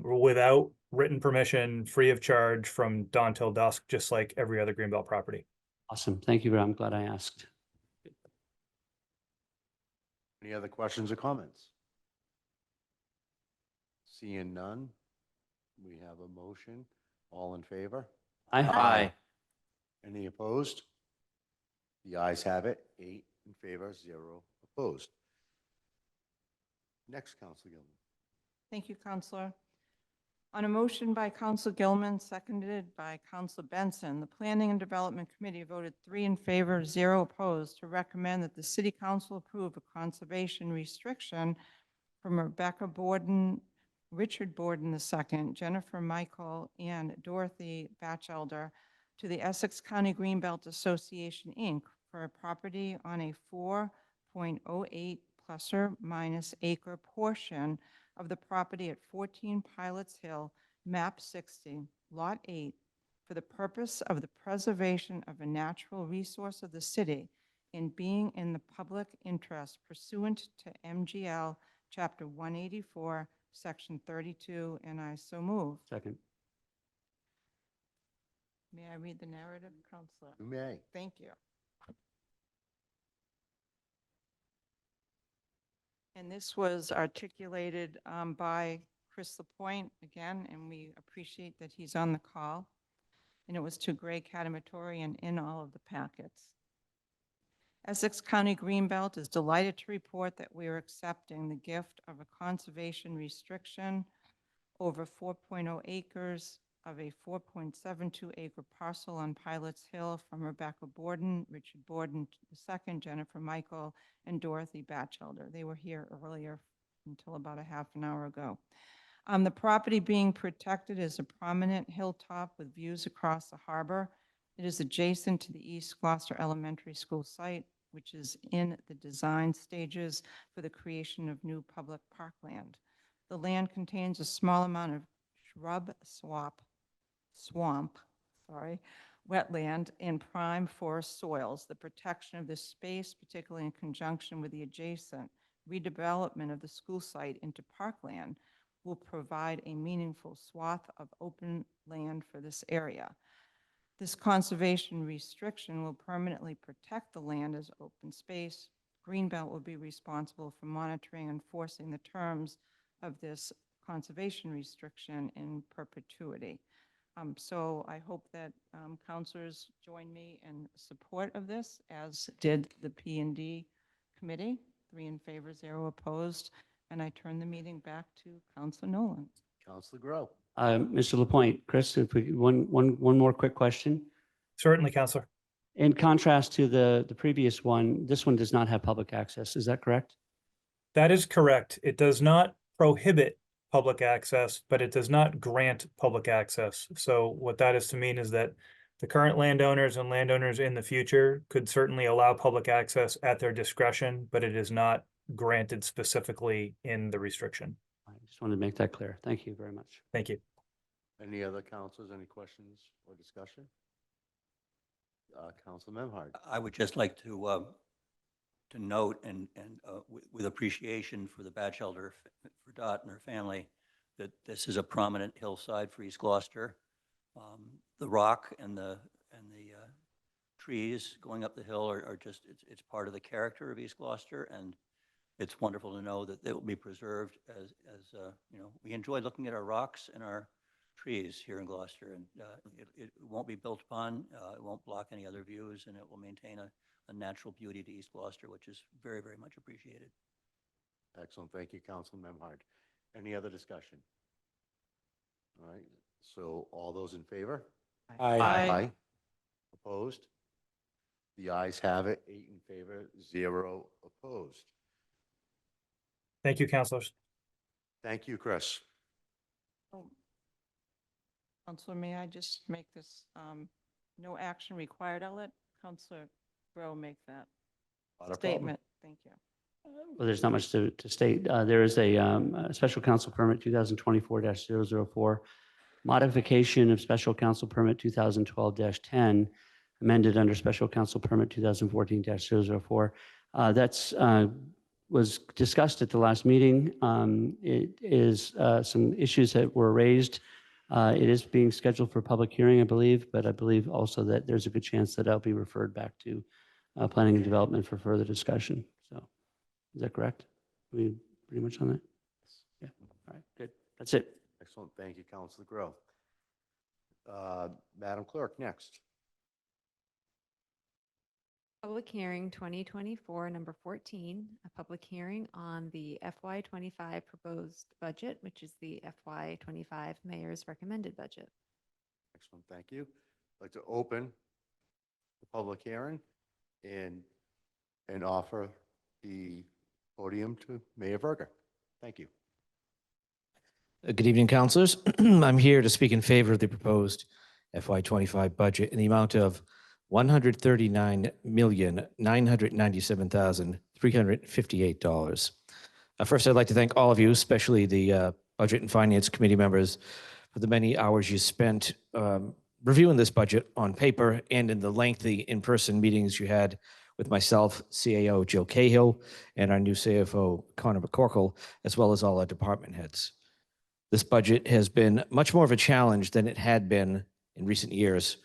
without written permission, free of charge from dawn till dusk, just like every other Greenbelt property. Awesome, thank you. I'm glad I asked. Any other questions or comments? Seeing none, we have a motion. All in favor? Aye. Aye. Any opposed? The ayes have it, 8 in favor, 0 opposed. Next, Councilor Gilman. Thank you, Councilor. On a motion by Council Gilman, seconded by Council Benson, the Planning and Development Committee voted 3 in favor, 0 opposed, to recommend that the City Council approve a conservation restriction from Rebecca Borden, Richard Borden II, Jennifer Michael, and Dorothy Batchelder to the Essex County Greenbelt Association, Inc. for a property on a 4.08 plus or minus acre portion of the property at 14 Pilots Hill, map 60, lot 8, for the purpose of the preservation of a natural resource of the city in being in the public interest pursuant to MGL Chapter 184, Section 32, and I so move. Second. May I read the narrative, Counselor? You may. Thank you. And this was articulated by Chris Lapointe again, and we appreciate that he's on the call. And it was to Greg Catamatorian in all of the packets. Essex County Greenbelt is delighted to report that we are accepting the gift of a conservation restriction over 4.0 acres of a 4.72 acre parcel on Pilots Hill from Rebecca Borden, Richard Borden II, Jennifer Michael, and Dorothy Batchelder. They were here earlier until about a half an hour ago. The property being protected is a prominent hilltop with views across the harbor. It is adjacent to the East Gloucester Elementary School site, which is in the design stages for the creation of new public parkland. The land contains a small amount of shrub swamp, wetland, and prime forest soils. The protection of this space, particularly in conjunction with the adjacent redevelopment of the school site into parkland, will provide a meaningful swath of open land for this area. This conservation restriction will permanently protect the land as open space. Greenbelt will be responsible for monitoring and enforcing the terms of this conservation restriction in perpetuity. So I hope that councilors join me in support of this, as did the P&D committee. 3 in favor, 0 opposed. And I turn the meeting back to Councilor Nolan. Councilor Grow. Mr. Lapointe, Chris, if we, one more quick question. Certainly, Counselor. In contrast to the previous one, this one does not have public access. Is that correct? That is correct. It does not prohibit public access, but it does not grant public access. So what that is to mean is that the current landowners and landowners in the future could certainly allow public access at their discretion, but it is not granted specifically in the restriction. I just wanted to make that clear. Thank you very much. Thank you. Any other councilors, any questions or discussion? Councilor Memhard. I would just like to note and with appreciation for the Batchelder, for Dot and her family, that this is a prominent hillside for East Gloucester. The rock and the trees going up the hill are just, it's part of the character of East Gloucester, and it's wonderful to know that they will be preserved as you know, we enjoy looking at our rocks and our trees here in Gloucester, and it won't be built upon, it won't block any other views, and it will maintain a natural beauty to East Gloucester, which is very, very much appreciated. Excellent. Thank you, Councilor Memhard. Any other discussion? All right. So all those in favor? Aye. Aye. Opposed? The ayes have it. 8 in favor, 0 opposed. Thank you, councilors. Thank you, Chris. Councilor, may I just make this no action required? I'll let Councilor Grow make that Not a problem. statement. Thank you. Well, there's not much to state. There is a special council permit 2024-004, modification of special council permit 2012-10, amended under special council permit 2014-004. That's was discussed at the last meeting. It is some issues that were raised. It is being scheduled for public hearing, I believe, but I believe also that there's a good chance that I'll be referred back to planning and development for further discussion. So is that correct? Are we pretty much on that? Yeah. All right, good. That's it. Excellent. Thank you, Councilor Grow. Madam Clerk, next. Public hearing 2024, number 14, a public hearing on the FY25 proposed budget, which is the FY25 mayor's recommended budget. Excellent, thank you. I'd like to open the public hearing and offer the podium to Mayor Verga. Thank you. Good evening, councilors. I'm here to speak in favor of the proposed FY25 budget in the amount of $139,997,358. First, I'd like to thank all of you, especially the Budget and Finance Committee members, for the many hours you spent reviewing this budget on paper and in the lengthy in-person meetings you had with myself, CAO Jill Cahill, and our new CFO, Connor McCorkle, as well as all our department heads. This budget has been much more of a challenge than it had been in recent years.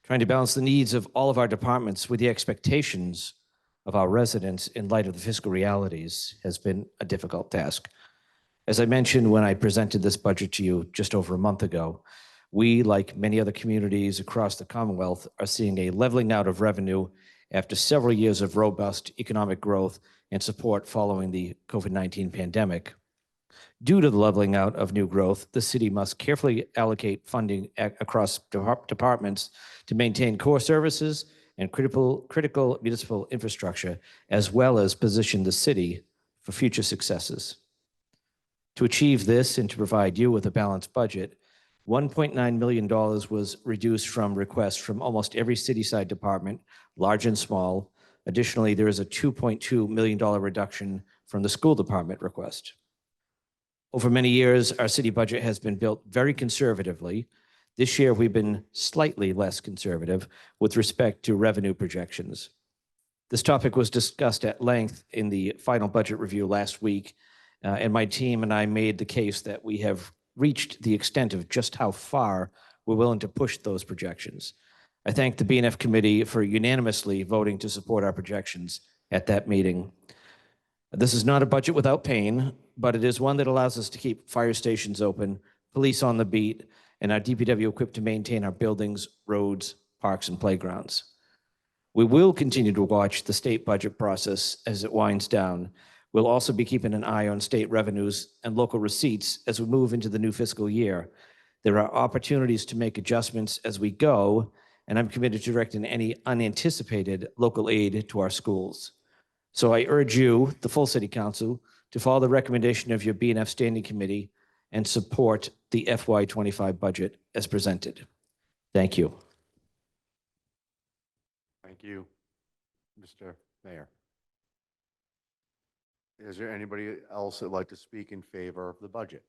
Trying to balance the needs of all of our departments with the expectations of our residents in light of the fiscal realities has been a difficult task. As I mentioned when I presented this budget to you just over a month ago, we, like many other communities across the Commonwealth, are seeing a leveling out of revenue after several years of robust economic growth and support following the COVID-19 pandemic. Due to the leveling out of new growth, the city must carefully allocate funding across departments to maintain core services and critical municipal infrastructure, as well as position the city for future successes. To achieve this and to provide you with a balanced budget, $1.9 million was reduced from requests from almost every city-side department, large and small. Additionally, there is a $2.2 million reduction from the school department request. Over many years, our city budget has been built very conservatively. This year, we've been slightly less conservative with respect to revenue projections. This topic was discussed at length in the final budget review last week, and my team and I made the case that we have reached the extent of just how far we're willing to push those projections. I thank the B&F committee for unanimously voting to support our projections at that meeting. This is not a budget without pain, but it is one that allows us to keep fire stations open, police on the beat, and our DPW equipped to maintain our buildings, roads, parks, and playgrounds. We will continue to watch the state budget process as it winds down. We'll also be keeping an eye on state revenues and local receipts as we move into the new fiscal year. There are opportunities to make adjustments as we go, and I'm committed to directing any unanticipated local aid to our schools. So I urge you, the full City Council, to follow the recommendation of your B&F Standing Committee and support the FY25 budget as presented. Thank you. Thank you, Mr. Mayor. Is there anybody else that'd like to speak in favor of the budget?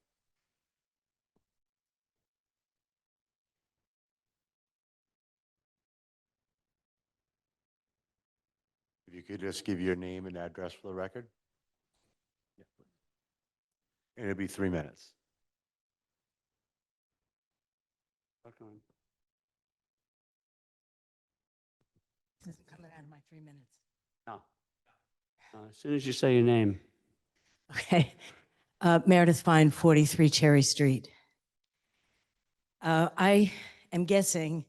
If you could just give your name and address for the record. Yeah, please. And it'll be 3 minutes. This isn't coming out of my 3 minutes. No. As soon as you say your name. Okay. Meredith Fine, 43 Cherry Street. I am guessing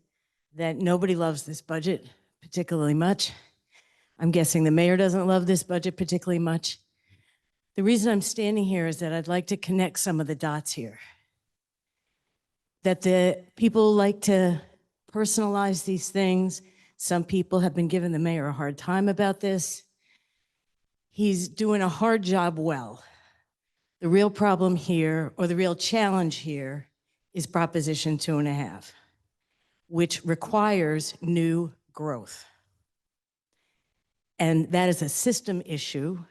that nobody loves this budget particularly much. I'm guessing the mayor doesn't love this budget particularly much. The reason I'm standing here is that I'd like to connect some of the dots here. That the people like to personalize these things. Some people have been giving the mayor a hard time about this. He's doing a hard job well. The real problem here, or the real challenge here, is Proposition 2.5, which requires new growth. And that is a system issue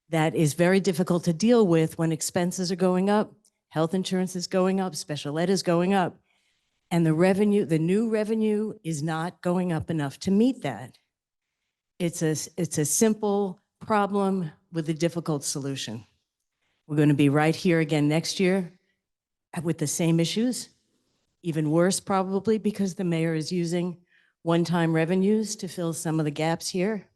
that is very difficult to deal with when expenses are going up, health insurance is going up, special ed is going up, and the revenue, the new revenue is not going up enough to meet that. It's a simple problem with a difficult solution. We're going to be right here again next year with the same issues, even worse probably because the mayor is using one-time revenues to fill some of the gaps here.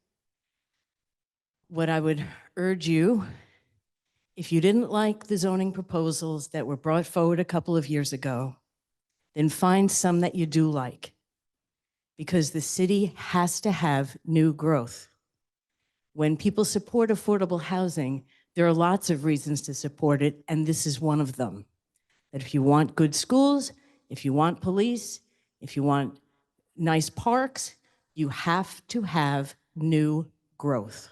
What I would urge you, if you didn't like the zoning proposals that were brought forward a couple of years ago, then find some that you do like. because the city has to have new growth. When people support affordable housing, there are lots of reasons to support it, and this is one of them. That if you want good schools, if you want police, if you want nice parks, you have to have new growth.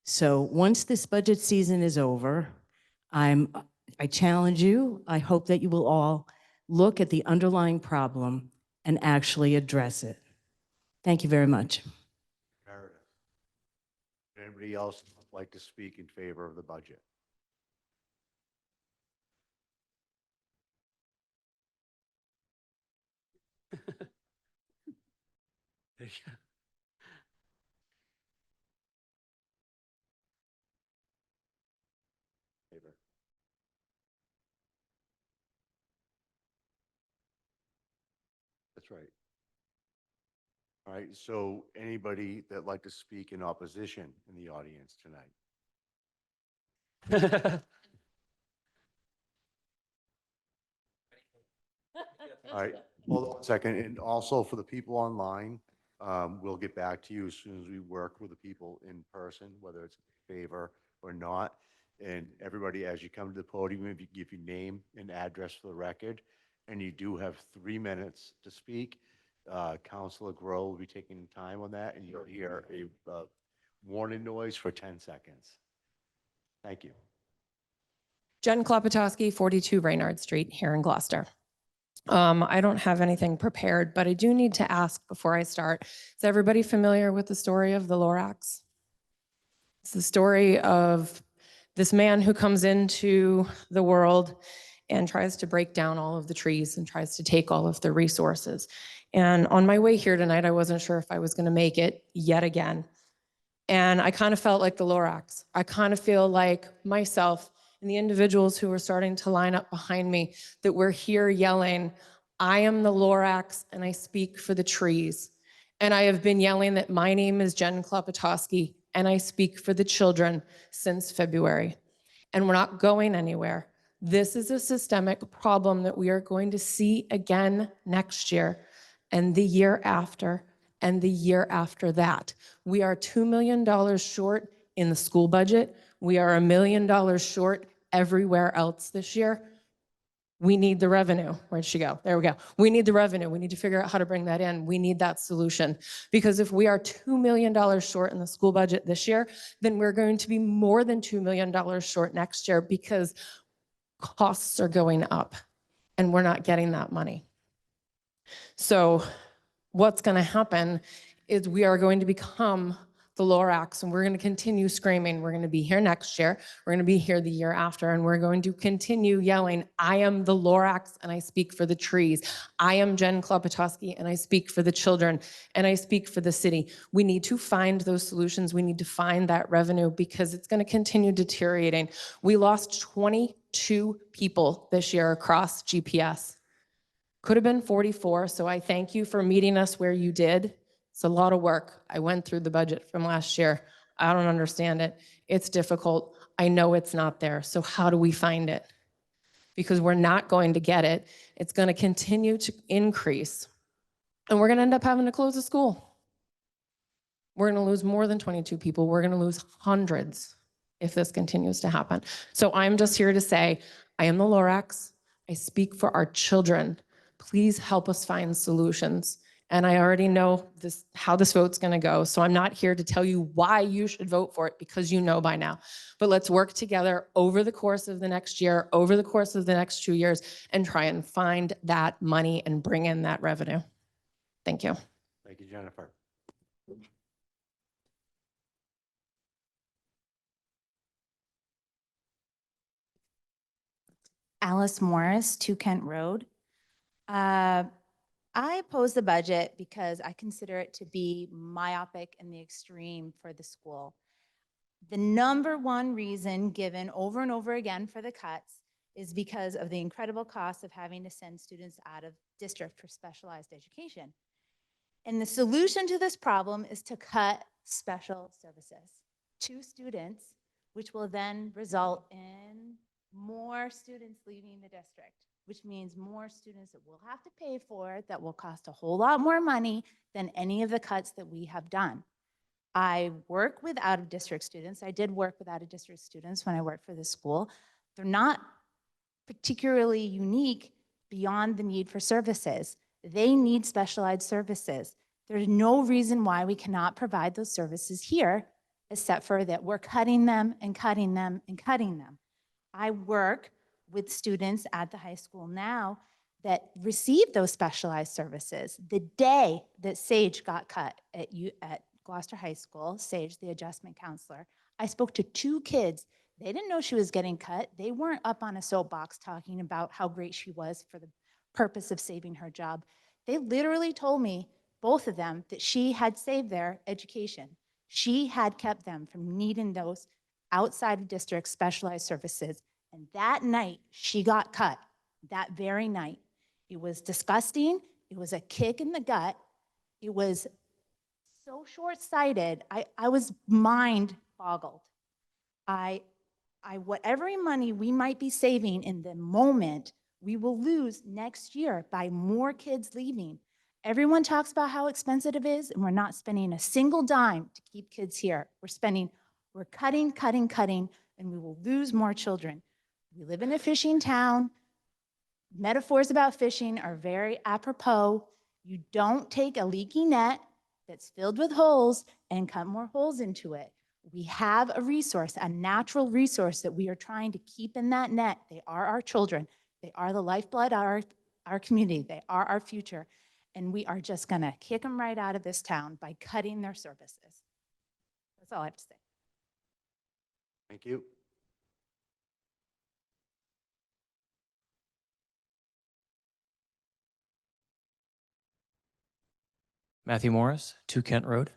So once this budget season is over, I challenge you, I hope that you will all look at the underlying problem and actually address it. Thank you very much. Meredith. Anybody else like to speak in favor of the budget? Favor. That's right. All right, so anybody that'd like to speak in opposition in the audience tonight? All right, hold on a second. And also for the people online, we'll get back to you as soon as we work with the people in person, whether it's in favor or not. And everybody, as you come to the podium, if you give your name and address for the record, and you do have 3 minutes to speak. Councilor Grow will be taking time on that, and you'll hear a warning noise for 10 seconds. Thank you. Jen Klopotowski, 42 Reynard Street here in Gloucester. I don't have anything prepared, but I do need to ask before I start. Is everybody familiar with the story of the Lorax? It's the story of this man who comes into the world and tries to break down all of the trees and tries to take all of the resources. And on my way here tonight, I wasn't sure if I was going to make it yet again. And I kind of felt like the Lorax. I kind of feel like myself and the individuals who are starting to line up behind me, that we're here yelling, I am the Lorax and I speak for the trees. And I have been yelling that my name is Jen Klopotowski and I speak for the children since February. And we're not going anywhere. This is a systemic problem that we are going to see again next year and the year after and the year after that. We are $2 million short in the school budget. We are $1 million short everywhere else this year. We need the revenue. Where'd she go? There we go. We need the revenue. We need to figure out how to bring that in. We need that solution. Because if we are $2 million short in the school budget this year, then we're going to be more than $2 million short next year because costs are going up and we're not getting that money. So what's going to happen is we are going to become the Lorax and we're going to continue screaming. We're going to be here next year. We're going to be here the year after, and we're going to continue yelling, I am the Lorax and I speak for the trees. I am Jen Klopotowski and I speak for the children and I speak for the city. We need to find those solutions. We need to find that revenue because it's going to continue deteriorating. We lost 22 people this year across GPS. Could have been 44, so I thank you for meeting us where you did. It's a lot of work. I went through the budget from last year. I don't understand it. It's difficult. I know it's not there. So how do we find it? Because we're not going to get it. It's going to continue to increase. And we're going to end up having to close the school. We're going to lose more than 22 people. We're going to lose hundreds if this continues to happen. So I'm just here to say, I am the Lorax. I speak for our children. Please help us find solutions. And I already know how this vote's going to go. So I'm not here to tell you why you should vote for it because you know by now. But let's work together over the course of the next year, over the course of the next 2 years, and try and find that money and bring in that revenue. Thank you. Thank you, Jennifer. Alice Morris, 2 Kent Road. I oppose the budget because I consider it to be myopic in the extreme for the school. The number one reason given over and over again for the cuts is because of the incredible cost of having to send students out of district for specialized education. And the solution to this problem is to cut special services to students, which will then result in more students leaving the district. which means more students that we'll have to pay for, that will cost a whole lot more money than any of the cuts that we have done. I work with out-of-district students. I did work with out-of-district students when I worked for this school. They're not particularly unique beyond the need for services. They need specialized services. There's no reason why we cannot provide those services here, except for that we're cutting them and cutting them and cutting them. I work with students at the high school now that receive those specialized services. The day that Sage got cut at Gloucester High School, Sage, the adjustment counselor, I spoke to 2 kids. They didn't know she was getting cut. They weren't up on a soapbox talking about how great she was for the purpose of saving her job. They literally told me, both of them, that she had saved their education. She had kept them from needing those outside of district specialized services. And that night, she got cut, that very night. It was disgusting. It was a kick in the gut. It was so short-sighted. I was mind boggled. Whatever money we might be saving in the moment, we will lose next year by more kids leaving. Everyone talks about how expensive it is, and we're not spending a single dime to keep kids here. We're cutting, cutting, cutting, and we will lose more children. We live in a fishing town. Metaphors about fishing are very apropos. You don't take a leaky net that's filled with holes and cut more holes into it. We have a resource, a natural resource that we are trying to keep in that net. They are our children. They are the lifeblood of our community. They are our future. And we are just gonna kick them right out of this town by cutting their services. That's all I have to say. Thank you. Matthew Morris, 2 Kent Road.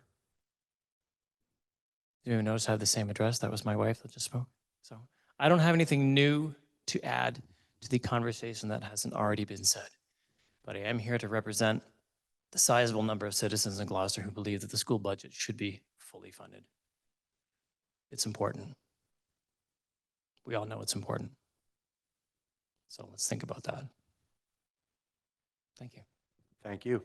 You even notice I have the same address? That was my wife that just spoke. So I don't have anything new to add to the conversation that hasn't already been said. But I am here to represent the sizable number of citizens in Gloucester who believe that the school budget should be fully funded. It's important. We all know it's important. So let's think about that. Thank you. Thank you.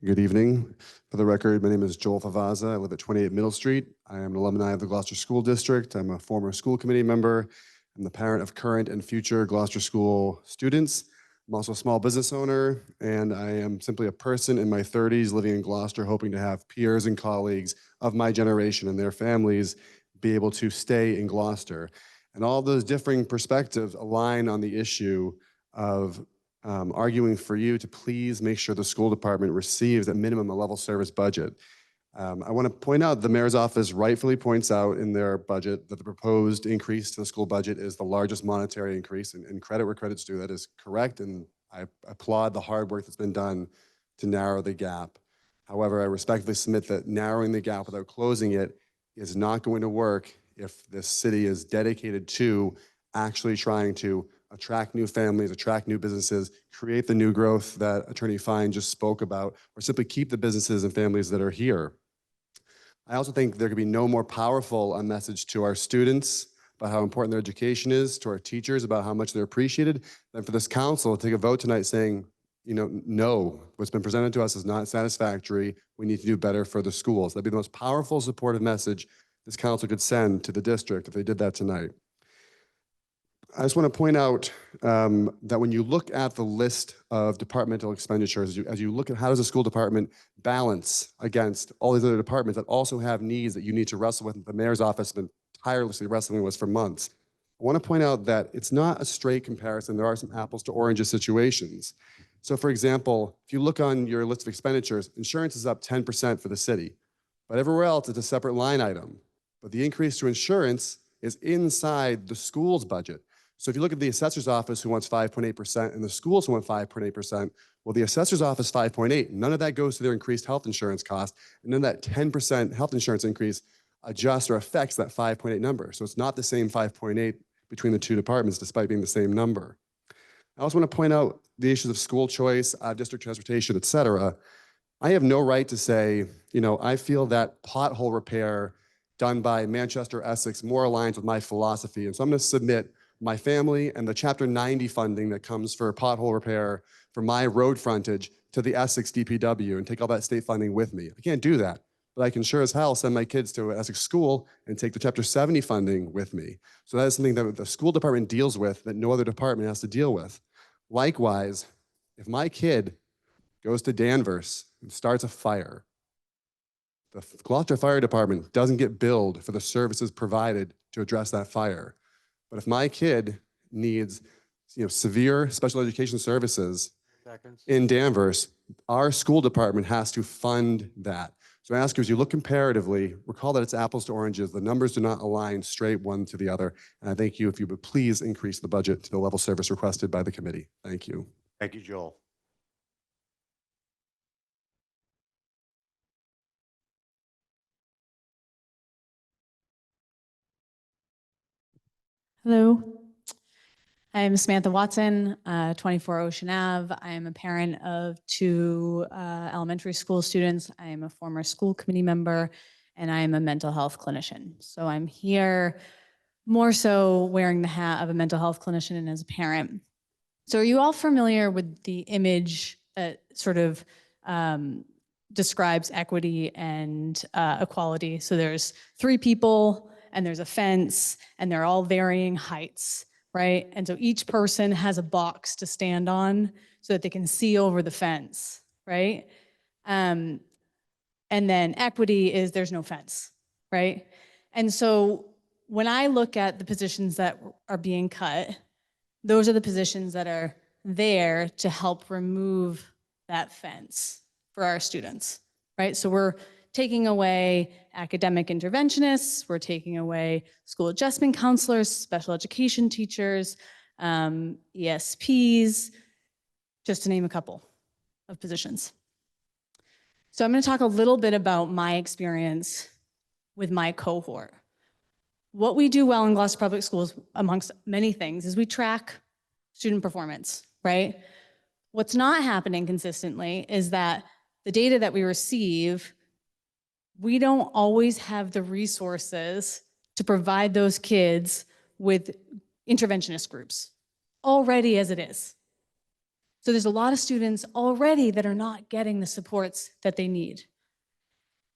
Good evening. For the record, my name is Joel Favaza. I live at 28 Middle Street. I am an alumni of the Gloucester School District. I'm a former school committee member. I'm the parent of current and future Gloucester School students. I'm also a small business owner, and I am simply a person in my 30s living in Gloucester, hoping to have peers and colleagues of my generation and their families be able to stay in Gloucester. And all those differing perspectives align on the issue of arguing for you to please make sure the school department receives at minimum a level service budget. I want to point out the mayor's office rightfully points out in their budget that the proposed increase to the school budget is the largest monetary increase, and credit where credit's due. That is correct, and I applaud the hard work that's been done to narrow the gap. However, I respectfully submit that narrowing the gap without closing it is not going to work if this city is dedicated to actually trying to attract new families, attract new businesses, create the new growth that Attorney Fine just spoke about, or simply keep the businesses and families that are here. I also think there could be no more powerful a message to our students about how important their education is, to our teachers about how much they're appreciated, than for this council to take a vote tonight saying, no, what's been presented to us is not satisfactory. We need to do better for the schools. That'd be the most powerful supportive message this council could send to the district if they did that tonight. I just want to point out that when you look at the list of departmental expenditures, as you look at how does the school department balance against all these other departments that also have needs that you need to wrestle with, the mayor's office has been tirelessly wrestling with for months. I want to point out that it's not a straight comparison. There are some apples to oranges situations. So for example, if you look on your list of expenditures, insurance is up 10% for the city, but everywhere else it's a separate line item. But the increase to insurance is inside the school's budget. So if you look at the assessor's office who wants 5.8% and the schools who want 5.8%, well, the assessor's office 5.8, none of that goes to their increased health insurance cost, and then that 10% health insurance increase adjusts or affects that 5.8 number. So it's not the same 5.8 between the two departments, despite being the same number. I also want to point out the issues of school choice, district transportation, et cetera. I have no right to say, I feel that pothole repair done by Manchester Essex more aligns with my philosophy. And so I'm going to submit my family and the Chapter 90 funding that comes for pothole repair for my road frontage to the Essex DPW and take all that state funding with me. I can't do that, but I can sure as hell send my kids to an Essex school and take the Chapter 70 funding with me. So that is something that the school department deals with that no other department has to deal with. Likewise, if my kid goes to Danvers and starts a fire, the Gloucester Fire Department doesn't get billed for the services provided to address that fire. But if my kid needs, severe special education services in Danvers, our school department has to fund that. So I ask you, as you look comparatively, recall that it's apples to oranges. The numbers do not align straight one to the other. And I thank you if you would please increase the budget to the level service requested by the committee. Thank you. Thank you, Joel. Hello. I'm Samantha Watson, 24 Ocean Ave. I am a parent of two elementary school students. I am a former school committee member, and I am a mental health clinician. So I'm here more so wearing the hat of a mental health clinician and as a parent. So are you all familiar with the image that sort of describes equity and equality? So there's three people, and there's a fence, and they're all varying heights, right? And so each person has a box to stand on so that they can see over the fence, right? And then equity is there's no fence, right? And so when I look at the positions that are being cut, those are the positions that are there to help remove that fence for our students, right? So we're taking away academic interventionists, we're taking away school adjustment counselors, special education teachers, ESPs, just to name a couple of positions. So I'm going to talk a little bit about my experience with my cohort. What we do well in Gloucester Public Schools, amongst many things, is we track student performance, right? What's not happening consistently is that the data that we receive, we don't always have the resources to provide those kids with interventionist groups already as it is. So there's a lot of students already that are not getting the supports that they need.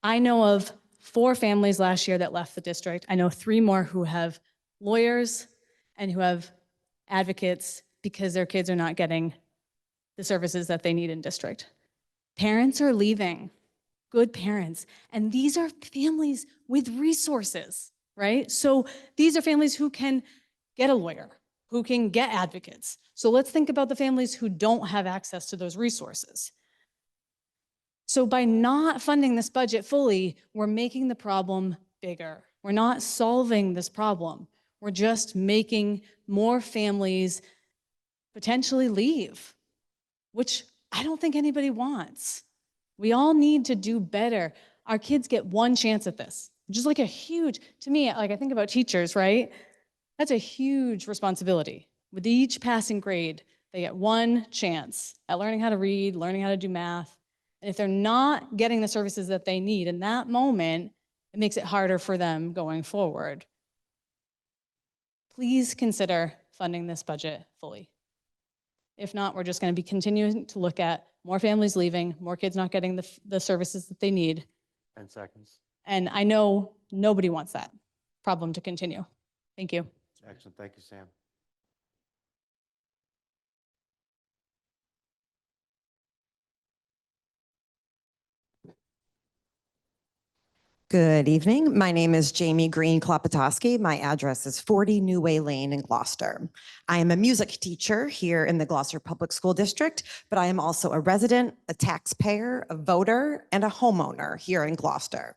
I know of 4 families last year that left the district. I know 3 more who have lawyers and who have advocates because their kids are not getting the services that they need in district. Parents are leaving. Good parents. And these are families with resources, right? So these are families who can get a lawyer, who can get advocates. So let's think about the families who don't have access to those resources. So by not funding this budget fully, we're making the problem bigger. We're not solving this problem. We're just making more families potentially leave, which I don't think anybody wants. We all need to do better. Our kids get one chance at this, which is like a huge, to me, like I think about teachers, right? That's a huge responsibility. With each passing grade, they get one chance at learning how to read, learning how to do math. And if they're not getting the services that they need in that moment, it makes it harder for them going forward. Please consider funding this budget fully. If not, we're just going to be continuing to look at more families leaving, more kids not getting the services that they need. 10 seconds. And I know nobody wants that problem to continue. Thank you. Excellent. Thank you, Sam. Good evening. My name is Jamie Green Klopotowski. My address is 40 New Way Lane in Gloucester. I am a music teacher here in the Gloucester Public School District, but I am also a resident, a taxpayer, a voter, and a homeowner here in Gloucester.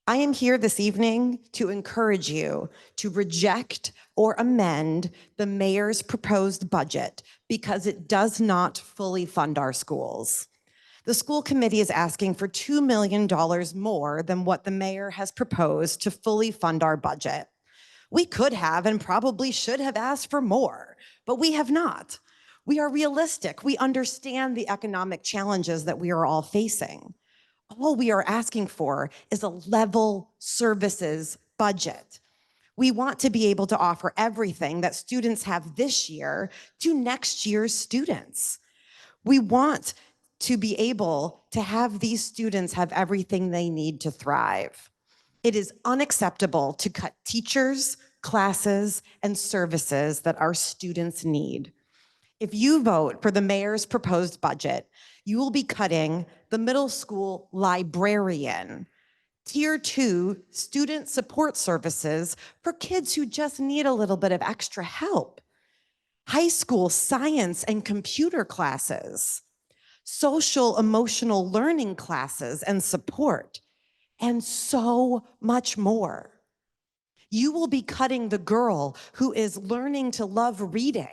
I am here this evening to encourage you to reject or amend the mayor's proposed budget because it does not fully fund our schools. The school committee is asking for $2 million more than what the mayor has proposed to fully fund our budget. We could have and probably should have asked for more, but we have not. We are realistic. We understand the economic challenges that we are all facing. All we are asking for is a level services budget. We want to be able to offer everything that students have this year to next year's students. We want to be able to have these students have everything they need to thrive. It is unacceptable to cut teachers, classes, and services that our students need. If you vote for the mayor's proposed budget, you will be cutting the middle school librarian, Tier 2 student support services for kids who just need a little bit of extra help, high school science and computer classes, social emotional learning classes and support, and so much more. You will be cutting the girl who is learning to love reading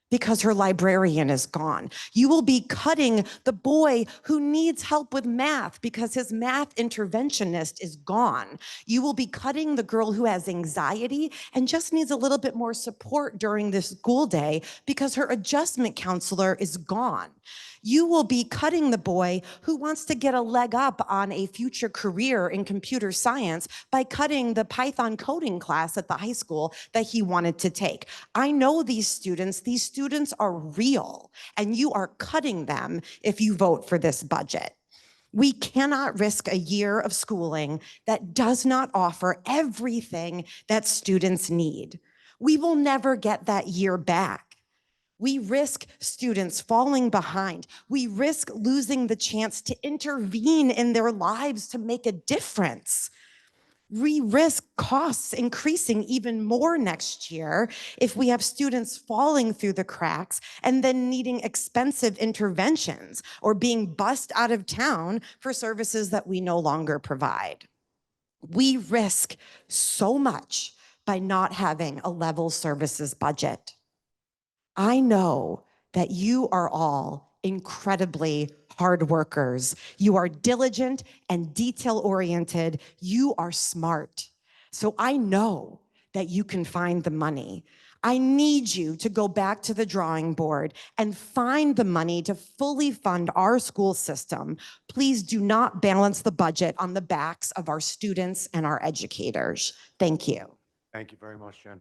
because her librarian is gone. You will be cutting the boy who needs help with math because his math interventionist is gone. You will be cutting the girl who has anxiety and just needs a little bit more support during this school day because her adjustment counselor is gone. You will be cutting the boy who wants to get a leg up on a future career in computer science by cutting the Python coding class at the high school that he wanted to take. I know these students are real, and you are cutting them if you vote for this budget. We cannot risk a year of schooling that does not offer everything that students need. We will never get that year back. We risk students falling behind. We risk losing the chance to intervene in their lives to make a difference. We risk costs increasing even more next year if we have students falling through the cracks and then needing expensive interventions or being bussed out of town for services that we no longer provide. We risk so much by not having a level services budget. I know that you are all incredibly hard workers. You are diligent and detail-oriented. You are smart. So I know that you can find the money. I need you to go back to the drawing board and find the money to fully fund our school system. Please do not balance the budget on the backs of our students and our educators. Thank you. Thank you very much, Jen.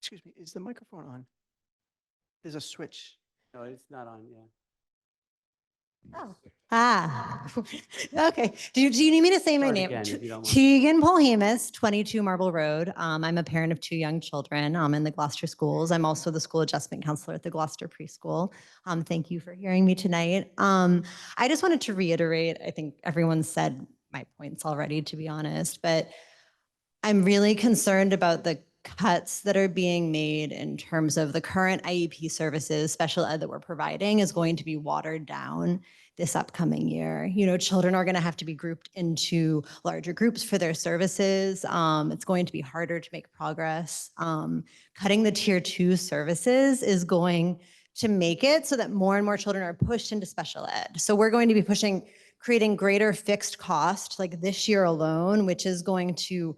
Excuse me, is the microphone on? There's a switch. No, it's not on, yeah. Oh. Ah, okay. Do you need me to say my Start name? again, if you don't mind. Tegan Polhemus, 22 Marble Road. I'm a parent of 2 young children in the Gloucester schools. I'm also the school adjustment counselor at the Gloucester preschool. Thank you for hearing me tonight. I just wanted to reiterate, I think everyone said my points already, to be honest, but I'm really concerned about the cuts that are being made in terms of the current IEP services, special ed that we're providing is going to be watered down this upcoming year. You know, children are going to have to be grouped into larger groups for their services. It's going to be harder to make progress. Cutting the tier 2 services is going to make it so that more and more children are pushed into special ed. So we're going to be creating greater fixed cost, like this year alone, which is going to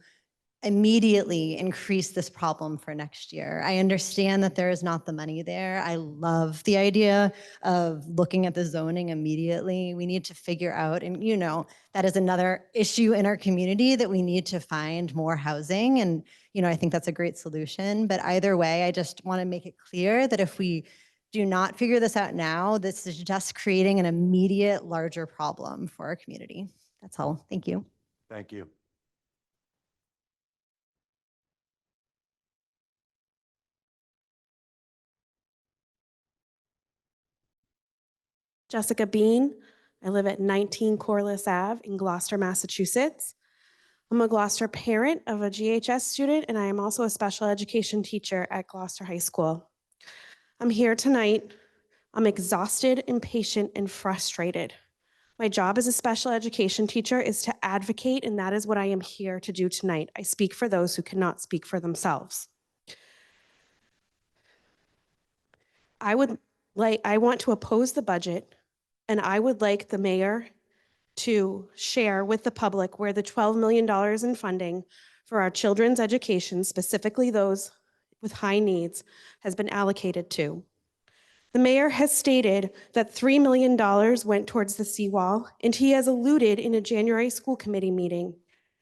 immediately increase this problem for next year. I understand that there is not the money there. I love the idea of looking at the zoning immediately. We need to figure out, and you know, that is another issue in our community that we need to find more housing. And, you know, I think that's a great solution. But either way, I just want to make it clear that if we do not figure this out now, this is just creating an immediate larger problem for our community. That's all. Thank you. Thank you. Jessica Bean. I live at 19 Corliss Ave in Gloucester, Massachusetts. I'm a Gloucester parent of a GHS student, and I am also a special education teacher at Gloucester High School. I'm here tonight. I'm exhausted, impatient, and frustrated. My job as a special education teacher is to advocate, and that is what I am here to do tonight. I speak for those who cannot speak for themselves. I want to oppose the budget, and I would like the mayor to share with the public where the $12 million in funding for our children's education, specifically those with high needs, has been allocated to. The mayor has stated that $3 million went towards the seawall, and he has alluded in a January school committee meeting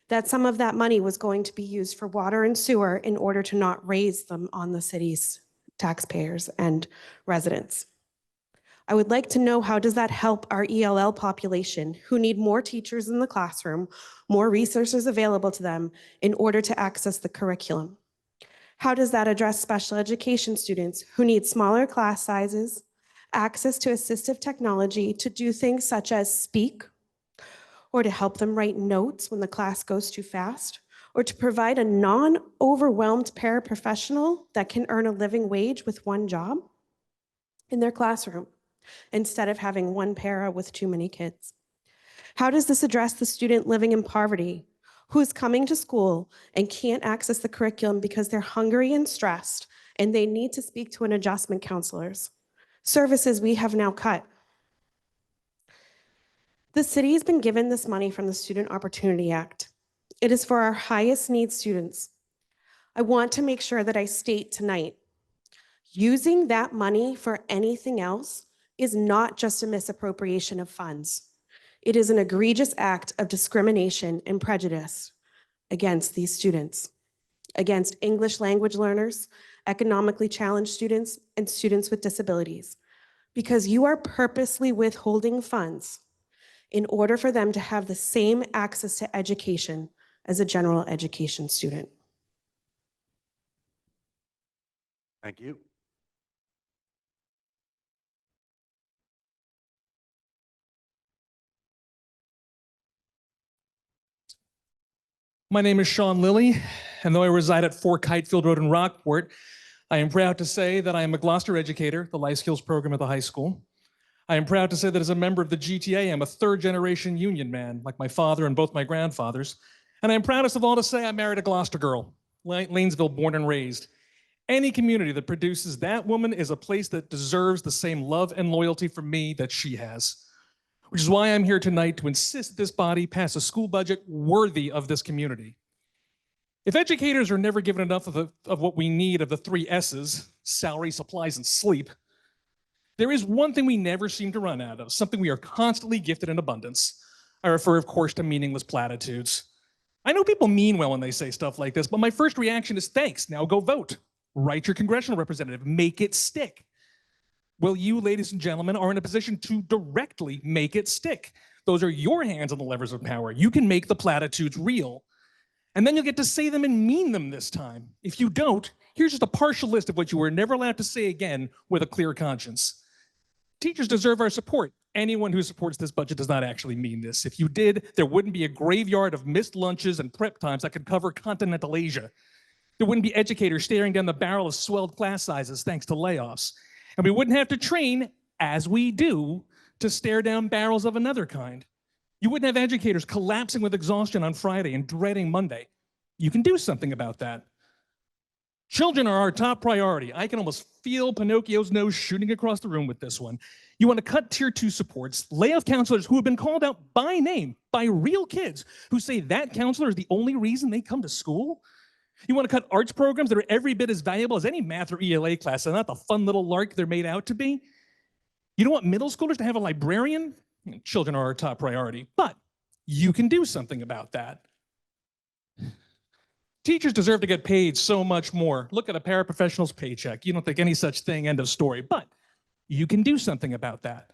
that some of that money was going to be used for water and sewer in order to not raise them on the city's taxpayers and residents. I would like to know, how does that help our ELL population who need more teachers in the classroom, more resources available to them in order to access the curriculum? How does that address special education students who need smaller class sizes, access to assistive technology to do things such as speak, or to help them write notes when the class goes too fast, or to provide a non-overwhelmed paraprofessional that can earn a living wage with one job in their classroom, instead of having one para with too many kids? How does this address the student living in poverty who's coming to school and can't access the curriculum because they're hungry and stressed and they need to speak to an adjustment counselors, services we have now cut? The city has been given this money from the Student Opportunity Act. It is for our highest need students. I want to make sure that I state tonight, using that money for anything else is not just a misappropriation of funds. It is an egregious act of discrimination and prejudice against these students, against English language learners, economically challenged students, and students with disabilities, because you are purposely withholding funds in order for them to have the same access to education as a general education student. Thank you. My name is Sean Lilly, and though I reside at 4 Kitefield Road in Rockport, I am proud to say that I am a Gloucester educator, the life skills program at the high school. I am proud to say that as a member of the GTA, I'm a third-generation union man, like my father and both my grandfathers. And I am proudest of all to say I married a Gloucester girl, Lanesville born and raised. Any community that produces that woman is a place that deserves the same love and loyalty from me that she has. Which is why I'm here tonight to insist this body pass a school budget worthy of this community. If educators are never given enough of what we need of the 3 S's, salary, supplies, and sleep, there is one thing we never seem to run out of, something we are constantly gifted in abundance. I refer, of course, to meaningless platitudes. I know people mean well when they say stuff like this, but my first reaction is thanks, now go vote. Write your congressional representative, make it stick. Well, you, ladies and gentlemen, are in a position to directly make it stick. Those are your hands on the levers of power. You can make the platitudes real. And then you'll get to say them and mean them this time. If you don't, here's just a partial list of what you were never allowed to say again with a clear conscience. Teachers deserve our support. Anyone who supports this budget does not actually mean this. If you did, there wouldn't be a graveyard of missed lunches and prep times that could cover continental Asia. There wouldn't be educators staring down the barrel of swelled class sizes thanks to layoffs. And we wouldn't have to train, as we do, to stare down barrels of another kind. You wouldn't have educators collapsing with exhaustion on Friday and dreading Monday. You can do something about that. Children are our top priority. I can almost feel Pinocchio's nose shooting across the room with this one. You want to cut tier 2 supports, lay off counselors who have been called out by name by real kids who say that counselor is the only reason they come to school? You want to cut arts programs that are every bit as valuable as any math or ELA class and not the fun little lark they're made out to be? You don't want middle schoolers to have a librarian? Children are our top priority, but you can do something about that. Teachers deserve to get paid so much more. Look at a paraprofessional's paycheck. You don't think any such thing, end of story, but you can do something about that.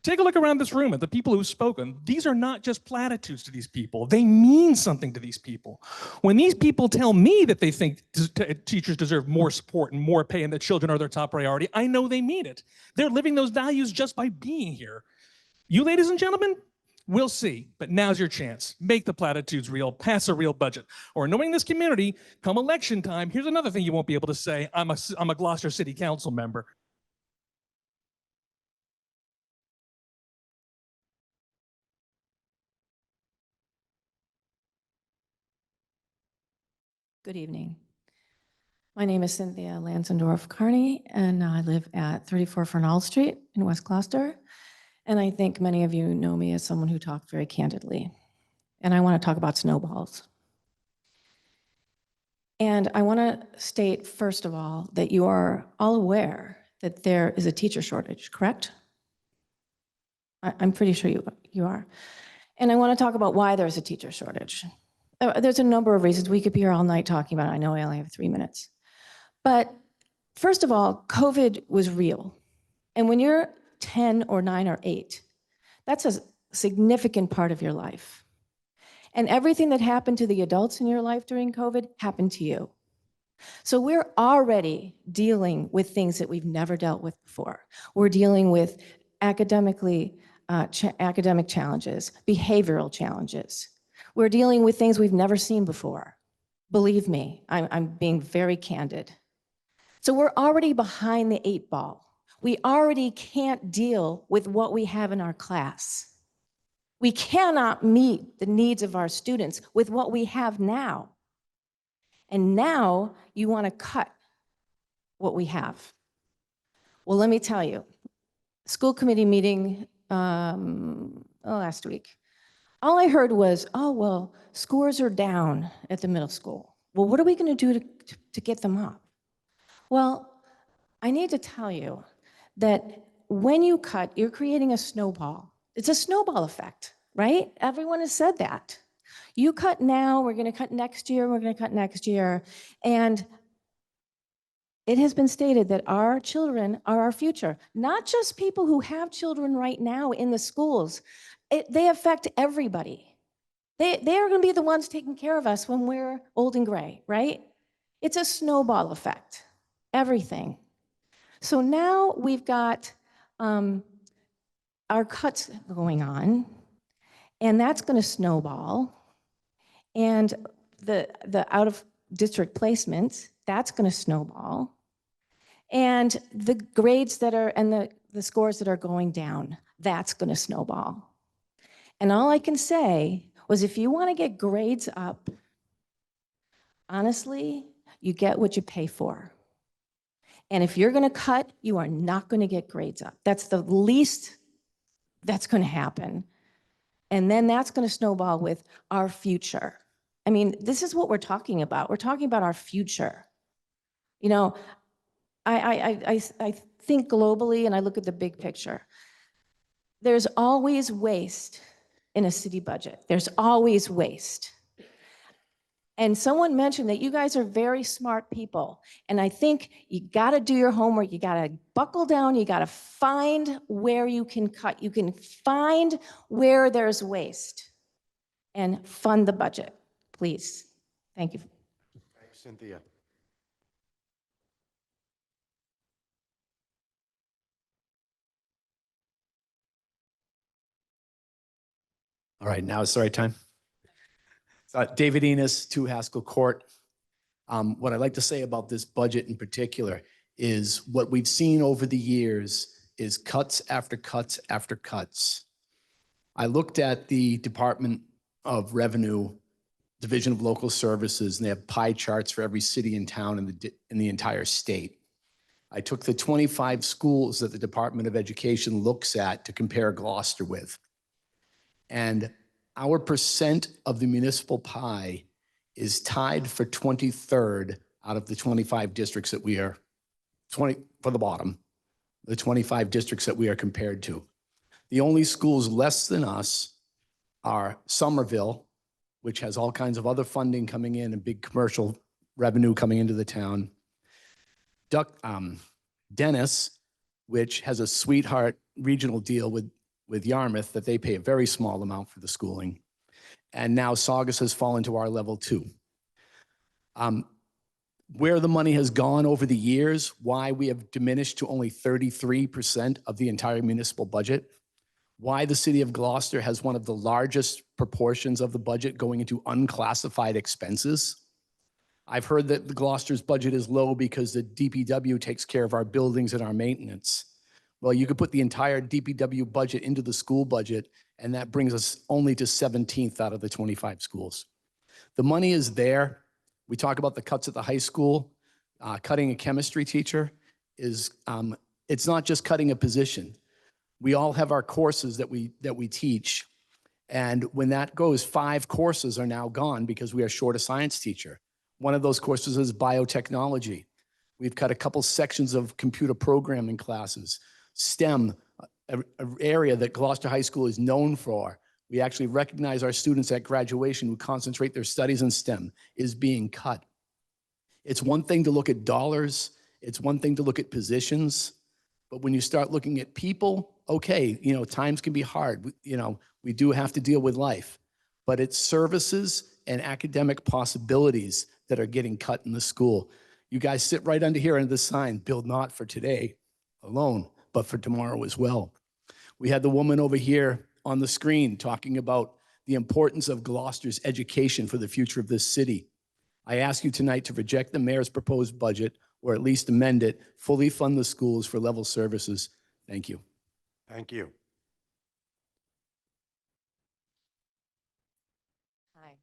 Take a look around this room at the people who've spoken. These are not just platitudes to these people. They mean something to these people. When these people tell me that they think teachers deserve more support and more pay and that children are their top priority, I know they mean it. They're living those values just by being here. You, ladies and gentlemen, we'll see, but now's your chance. Make the platitudes real, pass a real budget. Or knowing this community, come election time, here's another thing you won't be able to say, I'm a Gloucester City Council member. Good evening. My name is Cynthia Lansendorf Carney, and I live at 34 Fernald Street in West Gloucester. And I think many of you know me as someone who talks very candidly. And I want to talk about snowballs. And I want to state, first of all, that you are all aware that there is a teacher shortage, correct? I'm pretty sure you are. And I want to talk about why there's a teacher shortage. There's a number of reasons. We could be here all night talking about it. I know I only have 3 minutes. But first of all, COVID was real. And when you're 10 or 9 or 8, that's a significant part of your life. And everything that happened to the adults in your life during COVID happened to you. So we're already dealing with things that we've never dealt with before. We're dealing with academic challenges, behavioral challenges. We're dealing with things we've never seen before. Believe me, I'm being very candid. So we're already behind the 8 ball. We already can't deal with what we have in our class. We cannot meet the needs of our students with what we have now. And now you want to cut what we have. Well, let me tell you, school committee meeting last week, all I heard was, oh, well, scores are down at the middle school. Well, what are we going to do to get them up? Well, I need to tell you that when you cut, you're creating a snowball. It's a snowball effect, right? Everyone has said that. You cut now, we're going to cut next year, we're going to cut next year. And it has been stated that our children are our future, not just people who have children right now in the schools. They affect everybody. They are going to be the ones taking care of us when we're old and gray, right? It's a snowball effect, everything. So now we've got our cuts going on, and that's going to snowball. And the out-of-district placements, that's going to snowball. And the grades that are, and the scores that are going down, that's going to snowball. And all I can say was if you want to get grades up, honestly, you get what you pay for. And if you're going to cut, you are not going to get grades up. That's the least that's going to happen. And then that's going to snowball with our future. I mean, this is what we're talking about. We're talking about our future. You know, I think globally and I look at the big picture. There's always waste in a city budget. There's always waste. And someone mentioned that you guys are very smart people. And I think you got to do your homework. You got to buckle down. You got to find where you can cut. You can find where there's waste and fund the budget, please. Thank you. Thanks, Cynthia. All right, now it's the right time. David Enos, 2 Haskell Court. What I'd like to say about this budget in particular is what we've seen over the years is cuts after cuts after cuts. I looked at the Department of Revenue, Division of Local Services, and they have pie charts for every city and town in the entire state. I took the 25 schools that the Department of Education looks at to compare Gloucester with. And our percent of the municipal pie is tied for 23rd out of the 25 districts that we are, for the bottom, the 25 districts that we are compared to. The only schools less than us are Somerville, which has all kinds of other funding coming in and big commercial revenue coming into the town. Dennis, which has a sweetheart regional deal with Yarmouth that they pay a very small amount for the schooling. And now Saugus has fallen to our level too. Where the money has gone over the years, why we have diminished to only 33% of the entire municipal budget, why the city of Gloucester has one of the largest proportions of the budget going into unclassified expenses. I've heard that the Gloucester's budget is low because the DPW takes care of our buildings and our maintenance. Well, you could put the entire DPW budget into the school budget, and that brings us only to 17th out of the 25 schools. The money is there. We talk about the cuts at the high school. Cutting a chemistry teacher is, it's not just cutting a position. We all have our courses that we teach. And when that goes, 5 courses are now gone because we are short a science teacher. One of those courses is biotechnology. We've cut a couple sections of computer programming classes. STEM, an area that Gloucester High School is known for. We actually recognize our students at graduation who concentrate their studies in STEM is being cut. It's one thing to look at dollars. It's one thing to look at positions. But when you start looking at people, okay, times can be hard. We do have to deal with life. But it's services and academic possibilities that are getting cut in the school. You guys sit right under here under the sign, build not for today alone, but for tomorrow as well. We had the woman over here on the screen talking about the importance of Gloucester's education for the future of this city. I ask you tonight to reject the mayor's proposed budget, or at least amend it, fully fund the schools for level services. Thank you. Thank you. Hi.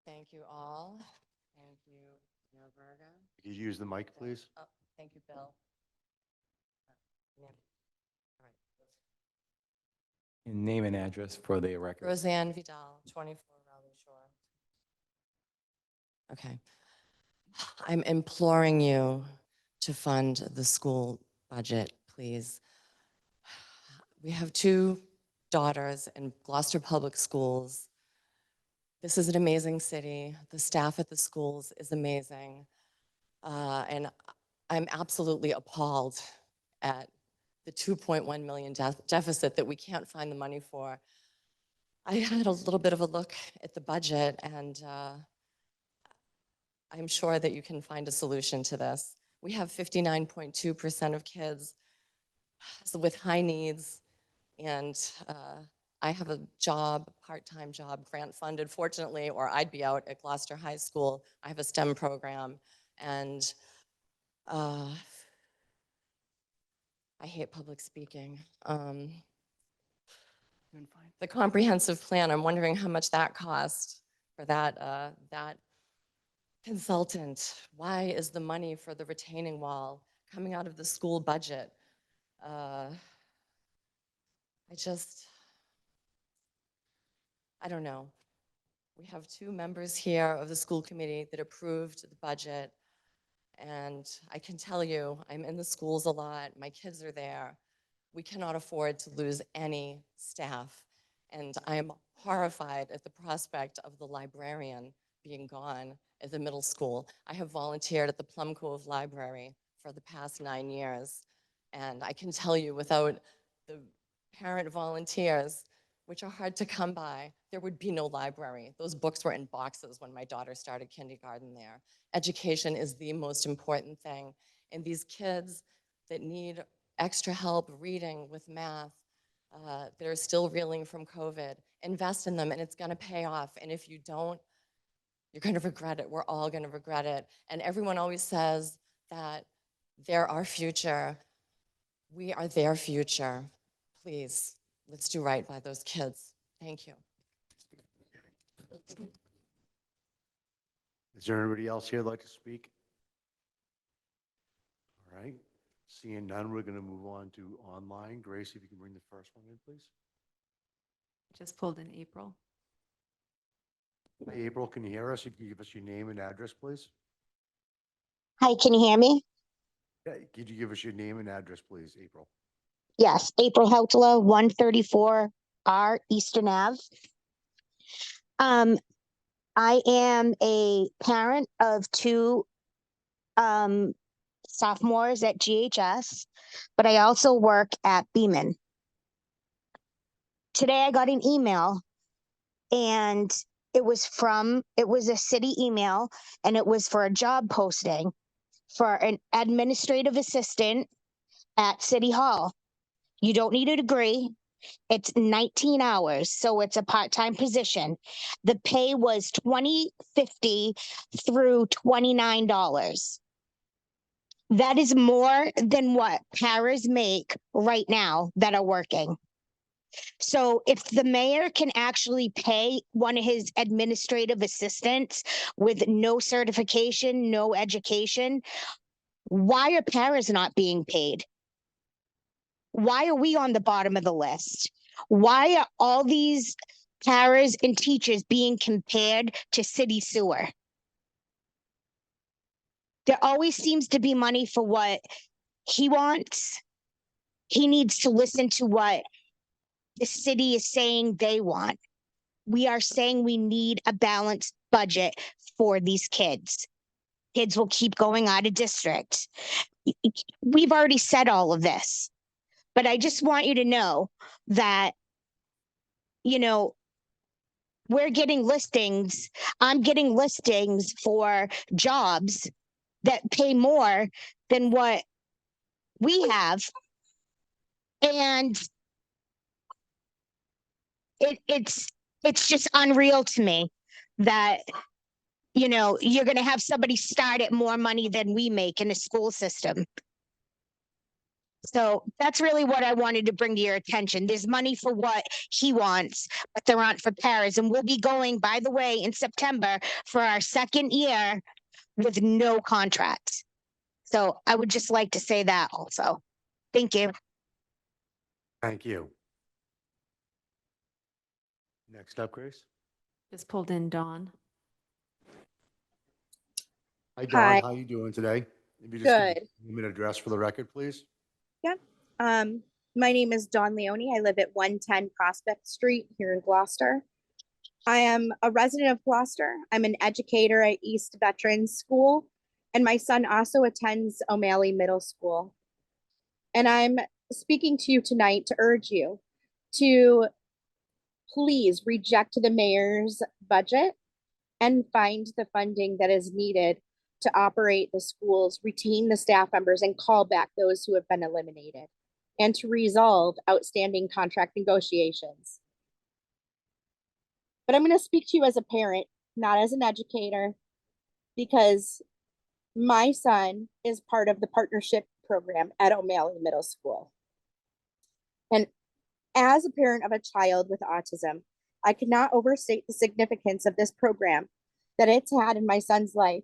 Thank you all. Thank you, Mayor Verga. Could you use the mic, please? Oh, thank you, Bill. Yeah. All right. And name and address for the record. Roseanne Vidal, 24 Raleigh Shore. Okay. I'm imploring you to fund the school budget, please. We have 2 daughters in Gloucester Public Schools. This is an amazing city. The staff at the schools is amazing. And I'm absolutely appalled at the 2.1 million deficit that we can't find the money for. I had a little bit of a look at the budget, and I'm sure that you can find a solution to this. We have 59.2% of kids with high needs, and I have a job, part-time job, grant funded, fortunately, or I'd be out at Gloucester High School. I have a STEM program, and I hate public speaking. The comprehensive plan, I'm wondering how much that cost for that consultant. Why is the money for the retaining wall coming out of the school budget? I don't know. We have 2 members here of the school committee that approved the budget. And I can tell you, I'm in the schools a lot. My kids are there. We cannot afford to lose any staff. And I'm horrified at the prospect of the librarian being gone at the middle school. I have volunteered at the Plum Cove Library for the past 9 years. And I can tell you, without the parent volunteers, which are hard to come by, there would be no library. Those books were in boxes when my daughter started kindergarten there. Education is the most important thing. And these kids that need extra help reading with math, that are still reeling from COVID, invest in them and it's gonna pay off. And if you don't, you're gonna regret it. We're all gonna regret it. And everyone always says that they're our future. We are their future. Please, let's do right by those kids. Thank you. Is there anybody else here that'd like to speak? All right. Seeing none, we're going to move on to online. Grace, if you can bring the first one in, please. Just pulled in April. Hey, April, can you hear us? You can give us your name and address, please. Hi, can you hear me? Yeah, could you give us your name and address, please, April? Yes, April Hautala, 134R Eastern Ave. I am a parent of 2 sophomores at GHS, but I also work at Beaman. Today I got an email and it was a city email and it was for a job posting for an administrative assistant at City Hall. You don't need a degree. It's 19 hours, so it's a part-time position. The pay was $20.50 through $29. That is more than what paras make right now that are working. So if the mayor can actually pay one of his administrative assistants with no certification, no education, why are paras not being paid? Why are we on the bottom of the list? Why are all these paras and teachers being compared to city sewer? There always seems to be money for what he wants. He needs to listen to what the city is saying they want. We are saying we need a balanced budget for these kids. Kids will keep going out of district. We've already said all of this, but I just want you to know that, you know, we're getting listings. I'm getting listings for jobs that pay more than what we have. And it's just unreal to me that, you know, you're going to have somebody start at more money than we make in a school system. So that's really what I wanted to bring to your attention. There's money for what he wants, but there aren't for paras. And we'll be going, by the way, in September for our second year with no contracts. So I would just like to say that also. Thank you. Thank you. Next up, Grace. Just pulled in Dawn. Hi, Dawn. Hi. How you doing today? If you just give Good. me an address for the record, please. Yeah. My name is Dawn Leone. I live at 110 Prospect Street here in Gloucester. I am a resident of Gloucester. I'm an educator at East Veterans School, and my son also attends O'Malley Middle School. And I'm speaking to you tonight to urge you to please reject the mayor's budget and find the funding that is needed to operate the schools, retain the staff members, and call back those who have been eliminated, and to resolve outstanding contract negotiations. But I'm going to speak to you as a parent, not as an educator, because my son is part of the partnership program at O'Malley Middle School. And as a parent of a child with autism, I cannot overstate the significance of this program that it's had in my son's life.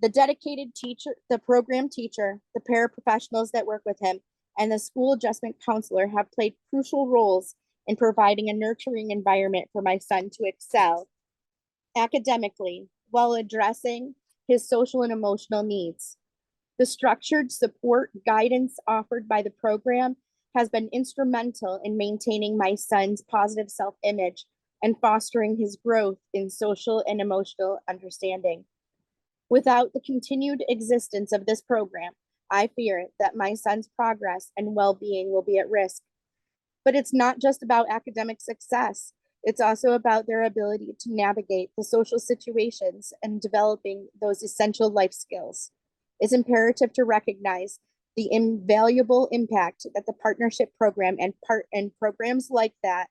The dedicated teacher, the program teacher, the paraprofessionals that work with him, and the school adjustment counselor have played crucial roles in providing a nurturing environment for my son to excel academically while addressing his social and emotional needs. The structured support guidance offered by the program has been instrumental in maintaining my son's positive self-image and fostering his growth in social and emotional understanding. Without the continued existence of this program, I fear that my son's progress and well-being will be at risk. But it's not just about academic success. It's also about their ability to navigate the social situations and developing those essential life skills. It's imperative to recognize the invaluable impact that the partnership program and programs like that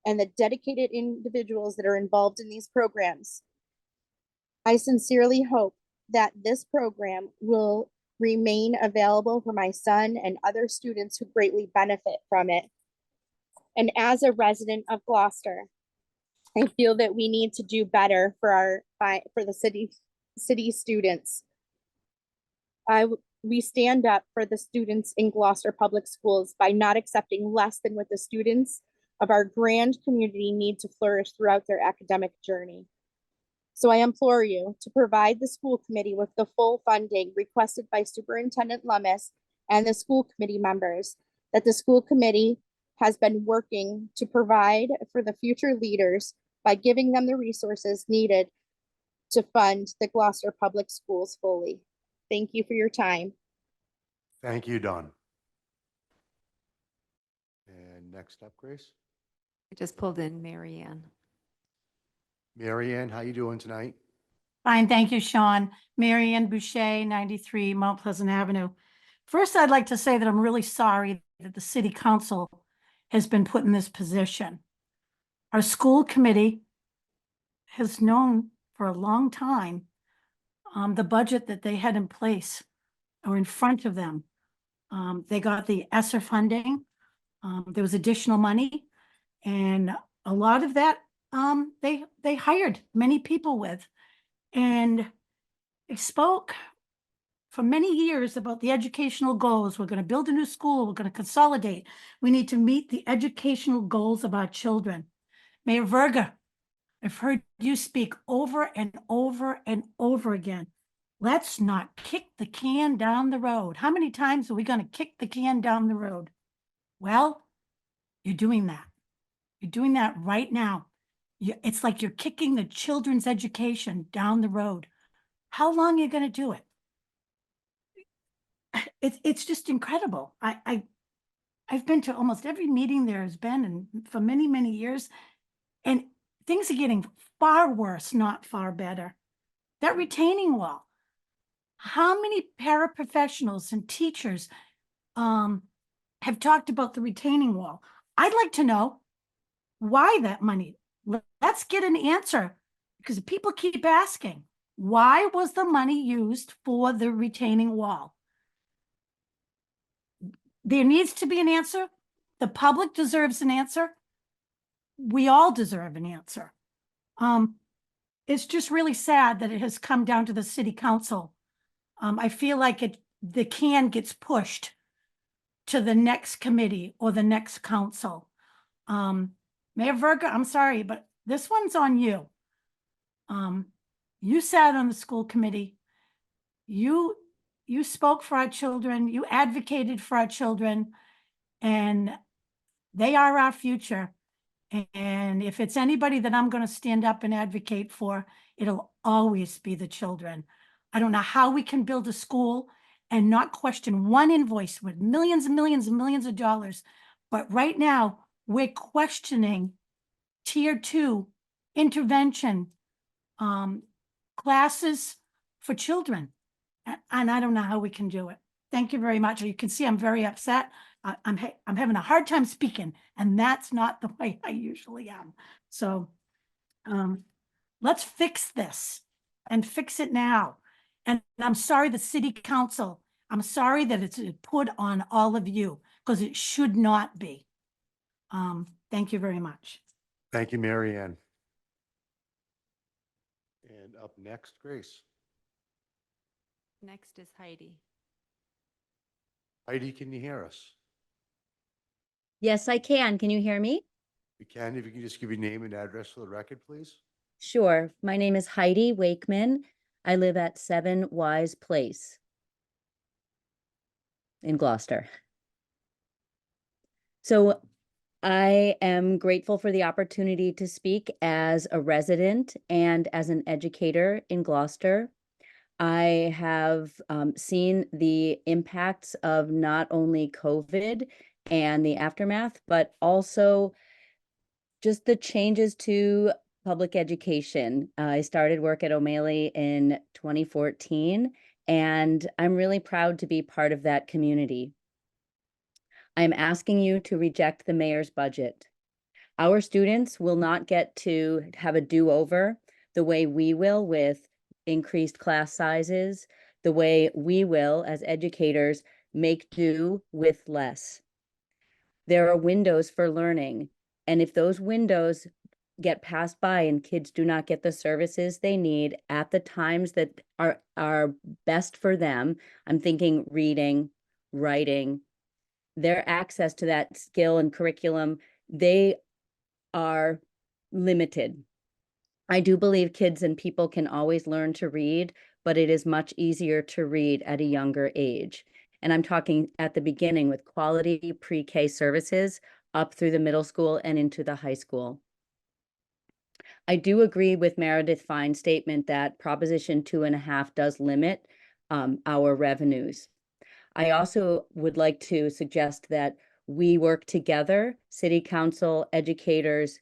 and the dedicated individuals that are involved in these programs. I sincerely hope that this program will remain available for my son and other students who greatly benefit from it. And as a resident of Gloucester, I feel that we need to do better for the city students. We stand up for the students in Gloucester Public Schools by not accepting less than what the students of our grand community need to flourish throughout their academic journey. So I implore you to provide the school committee with the full funding requested by Superintendent Lummis and the school committee members that the school committee has been working to provide for the future leaders by giving them the resources needed to fund the Gloucester Public Schools fully. Thank you for your time. Thank you, Dawn. And next up, Grace. I just pulled in Mary Ann. Mary Ann, how you doing tonight? Fine, thank you, Sean. Mary Ann Boucher, 93 Mount Pleasant Avenue. First, I'd like to say that I'm really sorry that the city council has been put in this position. Our school committee has known for a long time the budget that they had in place or in front of them. They got the ESSER funding. There was additional money, and a lot of that they hired many people with, and they spoke for many years about the educational goals. We're going to build a new school. We're going to consolidate. We need to meet the educational goals of our children. Mayor Verga, I've heard you speak over and over and over again. Let's not kick the can down the road. How many times are we going to kick the can down the road? Well, you're doing that. You're doing that right now. It's like you're kicking the children's education down the road. How long are you going to do it? It's just incredible. I've been to almost every meeting there has been, and for many, many years, and things are getting far worse, not far better. That retaining wall. How many paraprofessionals and teachers have talked about the retaining wall? I'd like to know why that money. Let's get an answer, because people keep asking, why was the money used for the retaining wall? There needs to be an answer. The public deserves an answer. We all deserve an answer. It's just really sad that it has come down to the city council. I feel like the can gets pushed to the next committee or the next council. Mayor Verga, I'm sorry, but this one's on you. You sat on the school committee. You spoke for our children. You advocated for our children, and they are our future. And if it's anybody that I'm going to stand up and advocate for, it'll always be the children. I don't know how we can build a school and not question one invoice with millions and millions and millions of dollars. But right now, we're questioning tier 2 intervention classes for children. And I don't know how we can do it. Thank you very much. You can see I'm very upset. I'm having a hard time speaking, and that's not the way I usually am. So let's fix this and fix it now. And I'm sorry, the city council, I'm sorry that it's put on all of you, because it should not be. Thank you very much. Thank you, Mary Ann. And up next, Grace. Next is Heidi. Heidi, can you hear us? Yes, I can. Can you hear me? We can. If you can just give your name and address for the record, please. Sure. My name is Heidi Wakeman. I live at 7 Wise Place in Gloucester. So I am grateful for the opportunity to speak as a resident and as an educator in Gloucester. I have seen the impacts of not only COVID and the aftermath, but also just the changes to public education. I started work at O'Malley in 2014, and I'm really proud to be part of that community. I'm asking you to reject the mayor's budget. Our students will not get to have a do-over the way we will with increased class sizes, the way we will as educators make do with less. There are windows for learning, and if those windows get passed by and kids do not get the services they need at the times that are best for them, I'm thinking reading, writing, their access to that skill and curriculum, they are limited. I do believe kids and people can always learn to read, but it is much easier to read at a younger age. And I'm talking at the beginning with quality pre-K services up through the middle school and into the high school. I do agree with Meredith Fine's statement that Proposition 2.5 does limit our revenues. I also would like to suggest that we work together, City Council, educators,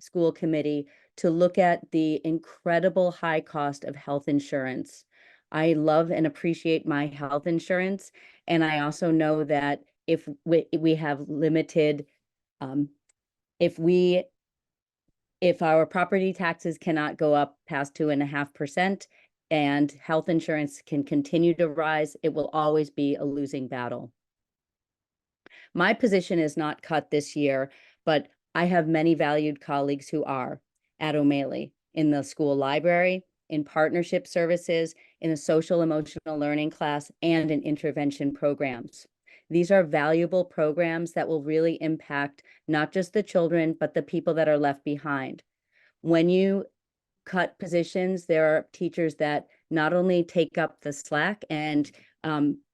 school committee, to look at the incredible high cost of health insurance. I love and appreciate my health insurance, and I also know that if we have limited, if our property taxes cannot go up past 2.5%, and health insurance can continue to rise, it will always be a losing battle. My position is not cut this year, but I have many valued colleagues who are at O'Malley in the school library, in partnership services, in the social emotional learning class, and in intervention programs. These are valuable programs that will really impact not just the children, but the people that are left behind. When you cut positions, there are teachers that not only take up the slack and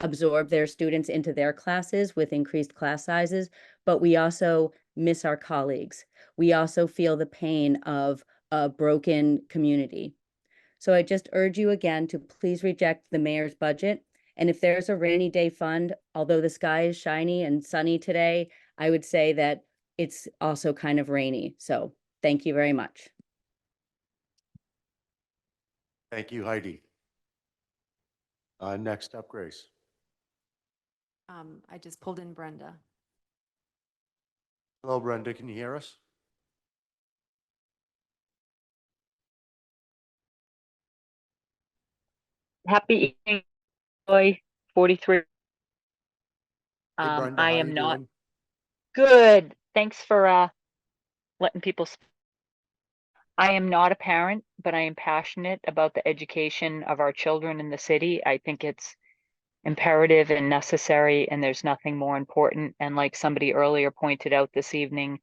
absorb their students into their classes with increased class sizes, but we also miss our colleagues. We also feel the pain of a broken community. So I just urge you again to please reject the mayor's budget. And if there's a rainy day fund, although the sky is shiny and sunny today, I would say that it's also kind of rainy. So thank you very much. Thank you, Heidi. Next up, Grace. I just pulled in Brenda. Hello, Brenda, can you hear us? Happy evening, boy, 43. Hey, Brenda, I how am you not doing? good. Thanks for letting people speak. I am not a parent, but I am passionate about the education of our children in the city. I think it's imperative and necessary, and there's nothing more important. And like somebody earlier pointed out this evening,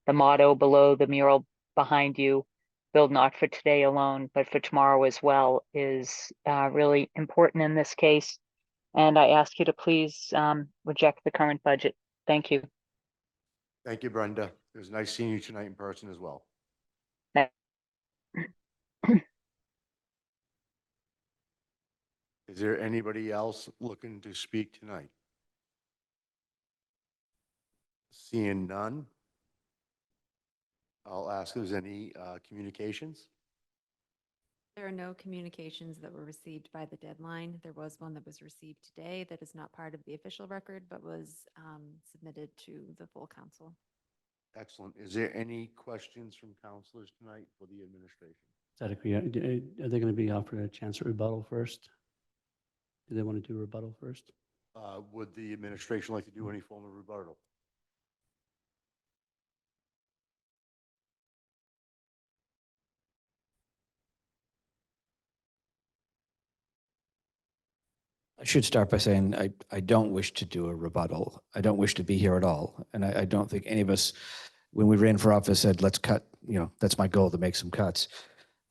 the motto below the mural behind you, build not for today alone, but for tomorrow as well, is really important in this case. And I ask you to please reject the current budget. Thank you. Thank you, Brenda. It was nice seeing you tonight in person as well. Is there anybody else looking to speak tonight? Seeing none, I'll ask if there's any communications. There are no communications that were received by the deadline. There was one that was received today that is not part of the official record, but was submitted to the full council. Excellent. Is there any questions from counselors tonight for the administration? Is that agree? Are they going to be offered a chance at rebuttal first? Do they want to do rebuttal first? Would the administration like to do any form of rebuttal? I should start by saying I don't wish to do a rebuttal. I don't wish to be here at all. And I don't think any of us, when we ran for office, said, let's cut, that's my goal, to make some cuts.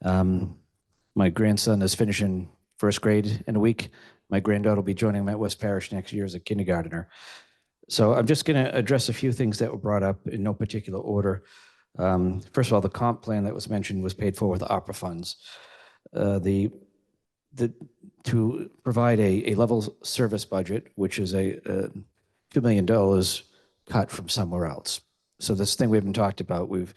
My grandson is finishing first grade in a week. My granddaughter will be joining me at West Parish next year as a kindergartner. So I'm just going to address a few things that were brought up in no particular order. First of all, the comp plan that was mentioned was paid for with opera funds. To provide a level service budget, which is a $2 million cut from somewhere else. So this thing we haven't talked about, we've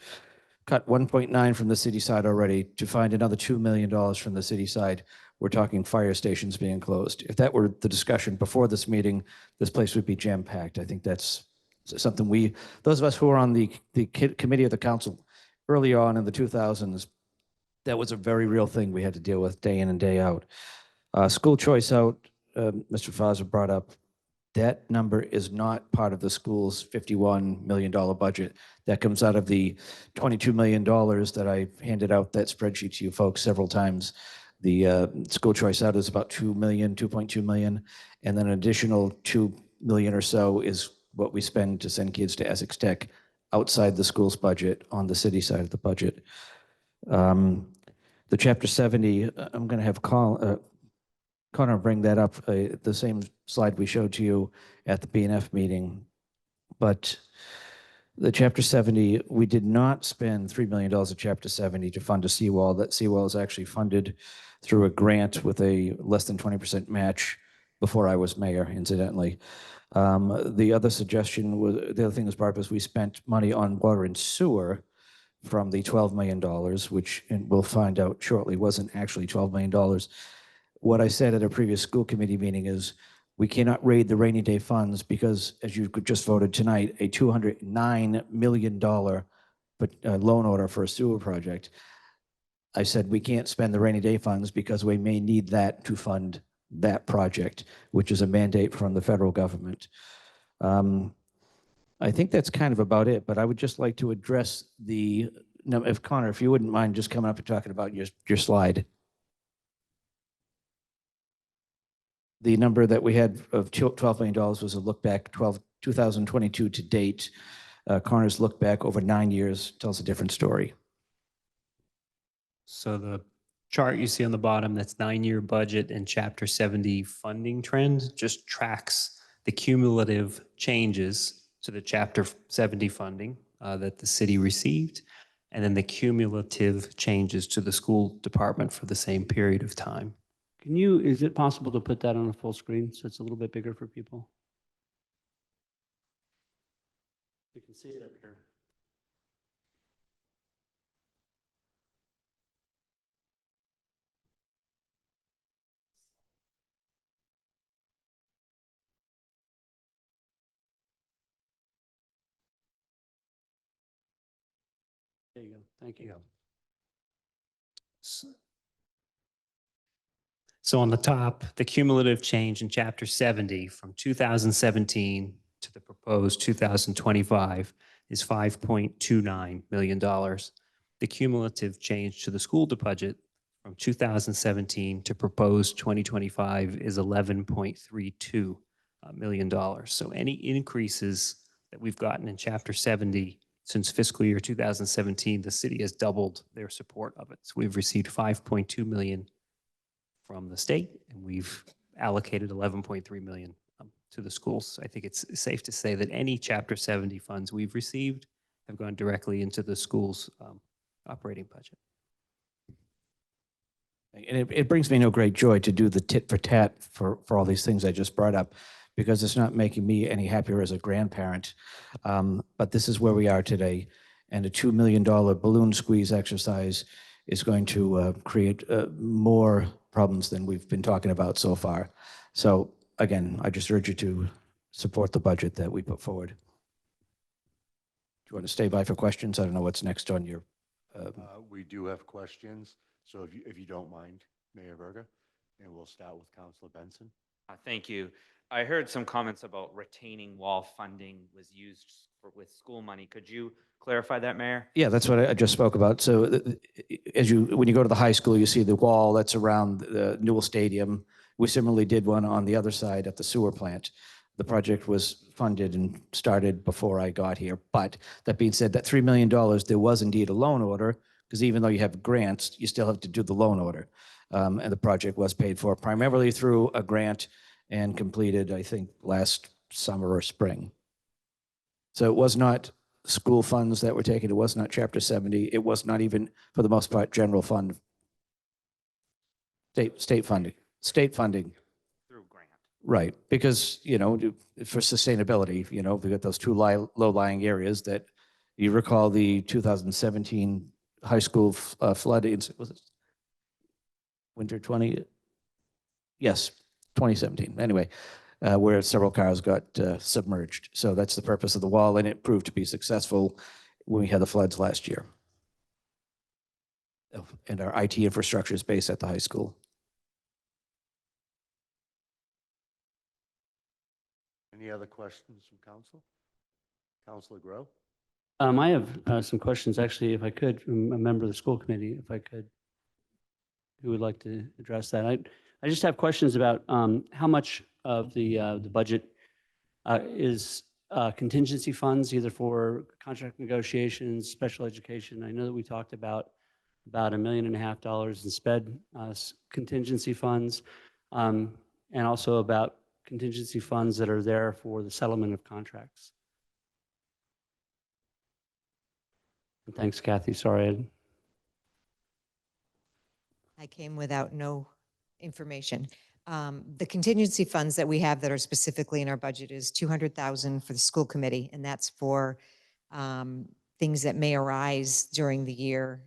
cut 1.9 from the city side already. To find another $2 million from the city side, we're talking fire stations being closed. If that were the discussion before this meeting, this place would be jam-packed. I think that's something those of us who were on the committee of the council early on in the 2000s, that was a very real thing we had to deal with day in and day out. School choice out, Mr. Faza brought up, that number is not part of the school's $51 million budget. That comes out of the $22 million that I handed out that spreadsheet to you folks several times. The school choice out is about 2.2 million. And then an additional 2 million or so is what we spend to send kids to Essex Tech outside the school's budget on the city side of the budget. The Chapter 70, I'm going to have Connor bring that up, the same slide we showed to you at the BNF meeting. But the Chapter 70, we did not spend $3 million of Chapter 70 to fund a seawall. That seawall is actually funded through a grant with a less than 20% match before I was mayor, incidentally. The other suggestion was, the other thing was brought up is we spent money on water and sewer from the $12 million, which, and we'll find out shortly, wasn't actually $12 million. What I said at a previous school committee meeting is we cannot raid the rainy day funds because, as you just voted tonight, a $209 million loan order for a sewer project. I said we can't spend the rainy day funds because we may need that to fund that project, which is a mandate from the federal government. I think that's kind of about it, but I would just like to address the, if Connor, if you wouldn't mind just coming up and talking about your slide. The number that we had of $12 million was a look back 2022 to date. Connor's look back over 9 years tells a different story. So the chart you see on the bottom, that's 9-year budget and Chapter 70 funding trend, just tracks the cumulative changes to the Chapter 70 funding that the city received, and then the cumulative changes to the school department for the same period of time. Is it possible to put that on a full screen so it's a little bit bigger for people? You can see it up here. There you go. Thank you. So on the top, the cumulative change in Chapter 70 from 2017 to the proposed 2025 is $5.29 million. The cumulative change to the school budget from 2017 to proposed 2025 is $11.32 million. So any increases that we've gotten in Chapter 70 since fiscal year 2017, the city has doubled their support of it. So we've received $5.2 million from the state, and we've allocated $11.3 million to the schools. I think it's safe to say that any Chapter 70 funds we've received have gone directly into the school's operating budget. And it brings me no great joy to do the tit for tat for all these things I just brought up, because it's not making me any happier as a grandparent. But this is where we are today. And a $2 million balloon squeeze exercise is going to create more problems than we've been talking about so far. So again, I just urge you to support the budget that we put forward. Do you want to stay by for questions? I don't know what's next on your. We do have questions. So if you don't mind, Mayor Berger, and we'll start with Councilor Benson. Thank you. I heard some comments about retaining wall funding was used with school money. Could you clarify that, Mayor? Yeah, that's what I just spoke about. So when you go to the high school, you see the wall that's around the Newell Stadium. We similarly did one on the other side at the sewer plant. The project was funded and started before I got here. But that being said, that $3 million, there was indeed a loan order, because even though you have grants, you still have to do the loan order. And the project was paid for primarily through a grant and completed, I think, last summer or spring. So it was not school funds that were taken. It was not Chapter 70. It was not even, for the most part, general fund. State funding. State funding. Through grant. Right, because, for sustainability, we've got those two low-lying areas that you recall the 2017 high school flood, was it winter 20? Yes, 2017. Anyway, where several cars got submerged. So that's the purpose of the wall, and it proved to be successful when we had the floods last year. Oh, and our IT infrastructure is based at the high school. Any other questions from council? Councilor Grow? I have some questions, actually, if I could, from a member of the school committee, if I could, who would like to address that. I just have questions about how much of the budget is contingency funds, either for contract negotiations, special education. I know that we talked about $1.5 million in SPED contingency funds, and also about contingency funds that are there for the settlement of contracts. And thanks, Kathy. Sorry. I came without no information. The contingency funds that we have that are specifically in our budget is $200,000 for the school committee, and that's for things that may arise during the year,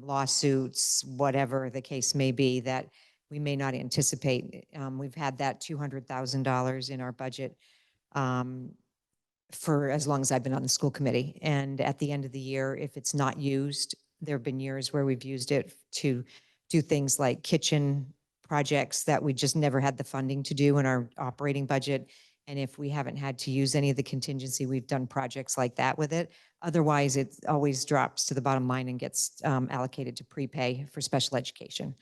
lawsuits, whatever the case may be that we may not anticipate. We've had that $200,000 in our budget for as long as I've been on the school committee. And at the end of the year, if it's not used, there have been years where we've used it to do things like kitchen projects that we just never had the funding to do in our operating budget. And if we haven't had to use any of the contingency, we've done projects like that with it. Otherwise, it always drops to the bottom line and gets allocated to prepay for special education.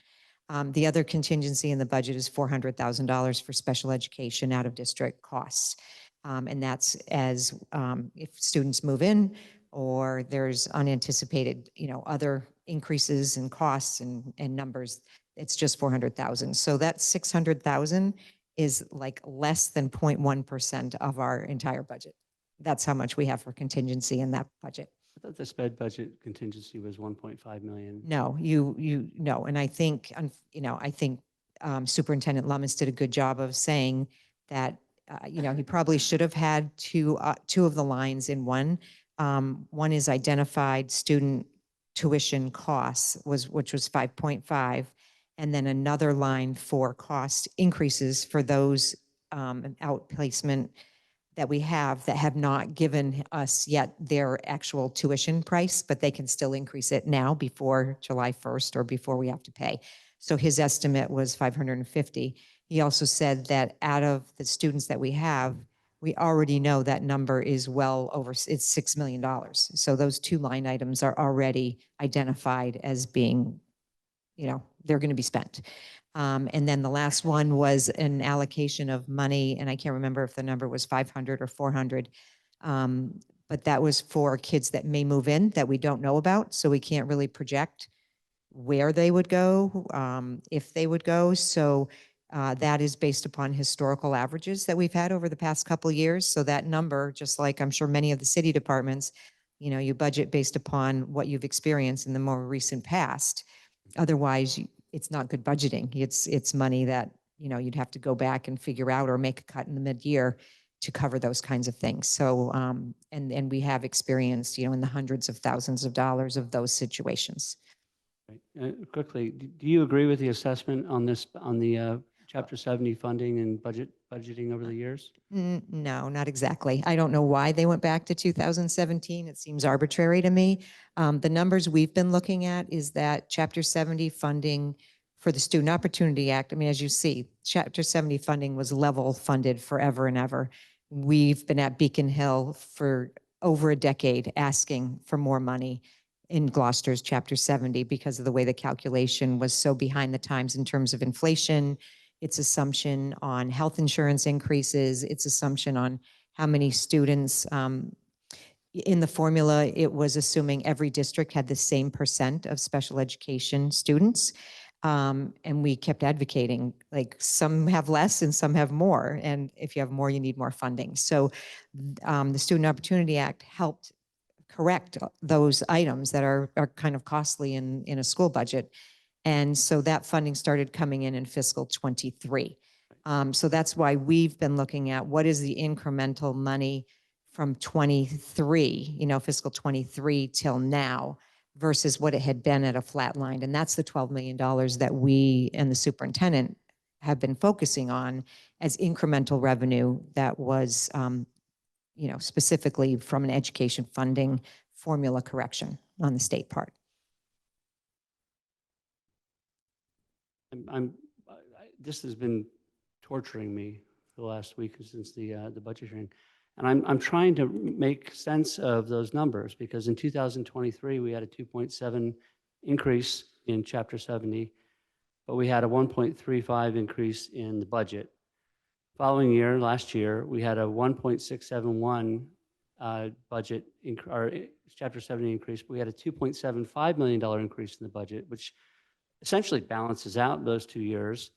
The other contingency in the budget is $400,000 for special education out of district costs. And that's as if students move in or there's unanticipated, other increases in costs and numbers, it's just 400,000. So that 600,000 is like less than 0.1% of our entire budget. That's how much we have for contingency in that budget. I thought the sped budget contingency was 1.5 million. No, no. And I think, I think Superintendent Lummis did a good job of saying that, he probably should have had two of the lines in one. One is identified student tuition costs, which was 5.5, and then another line for cost increases for those outplacement that we have that have not given us yet their actual tuition price, but they can still increase it now before July 1st or before we have to pay. So his estimate was 550. He also said that out of the students that we have, we already know that number is well over, it's $6 million. So those two line items are already identified as being, they're going to be spent. And then the last one was an allocation of money, and I can't remember if the number was 500 or 400, but that was for kids that may move in that we don't know about, so we can't really project where they would go, if they would go. So that is based upon historical averages that we've had over the past couple of years. So that number, just like I'm sure many of the city departments, you budget based upon what you've experienced in the more recent past. Otherwise, it's not good budgeting. It's money that, you'd have to go back and figure out or make a cut in the mid-year to cover those kinds of things. So, and we have experienced, in the hundreds of thousands of dollars of those situations. Quickly, do you agree with the assessment on this, on the Chapter 70 funding and budgeting over the years? No, not exactly. I don't know why they went back to 2017. It seems arbitrary to me. The numbers we've been looking at is that Chapter 70 funding for the Student Opportunity Act, I mean, as you see, Chapter 70 funding was level funded forever and ever. We've been at Beacon Hill for over a decade asking for more money in Gloucester's Chapter 70 because of the way the calculation was so behind the times in terms of inflation, its assumption on health insurance increases, its assumption on how many students. In the formula, it was assuming every district had the same % of special education students. And we kept advocating, like some have less and some have more. And if you have more, you need more funding. So the Student Opportunity Act helped correct those items that are kind of costly in a school budget. And so that funding started coming in fiscal 23. So that's why we've been looking at what is the incremental money from 23, fiscal 23 till now versus what it had been at a flat line. And that's the $12 million that we and the superintendent have been focusing on as incremental revenue that was, specifically from an education funding formula correction on the state part. This has been torturing me for the last week since the budget hearing. And I'm trying to make sense of those numbers because in 2023, we had a 2.7 increase in Chapter 70, but we had a 1.35 increase in the budget. Following year, last year, we had a 1.671 budget, or Chapter 70 increase, but we had a $2.75 million increase in the budget, which essentially balances out those 2 years.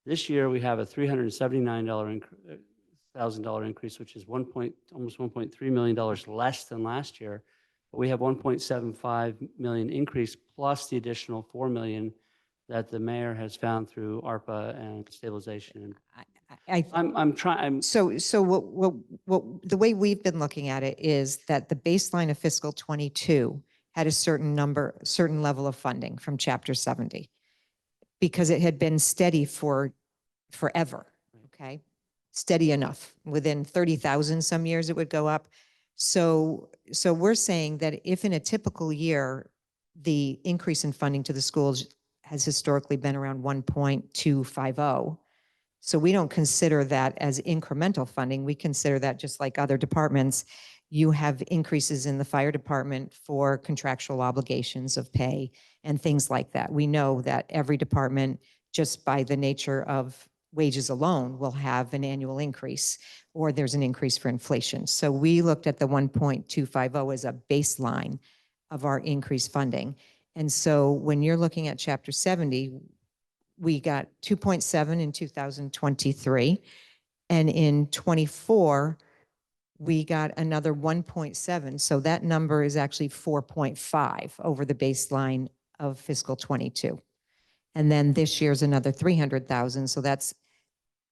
This year, we have a $379,000 increase, which is almost $1.3 million less than last year. But we have 1.75 million increase plus the additional 4 million that the mayor has found through ARPA and stabilization. I'm trying. So what the way we've been looking at it is that the baseline of fiscal 22 had a certain level of funding from Chapter 70 because it had been steady for forever. Okay. Steady enough. Within 30,000 some years it would go up. So we're saying that if in a typical year, the increase in funding to the schools has historically been around 1.250, So we don't consider that as incremental funding. We consider that just like other departments. You have increases in the fire department for contractual obligations of pay and things like that. We know that every department, just by the nature of wages alone, will have an annual increase, or there's an increase for inflation. So we looked at the 1.250 as a baseline of our increased funding. And so when you're looking at Chapter 70, we got 2.7 in 2023. And in 24, we got another 1.7. So that number is actually 4.5 over the baseline of fiscal 22. And then this year's another 300,000. So that's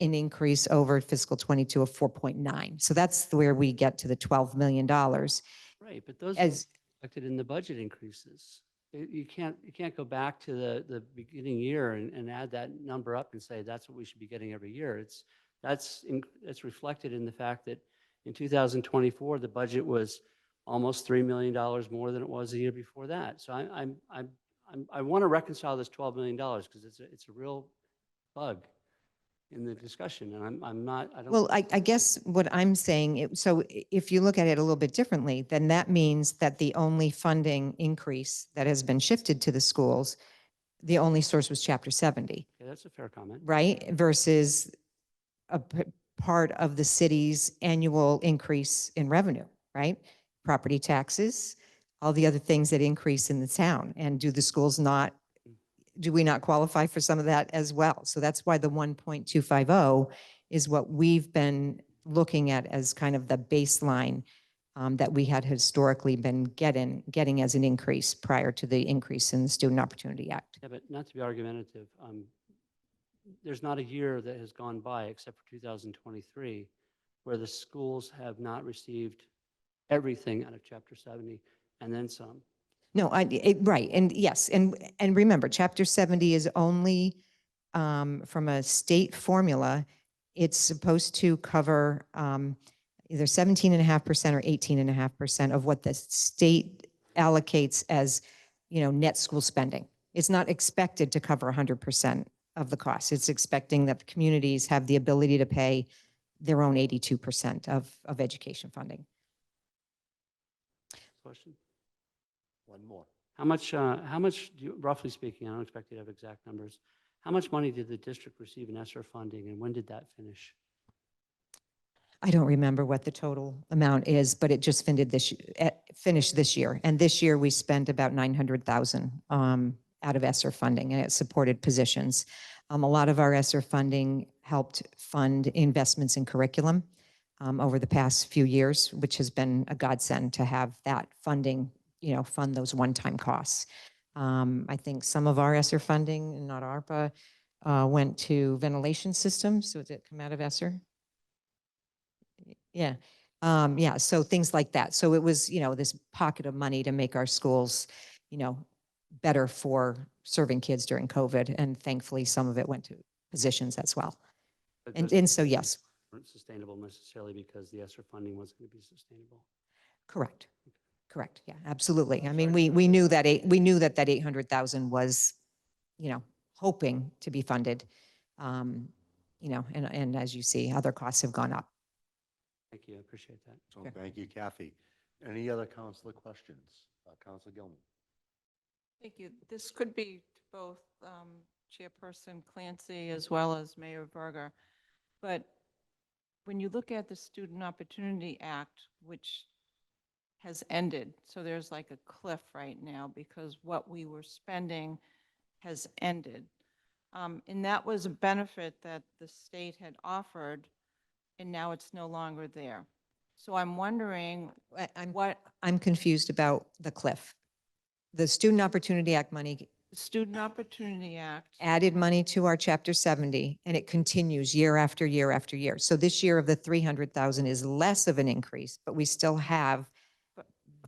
an increase over fiscal 22 of 4.9. So that's where we get to the $12 million. Right, but those are As reflected in the budget increases. You can't go back to the beginning year and add that number up and say that's what we should be getting every year. That's reflected in the fact that in 2024 the budget was almost $3 million more than it was the year before that. So I want to reconcile this $12 million because it's a real bug in the discussion, and I'm not. I don't. Well, I guess what I'm saying, so if you look at it a little bit differently, then that means that the only funding increase that has been shifted to the schools, the only source was Chapter 70, Okay, that's a fair comment. right? Versus a part of the city's annual increase in revenue, right? Property taxes, all the other things that increase in the town. And do we not qualify for some of that as well? So that's why the 1.250 is what we've been looking at as kind of the baseline that we had historically been getting as an increase prior to the increase in the Student Opportunity Act. Yeah, but not to be argumentative, there's not a year that has gone by except for 2023 where the schools have not received everything out of Chapter 70 and then some. No, right, and yes, and remember, Chapter 70 is only from a state formula. It's supposed to cover either 17.5% or 18.5% of what the state allocates as, net school spending. It's not expected to cover 100% of the cost. It's expecting that the communities have the ability to pay their own 82% of education funding. Question? One more. How much do you, roughly speaking, I don't expect you to have exact numbers, how much money did the district receive in ESSER funding and when did that finish? I don't remember what the total amount is, but it just finished this year. And this year we spent about 900,000 out of ESSER funding, and it supported positions. A lot of our ESSER funding helped fund investments in curriculum over the past few years, which has been a godsend to have that funding, fund those one-time costs. I think some of our ESSER funding, not ARPA, went to ventilation systems. So did it come out of ESSER? Yeah. Yeah. So things like that. So it was, this pocket of money to make our schools, better for serving kids during COVID. And thankfully, some of it went to positions as well. But And those so, yes, weren't sustainable necessarily because the ESSER funding wasn't going to be sustainable. correct. Correct. Yeah, absolutely. I mean, we knew that that 800,000 was, hoping to be funded. And as you see, other costs have gone up. Thank you. I appreciate that. So thank you, Kathy. Any other councilor questions? Councilor Gilman. Thank you. This could be to both Chairperson Clancy as well as Mayor Berger. But when you look at the Student Opportunity Act, which has ended, so there's like a cliff right now because what we were spending has ended. And that was a benefit that the state had offered, and now it's no longer there. So I'm wondering I'm confused about the cliff. The Student Opportunity Act money the Student Opportunity Act. added money to our Chapter 70, and it continues year after year after year. So this year of the 300,000 is less of an increase, but we still have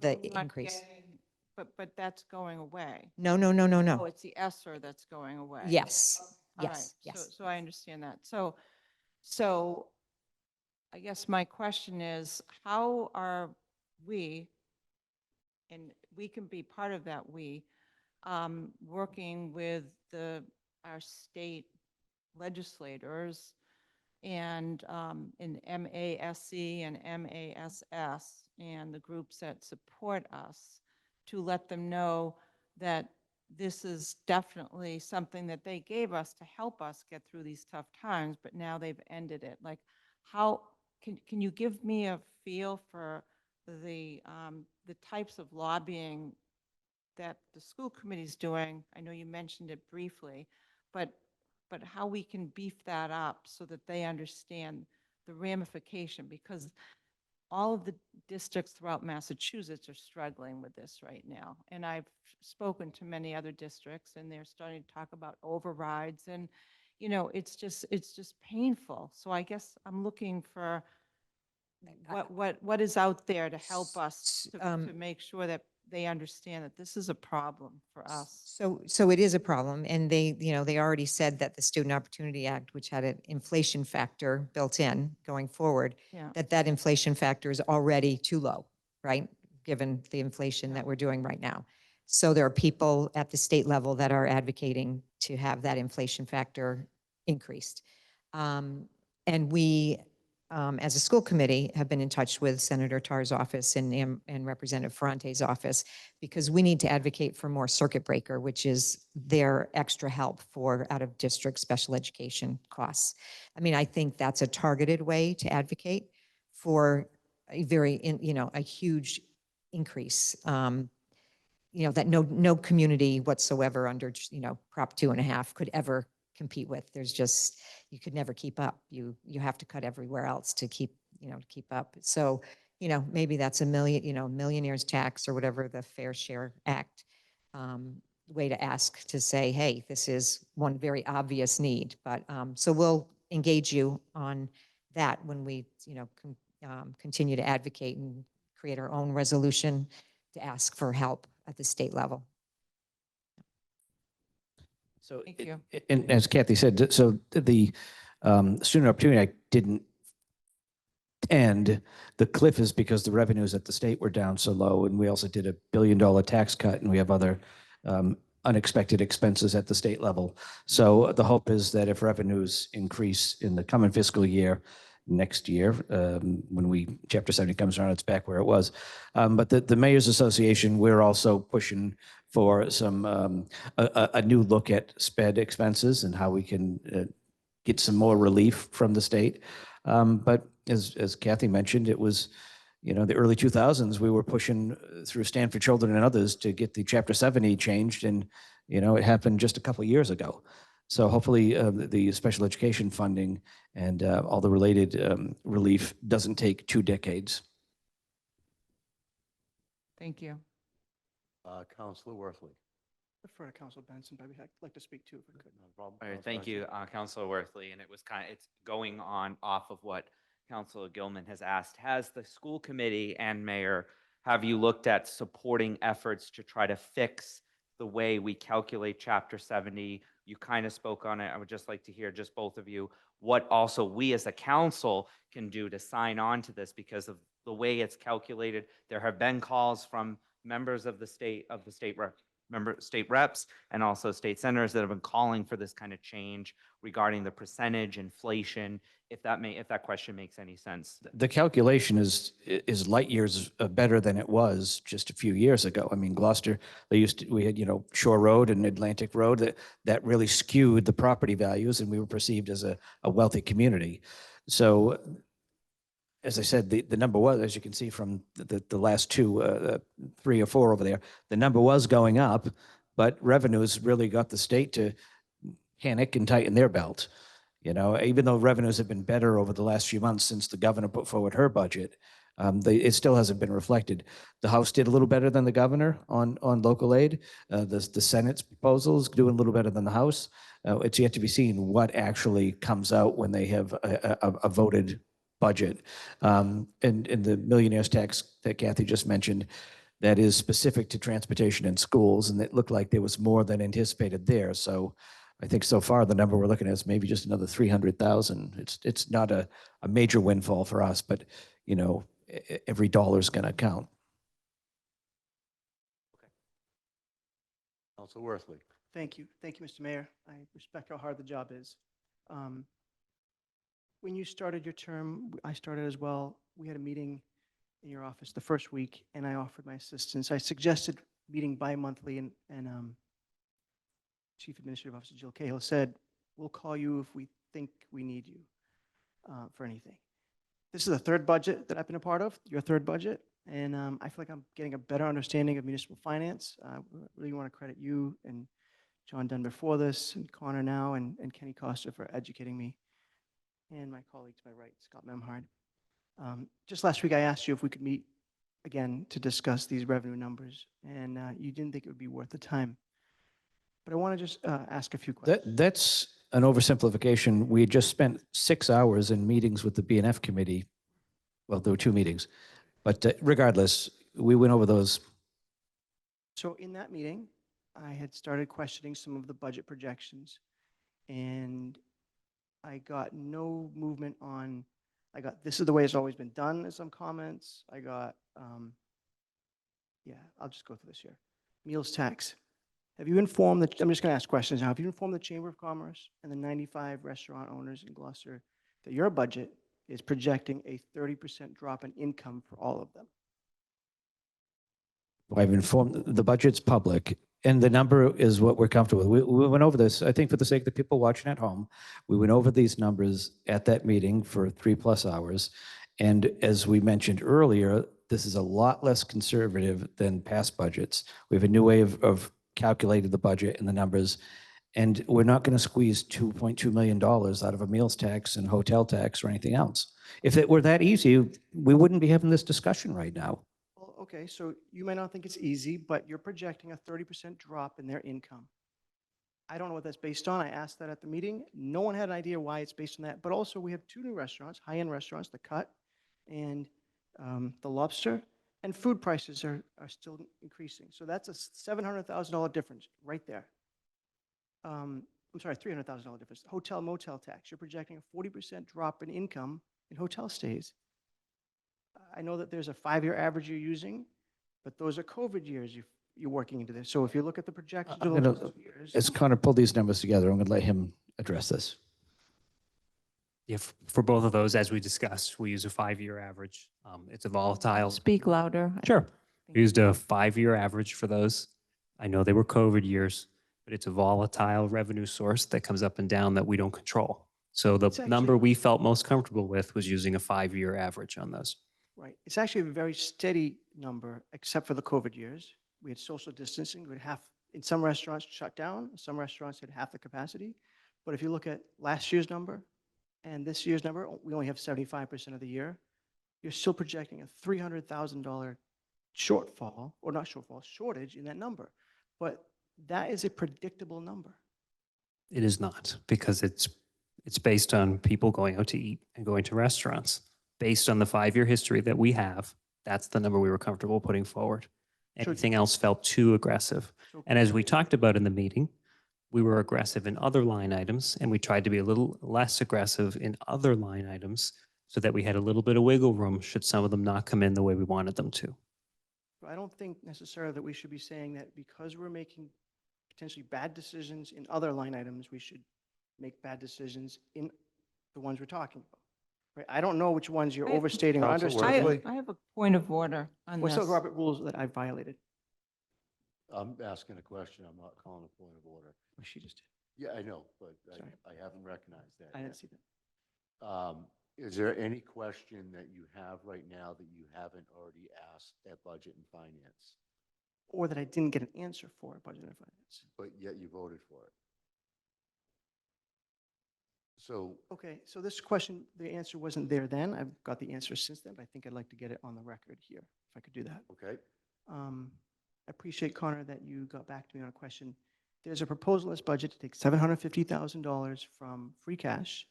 the we're not increase. But that's going away. No, no, no, no, Oh, no. it's the ESSER that's going away. Yes, All right, yes, yes. So I understand that. So I guess my question is, how are we, and we can be part of that working with our state legislators and in MASC and MASS and the groups that support us, to let them know that this is definitely something that they gave us to help us get through these tough times, but now they've ended it. Like, how can you give me a feel for the types of lobbying that the school committee's doing? I know you mentioned it briefly, but how we can beef that up so that they understand the ramification, because all of the districts throughout Massachusetts are struggling with this right now. And I've spoken to many other districts, and they're starting to talk about overrides, and, you know, it's just painful. So I guess I'm looking for what is out there to help us to make sure that they understand that this is a problem for us. So it is a problem, and they, you know, they already said that the Student Opportunity Act, which had an inflation factor built in going forward, Yeah. that inflation factor is already too low, right? Given the inflation that we're doing right now. So there are people at the state level that are advocating to have that inflation factor increased. And we, as a school committee, have been in touch with Senator Tarr's office and Representative Ferrante's office, because we need to advocate for more circuit breaker, which is their extra help for out-of-district special education costs. I mean, I think that's a targeted way to advocate for a a huge increase. You know, that no community whatsoever under, Prop 2.5 could ever compete with. There's just, you could never keep up. You have to cut everywhere else to keep up. So, maybe that's a millionaire's tax or whatever, the Fair Share Act way to ask, to say, hey, this is one very obvious need. But so we'll engage you on that when we, continue to advocate and create our own resolution to ask for help at the state level. So, Thank you. and as Kathy said, so the Student Opportunity Act didn't end. The cliff is because the revenues at the state were down so low, and we also did $1 billion tax cut, and we have other unexpected expenses at the state level. So the hope is that if revenues increase in the coming fiscal year, next year, when Chapter 70 comes around, it's back where it was. But the Mayor's Association, we're also pushing for some a new look at sped expenses and how we can get some more relief from the state. But as Kathy mentioned, it was, the early 2000s, we were pushing through Stand for Children and others to get the Chapter 70 changed, and it happened just a couple of years ago. So hopefully the special education funding and all the related relief doesn't take 2 decades. Thank you. Counselor Worthley. Defer to Council Benson, but I'd like to speak too if I could. No problem. All right, Counselor thank you, Councilor Worthley. And it's going on off of what Councilor Gilman has asked. Has the school committee and mayor, have you looked at supporting efforts to try to fix the way we calculate Chapter 70? You kind of spoke on it. I would just like to hear, just both of you, what also we as a council can do to sign on to this, because of the way it's calculated. There have been calls from members of the state state reps and also state senators that have been calling for this kind of change regarding the percentage inflation, if that question makes any sense. The calculation is light years better than it was just a few years ago. I mean, Gloucester, we had, Shore Road and Atlantic Road that really skewed the property values, and we were perceived as a wealthy community. So as I said, the number was, as you can see from the last 3 or 4 over there, the number was going up, but revenues really got the state to panic and tighten their belt. Even though revenues have been better over the last few months since the governor put forward her budget, it still hasn't been reflected. The House did a little better than the governor on local aid. The Senate's proposal is doing a little better than the House. It's yet to be seen what actually comes out when they have a voted budget. And the millionaire's tax that Kathy just mentioned, that is specific to transportation and schools, and it looked like there was more than anticipated there. So I think so far the number we're looking at is maybe just another 300,000. It's not a major windfall for us, but every dollar is going to count. Counselor Worthley. Thank you, Mr. Mayor. I respect how hard the job is. when you started your term, I started as well. We had a meeting in your office the first week, and I offered my assistance. I suggested meeting bi-monthly, and Chief Administrative Officer Jill Cahill said, "We'll call you if we think we need you for anything." This is the third budget that I've been a part of, your third budget, and I feel like I'm getting a better understanding of municipal finance. I really want to credit you and John Dunn before this, and Connor now, and Kenny Costa for educating me, and my colleague to my right, Scott Memhard. Just last week, I asked you if we could meet again to discuss these revenue numbers, and you didn't think it would be worth the time. But I want to just ask a few questions. That's an oversimplification. We had just spent 6 hours in meetings with the BNF committee. Well, there were 2 meetings, but regardless, we went over those. So in that meeting, I had started questioning some of the budget projections, and I got no movement on, this is the way it's always been done as some comments. I got, yeah, I'll just go through this here. Meals tax. Have you informed the, I'm just going to ask questions now. Have you informed the Chamber of Commerce and the 95 restaurant owners in Gloucester that your budget is projecting a 30% drop in income for all of them? I've informed, the budget's public, and the number is what we're comfortable with. We went over this, I think for the sake of the people watching at home, we went over these numbers at that meeting for 3+ hours. And as we mentioned earlier, this is a lot less conservative than past budgets. We have a new way of calculating the budget and the numbers, and we're not going to squeeze $2.2 million out of a meals tax and hotel tax or anything else. If it were that easy, we wouldn't be having this discussion right now. Well, okay, so you may not think it's easy, but you're projecting a 30% drop in their income. I don't know what that's based on. I asked that at the meeting. No one had an idea why it's based on that. But also, we have 2 new restaurants, high-end restaurants, The Cut and the Lobster, and food prices are still increasing. So that's a $700,000 difference right there. I'm sorry, $300,000 difference. Hotel motel tax, you're projecting a 40% drop in income in hotel stays. I know that there's a 5-year average you're using, but those are COVID years you're working into this. So if you look at the projections of those 2 years. As Connor pulled these numbers together, I'm going to let him address this. Yeah, for both of those, as we discussed, we use a 5-year average. It's a volatile. Speak louder. Sure. We used a 5-year average for those. I know they were COVID years, but it's a volatile revenue source that comes up and down that we don't control. So the number we felt most comfortable with was using a 5-year average on those. Right. It's actually a very steady number, except for the COVID years. We had social distancing. We had half, in some restaurants shut down, some restaurants had half the capacity. But if you look at last year's number and this year's number, we only have 75% of the year. You're still projecting a $300,000 shortfall, or not shortfall, shortage in that number. But that is a predictable number. It is not, because it's based on people going out to eat and going to restaurants. Based on the 5-year history that we have, that's the number we were comfortable putting forward. Anything else felt too aggressive. And as we talked about in the meeting, we were aggressive in other line items, and we tried to be a little less aggressive in other line items so that we had a little bit of wiggle room should some of them not come in the way we wanted them to. I don't think necessarily that we should be saying that because we're making potentially bad decisions in other line items, we should make bad decisions in the ones we're talking about. Right? I don't know which ones you're overstating or understating. I have a point of order on What's this. the Robert rules that I violated? I'm asking a question. I'm not calling a point of order. Oh, she just did. Yeah, I know, but Sorry. I haven't recognized that. I yet. didn't see that. Is there any question that you have right now that you haven't already asked at Budget and Finance, Or that I didn't get an answer for at Budget and Finance. but yet you voted for it? So, Okay, so this question, the answer wasn't there then. I've got the answer since then, but I think I'd like to get it on the record here, if I could do that. okay, I appreciate, Connor, that you got back to me on a question. There's a proposal in this budget to take $750,000 from free cash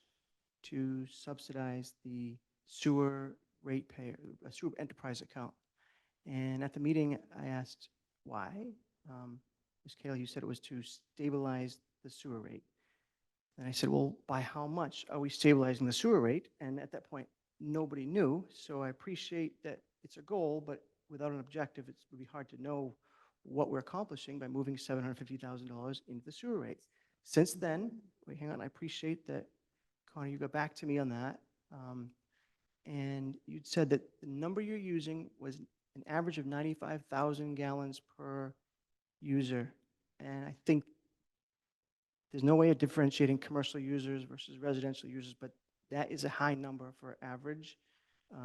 to subsidize the sewer ratepayer, a sewer enterprise account. And at the meeting, I asked why. Ms. Cahill, you said it was to stabilize the sewer rate. And I said, well, by how much are we stabilizing the sewer rate? And at that point, nobody knew. So I appreciate that it's a goal, but without an objective, it would be hard to know what we're accomplishing by moving $750,000 into the sewer rate. Since then, wait, hang on, I appreciate that Connor, you got back to me on that. And you'd said that the number you're using was an average of 95,000 gallons per user. And I think there's no way of differentiating commercial users versus residential users, but that is a high number for average.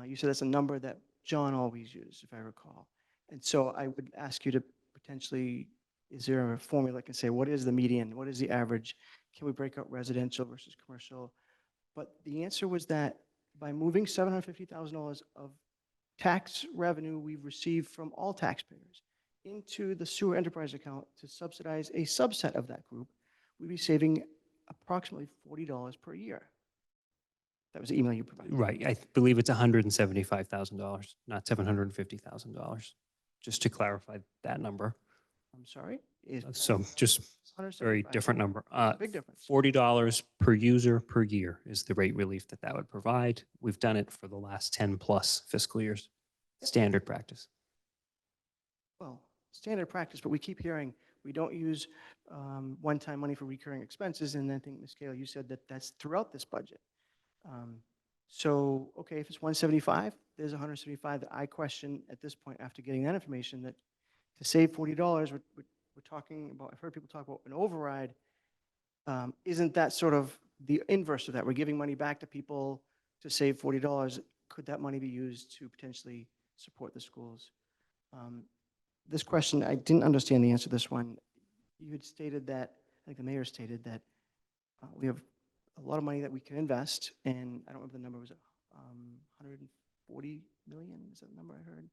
You said that's a number that John always used, if I recall. And so I would ask you to potentially, is there a formula that can say, what is the median? What is the average? Can we break out residential versus commercial? But the answer was that by moving $750,000 of tax revenue we've received from all taxpayers into the sewer enterprise account to subsidize a subset of that group, we'd be saving approximately $40 per year. That was the email you provided. Right. I believe it's $175,000, not $750,000, just to clarify that number. I'm sorry? Is So just very 175. different number. Big difference. $40 per user per year is the rate relief that that would provide. We've done it for the last 10 plus fiscal years. Standard practice. Well, standard practice, but we keep hearing we don't use one-time money for recurring expenses. And I think, Ms. Gale, you said that that's throughout this budget. So, okay, if it's 175, there's 175 that I question at this point after getting that information that to save $40, we're talking about, I've heard people talk about an override. Isn't that sort of the inverse of that? We're giving money back to people to save $40. Could that money be used to potentially support the schools? This question, I didn't understand the answer to this one. You had stated that, I think the mayor stated that we have a lot of money that we can invest, and I don't remember the number, was it 140 million? Is that the number I heard?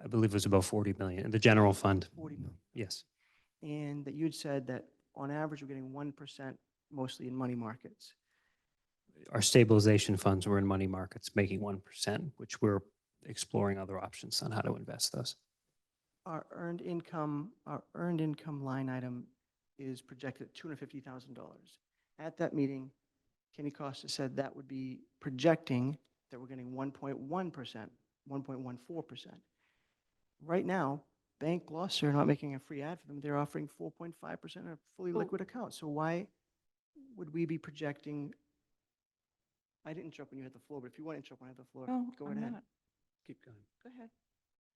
I believe it was about 40 million in the general fund. 40 million. Yes. And that you had said that on average, we're getting 1% mostly in money markets. Our stabilization funds were in money markets making 1%, which we're exploring other options on how to invest those. Our earned income line item is projected at $250,000. At that meeting, Kenny Costa said that would be projecting that we're getting 1.1%, 1.14%. Right now, Bank Gloucester, not making a free ad for them, they're offering 4.5% a fully liquid account. So why would we be projecting? I didn't interrupt when you had the floor, but if you want to interrupt when I had the floor, No, go I'm ahead. not. Keep going. Go ahead.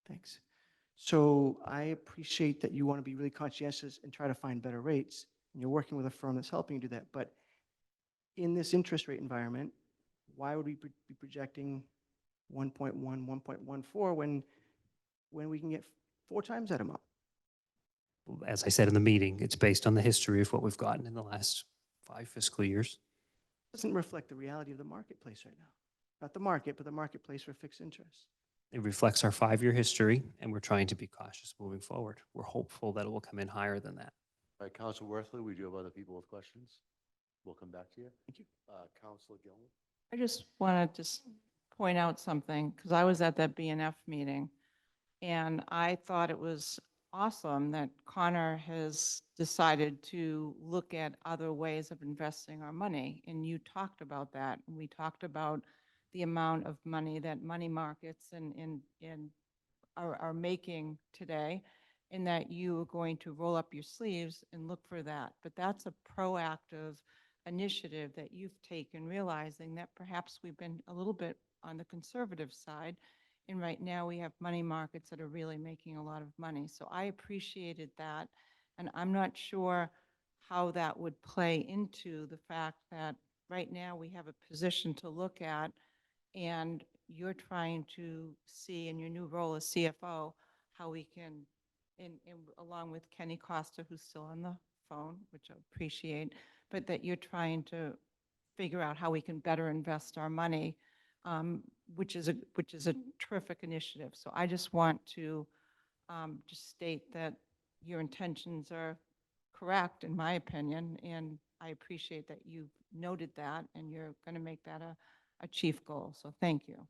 Thanks. So I appreciate that you want to be really conscientious and try to find better rates, and you're working with a firm that's helping you do that. But in this interest rate environment, why would we be projecting 1.1, 1.14 when we can get 4 times that amount? As I said in the meeting, it's based on the history of what we've gotten in the last 5 fiscal years. Doesn't reflect the reality of the marketplace right now. Not the market, but the marketplace for fixed interest. It reflects our 5-year history, and we're trying to be cautious moving forward. We're hopeful that it will come in higher than that. All right, Council Worthley, we do have other people with questions. We'll come back to you. Thank you. Councilor Gilman. I just wanted to point out something, because I was at that BNF meeting, and I thought it was awesome that Connor has decided to look at other ways of investing our money. And you talked about that. And we talked about the amount of money that money markets are making today, and that you are going to roll up your sleeves and look for that. But that's a proactive initiative that you've taken, realizing that perhaps we've been a little bit on the conservative side. And right now we have money markets that are really making a lot of money. So I appreciated that. And I'm not sure how that would play into the fact that right now we have a position to look at, and you're trying to see in your new role as CFO how we can, along with Kenny Costa, who's still on the phone, which I appreciate, but that you're trying to figure out how we can better invest our money, which is a terrific initiative. So I just want to just state that your intentions are correct, in my opinion, and I appreciate that you've noted that, and you're going to make that a chief goal. So thank you.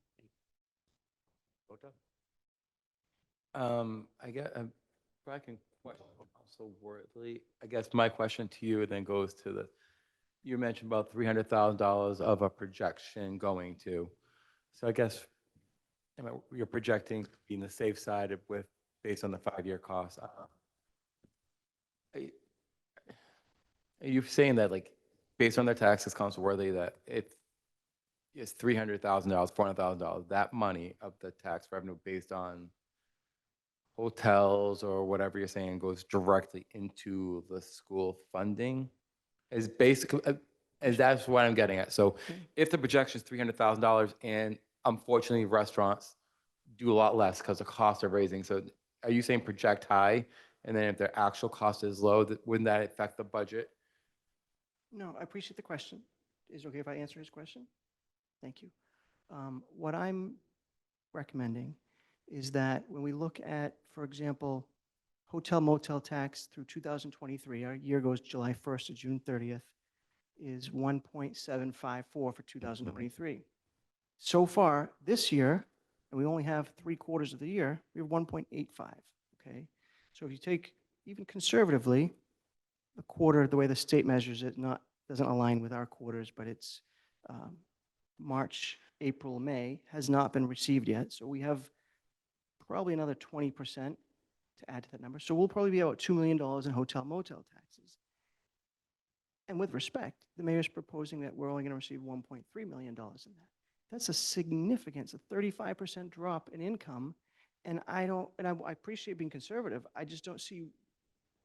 I guess if I can question also Worthley, I guess my question to you then goes to the, you mentioned about $300,000 of a projection going to. So I guess you're projecting being the safe side with based on the 5-year cost. Are you saying that like based on their taxes, Council Worthy, that if it's $300,000, $400,000, that money of the tax revenue based on hotels or whatever you're saying goes directly into the school funding is basically, and that's what I'm getting at. So if the projection is $300,000 and unfortunately restaurants do a lot less because the costs are raising. So are you saying project high? And then if their actual cost is low, wouldn't that affect the budget? No, I appreciate the question. Is it okay if I answer his question? Thank you. What I'm recommending is that when we look at, for example, hotel motel tax through 2023, our year goes July 1st to June 30th, is 1.754 for 2023. So far this year, and we only have 3/4 of the year, we have 1.85, okay? So if you take, even conservatively, a quarter, the way the state measures it, doesn't align with our quarters, but it's March, April, May, has not been received yet. So we have probably another 20% to add to that number. So we'll probably be about $2 million in hotel motel taxes. And with respect, the mayor's proposing that we're only going to receive $1.3 million in that. That's a significant, it's a 35% drop in income. And I appreciate being conservative. I just don't see,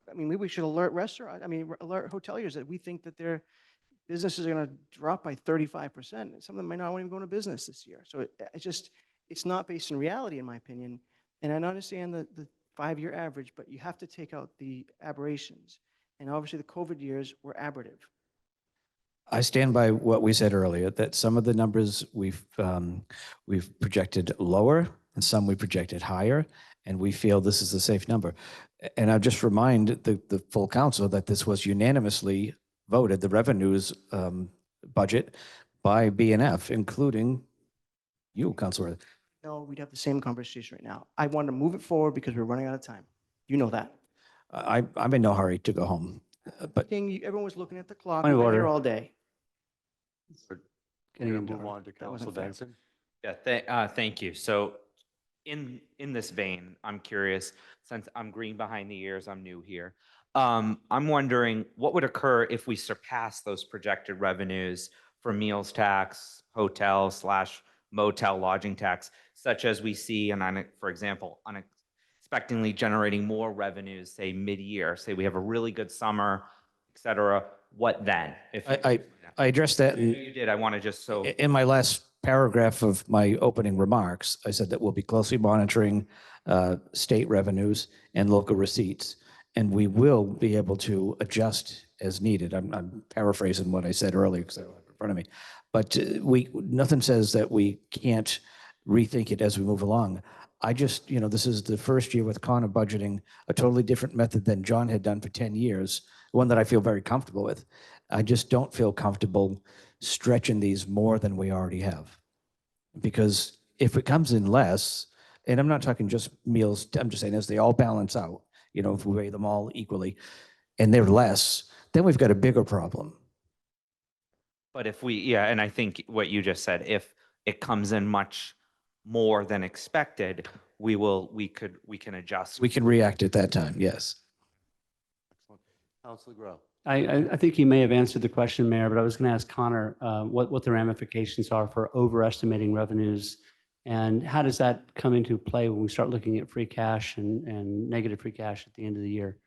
I mean, maybe we should alert alert hoteliers that we think that their businesses are going to drop by 35%. Some of them might not want to even go into business this year. So it's not based in reality, in my opinion. And I understand the 5-year average, but you have to take out the aberrations. And obviously the COVID years were aberrative. I stand by what we said earlier, that some of the numbers we've projected lower and some we projected higher, and we feel this is a safe number. And I'll just remind the full council that this was unanimously voted, the revenues budget by BNF, including you, Councilor. No, we'd have the same conversation right now. I want to move it forward because we're running out of time. You know that. I'm in no hurry to go home, but Everyone was looking at the clock. Point of We've been here order. all day. We're Getting going to into move order. on to That wasn't Council fair. Benson. Yeah, thank you. So in this vein, I'm curious, since I'm green behind the ears, I'm new here. I'm wondering what would occur if we surpass those projected revenues for meals tax, hotel/motel lodging tax, such as we see, and for example, unexpectedly generating more revenues, say mid-year, say we have a really good summer, et cetera. What then? If I addressed that you did, I want to just so. in my last paragraph of my opening remarks. I said that we'll be closely monitoring state revenues and local receipts, and we will be able to adjust as needed. I'm paraphrasing what I said earlier because I don't have it in front of me, but nothing says that we can't rethink it as we move along. I just, this is the first year with Connor budgeting a totally different method than John had done for 10 years, one that I feel very comfortable with. I just don't feel comfortable stretching these more than we already have. Because if it comes in less, and I'm not talking just meals, I'm just saying as they all balance out, if we weigh them all equally, and they're less, then we've got a bigger problem. But if and I think what you just said, if it comes in much more than expected, we can adjust. We can react at that time, yes. Excellent. Councilor Grow. I think you may have answered the question, Mayor, but I was going to ask Connor what the ramifications are for overestimating revenues, and how does that come into play when we start looking at free cash and negative free cash at the end of the year?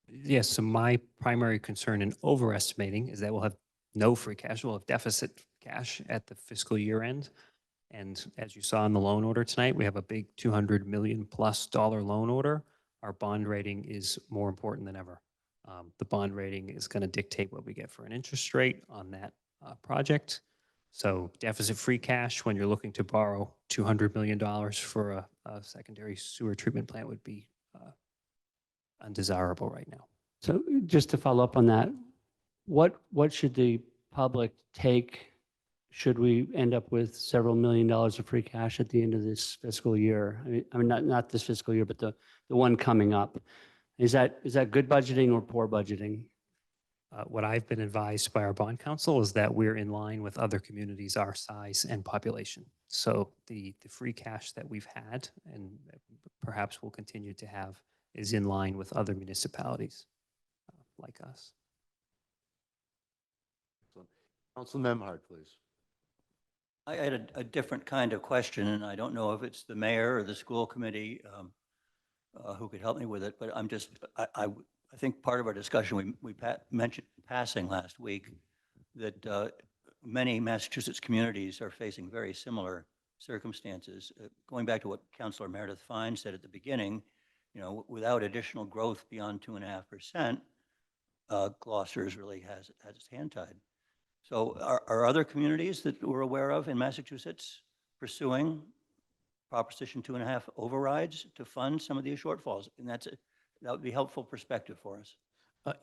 Yes, so my primary concern in overestimating is that we'll have no free cash, we'll have deficit cash at the fiscal year end. And as you saw in the loan order tonight, we have a big $200 million+ loan order. Our bond rating is more important than ever. The bond rating is going to dictate what we get for an interest rate on that project. So deficit free cash when you're looking to borrow $200 million for a secondary sewer treatment plant would be undesirable right now. So just to follow up on that, what should the public take? Should we end up with several $1 million of free cash at the end of this fiscal year? I mean, not this fiscal year, but the one coming up. Is that good budgeting or poor budgeting? What I've been advised by our bond counsel is that we're in line with other communities our size and population. So the free cash that we've had and perhaps will continue to have is in line with other municipalities like us. Councilman Memhard, please. I had a different kind of question, and I don't know if it's the mayor or the school committee who could help me with it, but I think part of our discussion, we mentioned in passing last week that many Massachusetts communities are facing very similar circumstances. Going back to what Councilor Meredith Fine said at the beginning, without additional growth beyond 2.5%, Gloucester really has its hand tied. So are other communities that we're aware of in Massachusetts pursuing Proposition 2.5 overrides to fund some of these shortfalls? And that would be helpful perspective for us.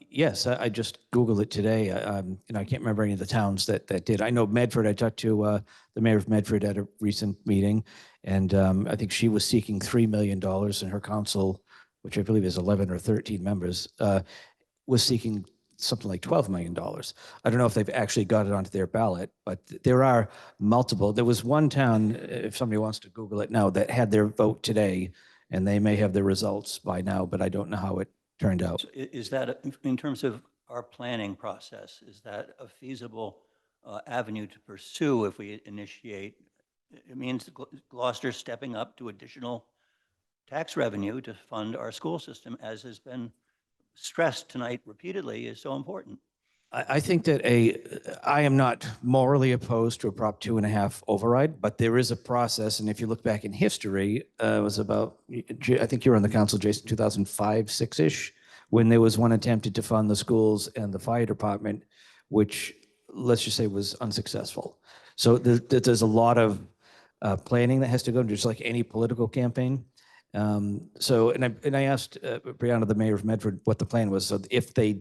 Yes, I just Googled it today. I can't remember any of the towns that did. I know Medford. I talked to the mayor of Medford at a recent meeting, and I think she was seeking $3 million, and her council, which I believe is 11 or 13 members, was seeking something like $12 million. I don't know if they've actually got it onto their ballot, but there are multiple. There was one town, if somebody wants to Google it now, that had their vote today, and they may have the results by now, but I don't know how it turned out. So is that, in terms of our planning process, is that a feasible avenue to pursue if we initiate? It means Gloucester stepping up to additional tax revenue to fund our school system, as has been stressed tonight repeatedly, is so important. I think that I am not morally opposed to a Prop 2.5 override, but there is a process. And if you look back in history, it was about, I think you were on the council, Jason, 2005, 6-ish, when there was one attempted to fund the schools and the fire department, which let's just say was unsuccessful. So there's a lot of planning that has to go, just like any political campaign. And I asked Brianna, the mayor of Medford, what the plan was. So if they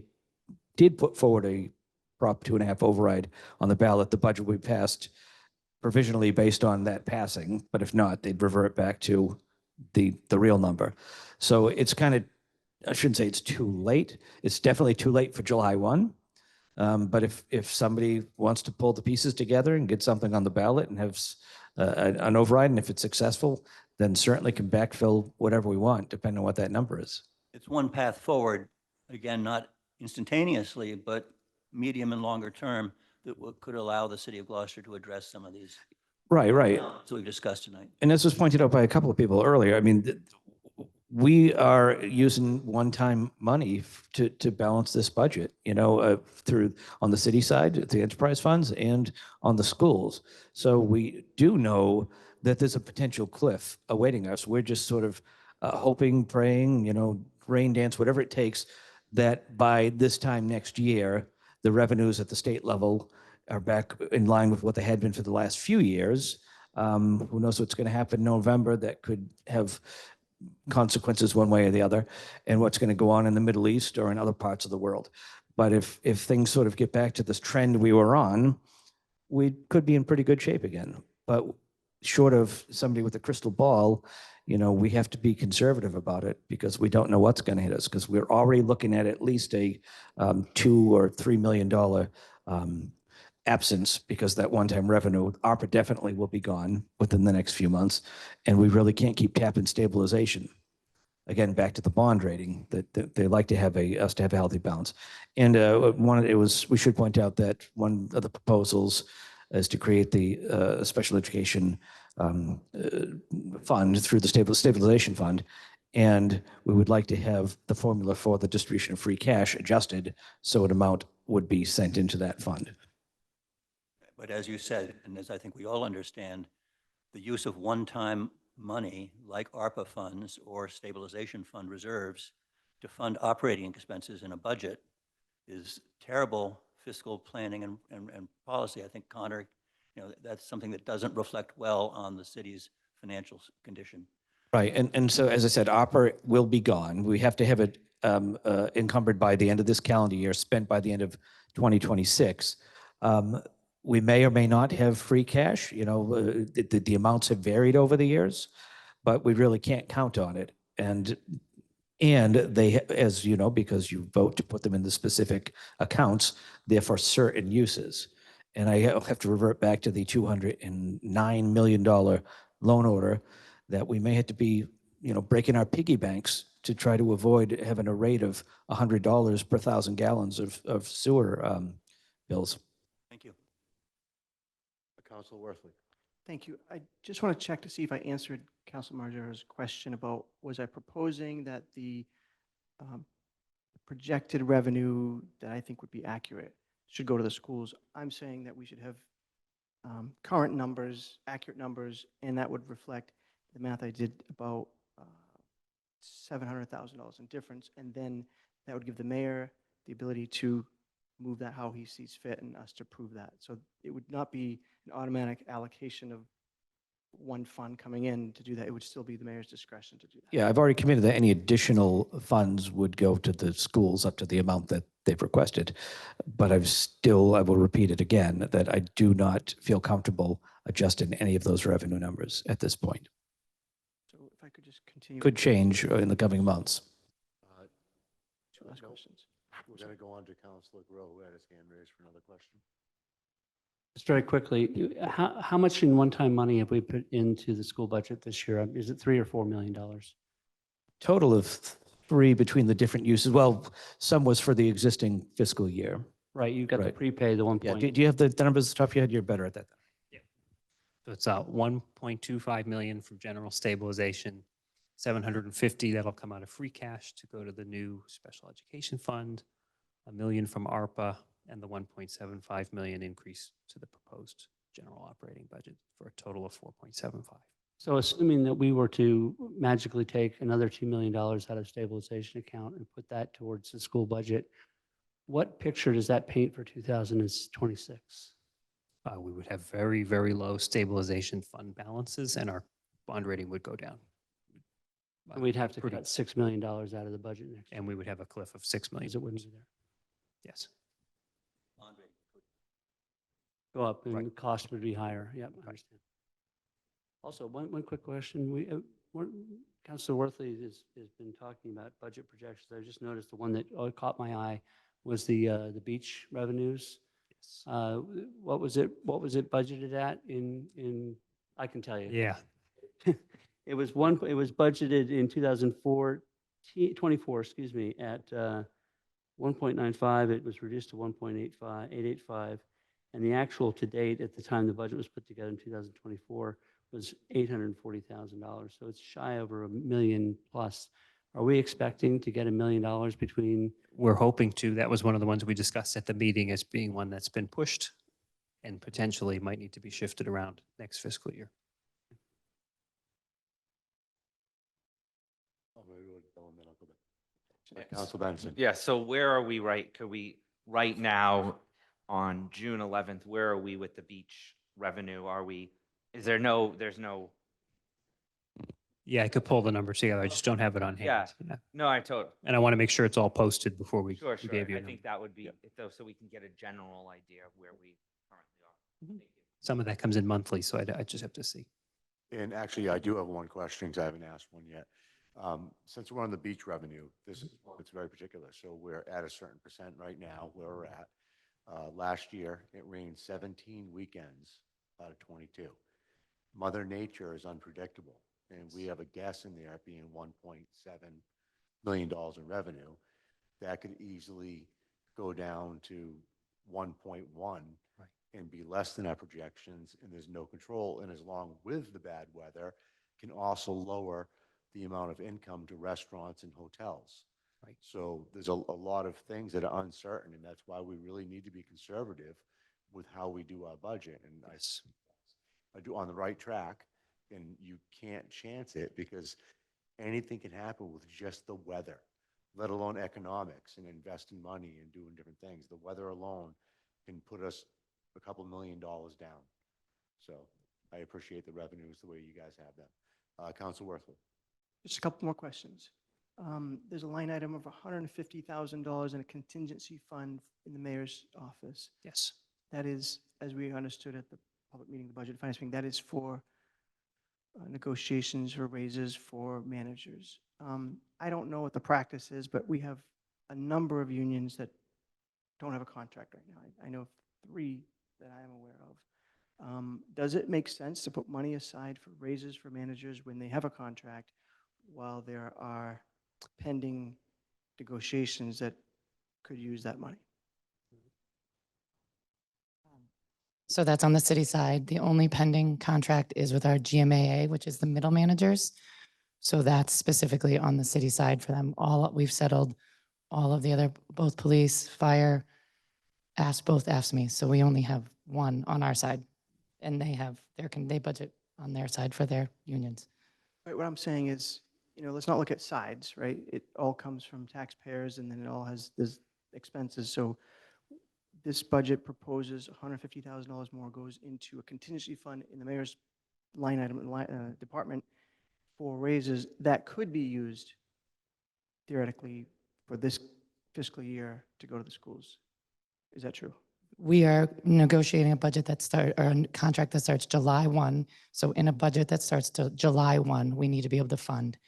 did put forward a Prop 2.5 override on the ballot, the budget would be passed provisionally based on that passing. But if not, they'd revert back to the real number. So it's kind of, I shouldn't say it's too late. It's definitely too late for July 1. But if somebody wants to pull the pieces together and get something on the ballot and have an override, and if it's successful, then certainly can backfill whatever we want, depending on what that number is. It's one path forward, again, not instantaneously, but medium and longer term, that could allow the city of Gloucester to address some of these. Right. So we've discussed tonight. And as was pointed out by a couple of people earlier, I mean, we are using one-time money to balance this budget, through on the city side, the enterprise funds, and on the schools. So we do know that there's a potential cliff awaiting us. We're just sort of hoping, praying, rain dance, whatever it takes, that by this time next year, the revenues at the state level are back in line with what they had been for the last few years. Who knows what's going to happen in November that could have consequences one way or the other, and what's going to go on in the Middle East or in other parts of the world. But if things sort of get back to this trend we were on, we could be in pretty good shape again. But short of somebody with a crystal ball, we have to be conservative about it because we don't know what's going to hit us, because we're already looking at least a $2 or $3 million absence, because that one-time revenue, ARPA definitely will be gone within the next few months, and we really can't keep tapping stabilization. Again, back to the bond rating, that they like to have us to have a healthy balance. And we should point out that one of the proposals is to create the special education fund through the stabilization fund. And we would like to have the formula for the distribution of free cash adjusted so an amount would be sent into that fund. But as you said, and as I think we all understand, the use of one-time money like ARPA funds or stabilization fund reserves to fund operating expenses in a budget is terrible fiscal planning and policy. I think, Connor, that's something that doesn't reflect well on the city's financial condition. Right. And so, as I said, ARPA will be gone. We have to have it encumbered by the end of this calendar year, spent by the end of 2026. We may or may not have free cash. The amounts have varied over the years, but we really can't count on it. And they, as you know, because you vote to put them in the specific accounts, they're for certain uses. And I have to revert back to the $209 million loan order that we may have to be, breaking our piggy banks to try to avoid having a rate of $100 per 1,000 gallons of sewer bills. Thank you. Counselor Worthley. Thank you. I just want to check to see if I answered Council Margera's question about, was I proposing that the um, projected revenue that I think would be accurate should go to the schools? I'm saying that we should have current numbers, accurate numbers, and that would reflect the math I did about $700,000 in difference, and then that would give the mayor the ability to move that how he sees fit and us to prove that. So it would not be an automatic allocation of one fund coming in to do that. It would still be the mayor's discretion to do that. Yeah, I've already committed that any additional funds would go to the schools up to the amount that they've requested. But I will repeat it again, that I do not feel comfortable adjusting any of those revenue numbers at this point. So if I could just continue. Could change in the coming months. Two last No. questions. We're going to go on to Counselor Grow, who had his hand raised for another question. Just very quickly, how much in one-time money have we put into the school budget this year? Is it $3 or $4 million? Total of 3 between the different uses. Well, some was for the existing fiscal year. Right, you've got the Right. prepay, the 1. Yeah, do you have the numbers off the top of your head? You're better at that. So it's 1.25 million from general stabilization, 750 that'll come out of free cash to go to the new special education fund, $1 million from ARPA, and the 1.75 million increase to the proposed general operating budget for a total of 4.75. So assuming that we were to magically take another $2 million out of stabilization account and put that towards the school budget, what picture does that paint for 2026? We would have very, very low stabilization fund balances, and our bond rating would go down. And we'd have to Pretty- cut $6 million out of the budget next year, And we would have a cliff of 6 million. because it wouldn't be there. Yes. Go up and Right. the cost would be higher. Yep, I understand. Also, one quick question. Councilor Worthley has been talking about budget projections. I just noticed the one that caught my eye was the beach revenues. What was it budgeted at in, I can tell you. Yeah. It was budgeted in 2024, excuse me, at 1.95. It was reduced to 1.885. And the actual to date at the time the budget was put together in 2024 was $840,000. So it's shy over $1 million plus. Are we expecting to get $1 million between? We're hoping to. That was one of the ones we discussed at the meeting as being one that's been pushed and potentially might need to be shifted around next fiscal year. Oh, maybe we'll go and then I'll go back. Counselor Benson. Yeah, so where are we right now on June 11th, where are we with the beach revenue? There's no, Yeah, I could pull the numbers together. I just don't have it on yeah, hand. no, I totally. And I want to make sure it's all posted before we Sure, we sure. gave you a I number. think that would be, so we can get a general idea of where we currently are. Thank you. Some of that comes in monthly, so I just have to see. And actually, I do have one question because I haven't asked one yet. Since we're on the beach revenue, it's very particular. So we're at a certain percent right now where we're at. Last year, it rained 17 weekends out of 22. Mother Nature is unpredictable, and we have a guess in there being $1.7 million in revenue. That could easily go down to 1.1 and be less than our projections, and there's no control. And as long with the bad weather, can also lower the amount of income to restaurants and hotels. Right. So there's a lot of things that are uncertain, and that's why we really need to be conservative with how we do our budget. And I do on the right track, and you can't chance it because anything can happen with just the weather, let alone economics and investing money and doing different things. The weather alone can put us a couple $1 million down. So I appreciate the revenues the way you guys have them. Council Worthley. Just a couple more questions. There's a line item of $150,000 in a contingency fund in the mayor's office. Yes. That is, as we understood at the public meeting, the budget and finance meeting, that is for negotiations or raises for managers. I don't know what the practice is, but we have a number of unions that don't have a contract right now. I know of 3 that I am aware of. Does it make sense to put money aside for raises for managers when they have a contract while there are pending negotiations that could use that money? So that's on the city side. The only pending contract is with our GMAA, which is the middle managers. So that's specifically on the city side for them. We've settled all of the other, both police, fire, both asked me. So we only have one on our side. And they budget on their side for their unions. Right, what I'm saying is, let's not look at sides, right? It all comes from taxpayers and then it all has this expenses. So this budget proposes $150,000 more goes into a contingency fund in the mayor's line item department for raises that could be used theoretically for this fiscal year to go to the schools. Is that true? We are negotiating a budget or a contract that starts July 1. So in a budget that starts to July 1, we need to be able to fund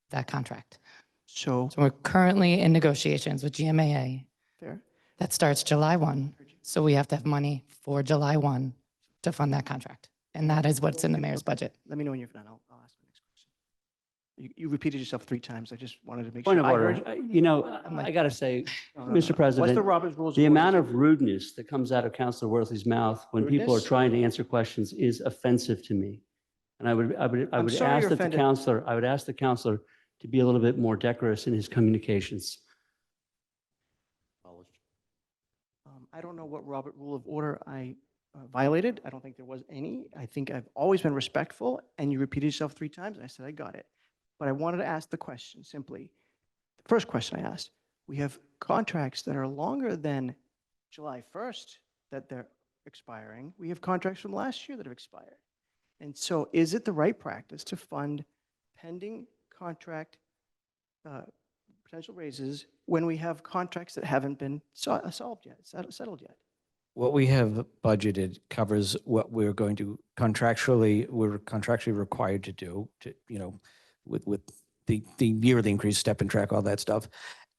that contract. So So we're currently in negotiations with GMAA. Fair. That starts July 1. So we have to have money for July 1 to fund that contract. And that is what's in the mayor's budget. Let me know when you're done. I'll ask the next question. You repeated yourself 3 times. I just wanted to make Point sure. of I order. heard you. I got to say, No, no, Mr. no. President. What's the Robert's Rules? The of Order? amount of rudeness that comes out of Councilor Worthley's mouth when people are Rudeness? trying to answer questions is offensive to me. And I would sorry ask you're that the offended. counselor, I would ask the counselor to be a little bit more decorous in his communications. I don't know what Robert Rule of Order I violated. I don't think there was any. I think I've always been respectful, and you repeated yourself 3 times, and I said I got it. But I wanted to ask the question simply. The first question I asked, we have contracts that are longer than July 1st that they're expiring. We have contracts from last year that have expired. And so is it the right practice to fund pending contract potential raises when we have contracts that haven't been solved yet, settled yet? What we have budgeted covers what we're contractually required to do to, with the yearly increase, step and track, all that stuff,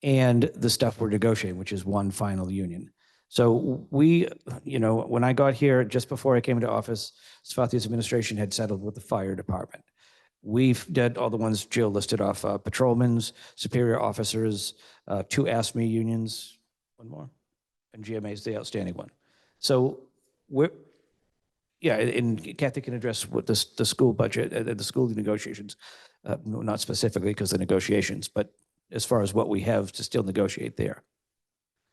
and the stuff we're negotiating, which is one final union. So when I got here, just before I came into office, Svathi's administration had settled with the fire department. We've did all the ones Jill listed off, patrolmen's, superior officers, 2 ASME unions, one more, and GMA is the outstanding one. So and Kathy can address what the school budget, the school negotiations, not specifically because the negotiations, but as far as what we have to still negotiate there.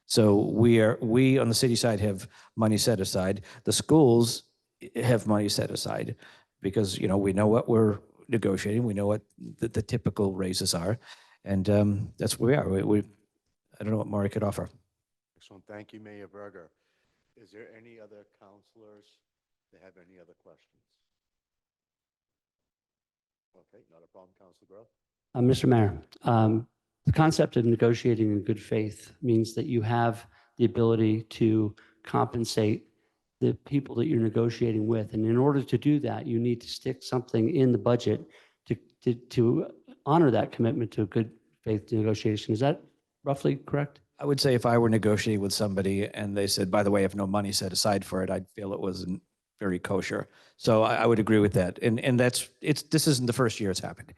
So we on the city side have money set aside. The schools have money set aside because, we know what we're negotiating. We know what the typical raises are. And that's where we are. I don't know what more I could offer. Excellent. Thank you, Mayor Berger. Is there any other counselors that have any other questions? Okay, not a problem, Councilor Grow. Mr. Mayor, the concept of negotiating in good faith means that you have the ability to compensate the people that you're negotiating with. And in order to do that, you need to stick something in the budget to honor that commitment to a good faith negotiation. Is that roughly correct? I would say if I were negotiating with somebody and they said, by the way, I have no money set aside for it, I'd feel it wasn't very kosher. So I would agree with that. And this isn't the first year it's happened.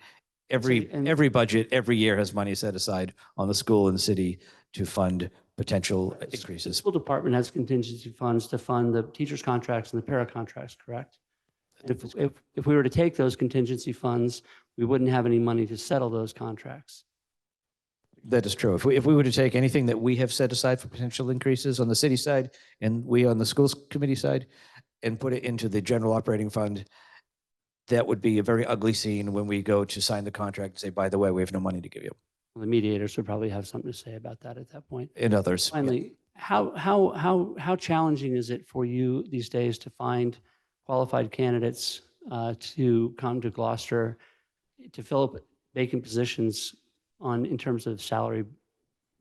Every budget, every year has money set aside on the school and the city to fund potential increases. The school department has contingency funds to fund the teachers' contracts and the para contracts, correct? If we were to take those contingency funds, we wouldn't have any money to settle those contracts. That is true. If we were to take anything that we have set aside for potential increases on the city side and we on the schools committee side and put it into the general operating fund, that would be a very ugly scene when we go to sign the contract and say, by the way, we have no money to give you. Well, the mediators would probably have something to say about that at that point. And others. Finally, how challenging is it for you these days to find qualified candidates to come to Gloucester to fill up vacant positions in terms of salary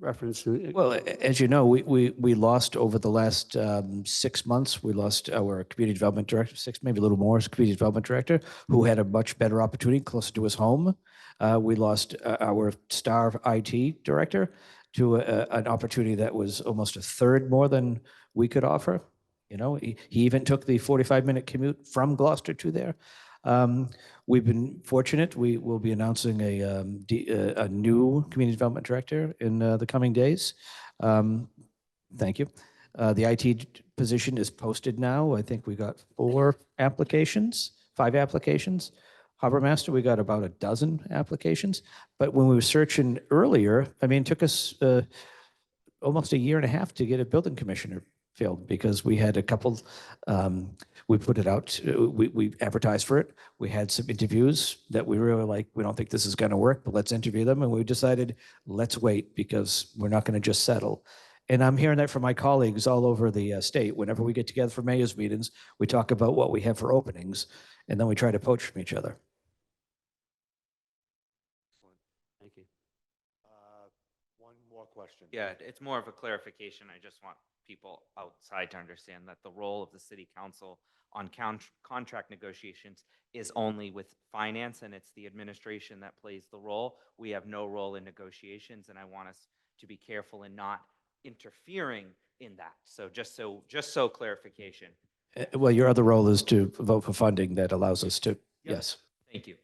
reference? Well, as you know, we lost over the last 6 months, we lost our community development director, 6, maybe a little more, community development director, who had a much better opportunity closer to his home. We lost our star IT director to an opportunity that was almost a third more than we could offer. He even took the 45-minute commute from Gloucester to there. We've been fortunate. We will be announcing a new community development director in the coming days. Thank you. The IT position is posted now. I think we got 5 applications. Harbor Master, we got about a dozen applications. But when we were searching earlier, I mean, it took us almost a year and a half to get a building commissioner filled because we had a couple, we put it out, we advertised for it. We had some interviews that we were like, we don't think this is going to work, but let's interview them. And we decided, let's wait because we're not going to just settle. And I'm hearing that from my colleagues all over the state. Whenever we get together for mayor's meetings, we talk about what we have for openings, and then we try to poach from each other. Thank you. One more question. Yeah, it's more of a clarification. I just want people outside to understand that the role of the city council on contract negotiations is only with finance, and it's the administration that plays the role. We have no role in negotiations, and I want us to be careful in not interfering in that. So just so clarification. Well, your other role is to vote for funding that allows us to, yes. Thank you.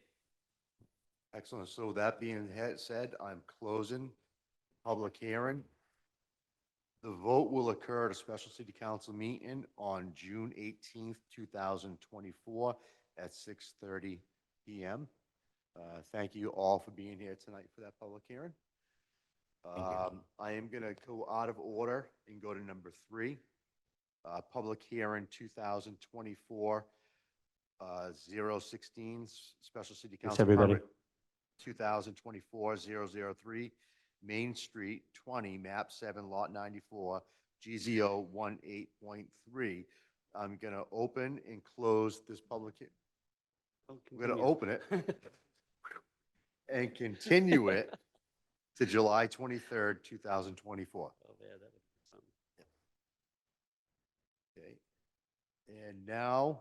Excellent. So that being said, I'm closing public hearing. The vote will occur at a special city council meeting on June 18th, 2024 at 6:30 p.m. Thank you all for being here tonight for that public hearing. I am going to go out of order and go to number 3. Public hearing 2024 016 special city council everybody. permit 2024-003 Main Street 20 map 7 lot 94 GZO 18.3. I'm going to open and close this public hearing. I'm going to open it and continue it to July 23rd, 2024. Okay. And now,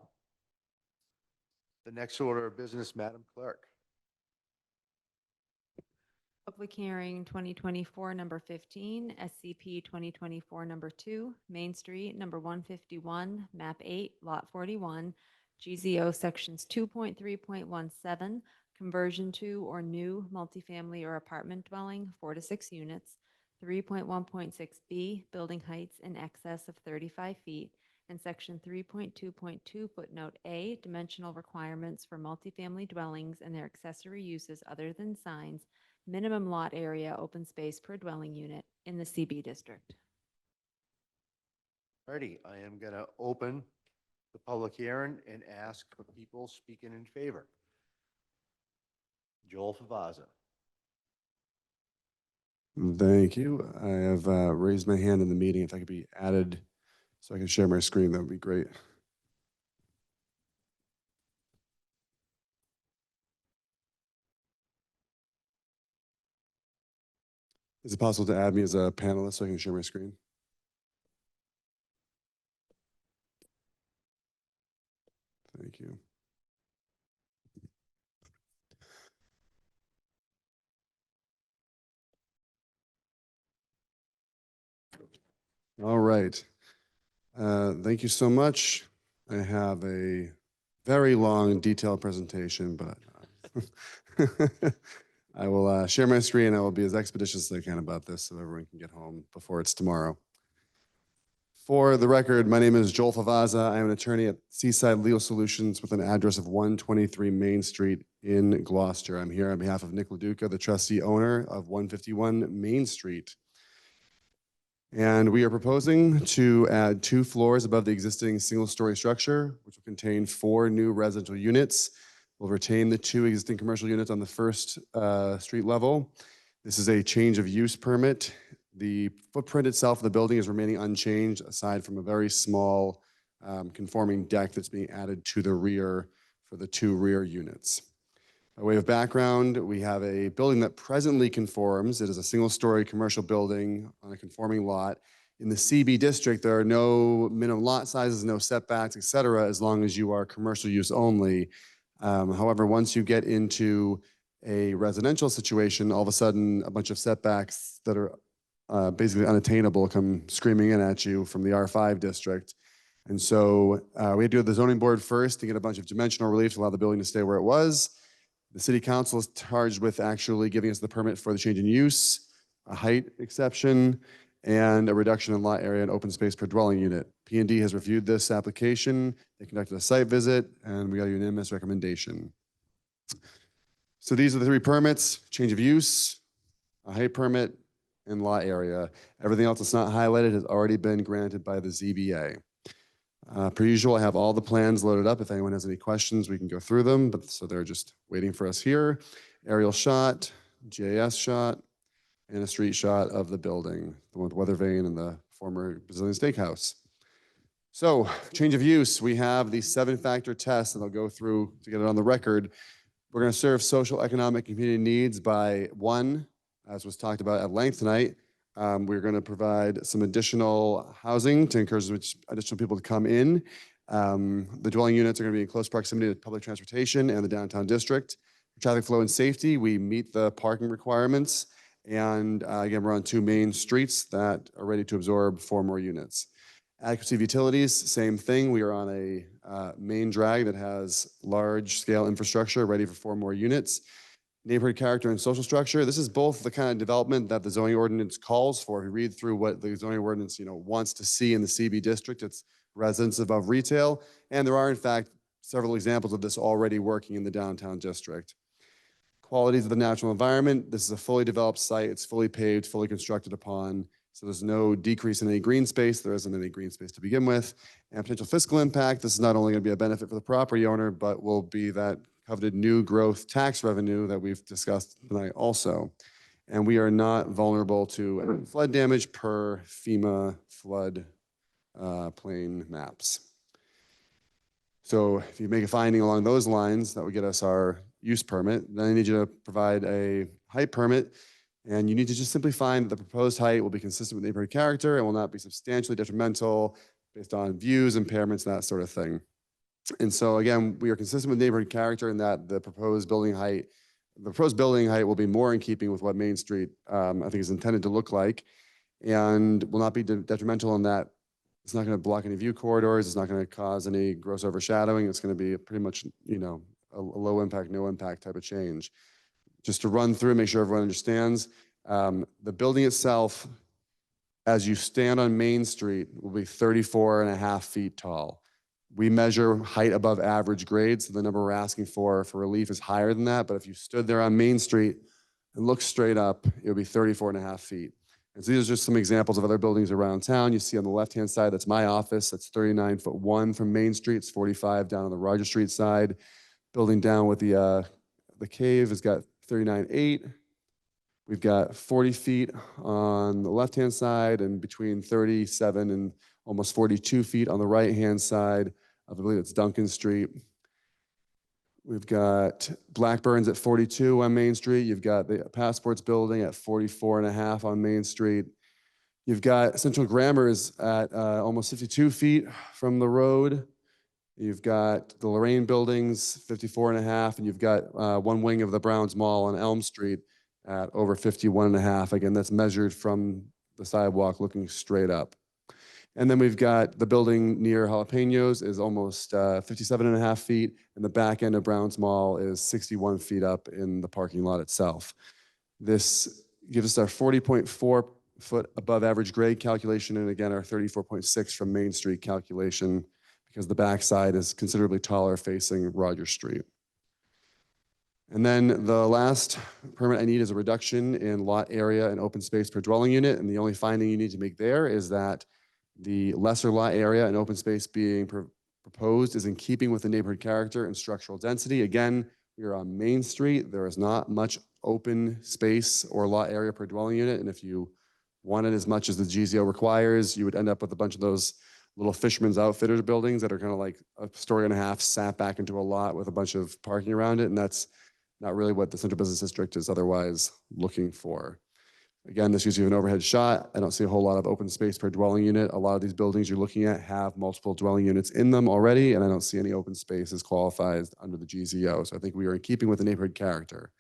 the next order of business, Madam Clerk. Public hearing 2024, number 15, SCP 2024, number 2, Main Street, number 151, map 8, lot 41, GZO sections 2.3.17, conversion to or new multifamily or apartment dwelling, 4 to 6 units, 3.1.6B, building heights in excess of 35 feet, and section 3.2.2 footnote A, dimensional requirements for multifamily dwellings and their accessory uses other than signs, minimum lot area, open space per dwelling unit in the CB district. Ready, I am going to open the public hearing and ask for people speaking in favor. Joel Favaza. Thank you. I have raised my hand in the meeting. If I could be added so I can share my screen, that would be great. Is it possible to add me as a panelist so I can share my screen? Thank you. All right. Thank you so much. I have a very long, detailed presentation, but I will share my screen. I will be as expeditious as I can about this so everyone can get home before it's tomorrow. For the record, my name is Joel Favaza. I am an attorney at Seaside Legal Solutions with an address of 123 Main Street in Gloucester. I'm here on behalf of Nick LaDuca, the trustee owner of 151 Main Street. And we are proposing to add 2 floors above the existing single-story structure, which will contain 4 new residential units. We'll retain the 2 existing commercial units on the first street level. This is a change of use permit. The footprint itself of the building is remaining unchanged, aside from a very small conforming deck that's being added to the rear for the 2 rear units. By way of background, we have a building that presently conforms. It is a single-story commercial building on a conforming lot. In the CB district, there are no minimum lot sizes, no setbacks, et cetera, as long as you are commercial use only. However, once you get into a residential situation, all of a sudden, a bunch of setbacks that are basically unattainable come screaming in at you from the R5 district. And so we had to do the zoning board first to get a bunch of dimensional relief to allow the building to stay where it was. The city council is charged with actually giving us the permit for the change in use, a height exception, and a reduction in lot area and open space per dwelling unit. P&D has reviewed this application. They conducted a site visit, and we got a unanimous recommendation. So these are the three permits: change of use, a height permit, and lot area. Everything else that's not highlighted has already been granted by the ZBA. Per usual, I have all the plans loaded up. If anyone has any questions, we can go through them, but so they're just waiting for us here. Aerial shot, GIS shot, and a street shot of the building, the one with weather vane and the former Brazilian Steakhouse. So, change of use, we have the 7-factor test, and I'll go through to get it on the record. We're going to serve social, economic, and community needs by, one, as was talked about at length tonight, we're going to provide some additional housing to encourage additional people to come in. The dwelling units are going to be in close proximity to public transportation and the downtown district. For traffic flow and safety, we meet the parking requirements. And again, we're on 2 main streets that are ready to absorb 4 more units. Adequacy of utilities, same thing. We are on a main drag that has large-scale infrastructure ready for 4 more units. Neighborhood character and social structure. This is both the kind of development that the zoning ordinance calls for. If you read through what the zoning ordinance, wants to see in the CB district, it's residence above retail. And there are, in fact, several examples of this already working in the downtown district. Qualities of the natural environment. This is a fully developed site. It's fully paved, fully constructed upon. So there's no decrease in any green space. There isn't any green space to begin with. And potential fiscal impact. This is not only going to be a benefit for the property owner, but will be that coveted new growth tax revenue that we've discussed tonight also. And we are not vulnerable to flood damage per FEMA flood plain maps. So if you make a finding along those lines, that would get us our use permit. Then I need you to provide a height permit, and you need to just simply find that the proposed height will be consistent with neighborhood character and will not be substantially detrimental based on views, impairments, that sort of thing. And so again, we are consistent with neighborhood character in that the proposed building height will be more in keeping with what Main Street, I think, is intended to look like, and will not be detrimental in that it's not going to block any view corridors. It's not going to cause any gross overshadowing. It's going to be pretty much, a low impact, no impact type of change. Just to run through, make sure everyone understands, the building itself, as you stand on Main Street, will be 34.5 feet tall. We measure height above average grade, so the number we're asking for relief is higher than that. But if you stood there on Main Street and looked straight up, it would be 34.5 feet. And so these are just some examples of other buildings around town. You see on the left-hand side, that's my office. That's 39'1" from Main Street. It's 45 down on the Roger Street side. Building down with the cave has got 39.8. We've got 40 feet on the left-hand side and between 37 and almost 42 feet on the right-hand side. I believe it's Duncan Street. We've got Blackburn's at 42 on Main Street. You've got the Passports building at 44.5 on Main Street. You've got Central Grammar's at almost 52 feet from the road. You've got the Lorraine buildings, 54.5, and you've got one wing of the Browns Mall on Elm Street at over 51.5. Again, that's measured from the sidewalk looking straight up. And then we've got the building near Jalapenos is almost 57.5 feet, and the back end of Browns Mall is 61 feet up in the parking lot itself. This gives us our 40.4 foot above average grade calculation, and again, our 34.6 from Main Street calculation, because the backside is considerably taller facing Roger Street. And then the last permit I need is a reduction in lot area and open space per dwelling unit, and the only finding you need to make there is that the lesser lot area and open space being proposed is in keeping with the neighborhood character and structural density. Again, we are on Main Street. There is not much open space or lot area per dwelling unit. And if you wanted as much as the GZO requires, you would end up with a bunch of those little Fisherman's Outfitters buildings that are kind of like a story and a half sat back into a lot with a bunch of parking around it. And that's not really what the Central Business District is otherwise looking for. Again, this gives you an overhead shot. I don't see a whole lot of open space per dwelling unit. A lot of these buildings you're looking at have multiple dwelling units in them already, and I don't see any open spaces qualified under the GZO. So I think we are in keeping with the neighborhood character.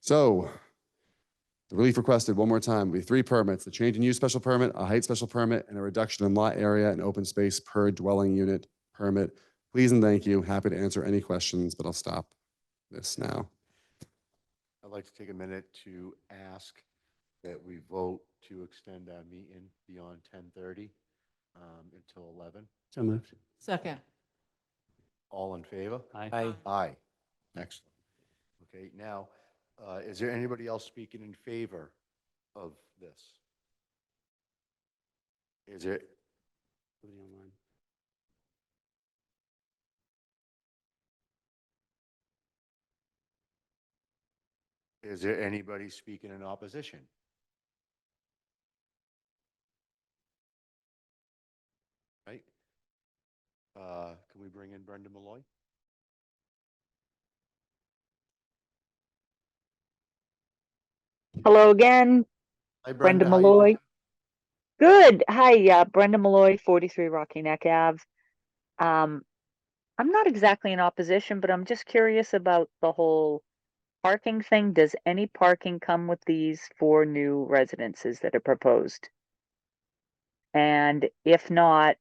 So the relief requested, one more time, will be 3 permits: the change in use special permit, a height special permit, and a reduction in lot area and open space per dwelling unit permit. Please and thank you. Happy to answer any questions, but I'll stop this now. I'd like to take a minute to ask that we vote to extend our meeting beyond 10:30 until 11. So moved. Second. All in favor? Aye. Aye. Excellent. Okay, now, is there anybody else speaking in favor of this? Is there, Nobody online. is there anybody speaking in opposition? Right? Can we bring in Brenda Malloy? Hello again, Hi, Brenda Brenda. How you doing? Malloy. Good. Hi, Brenda Malloy, 43 Rocky Neck Ave. Um, I'm not exactly in opposition, but I'm just curious about the whole parking thing. Does any parking come with these 4 new residences that are proposed? And if not,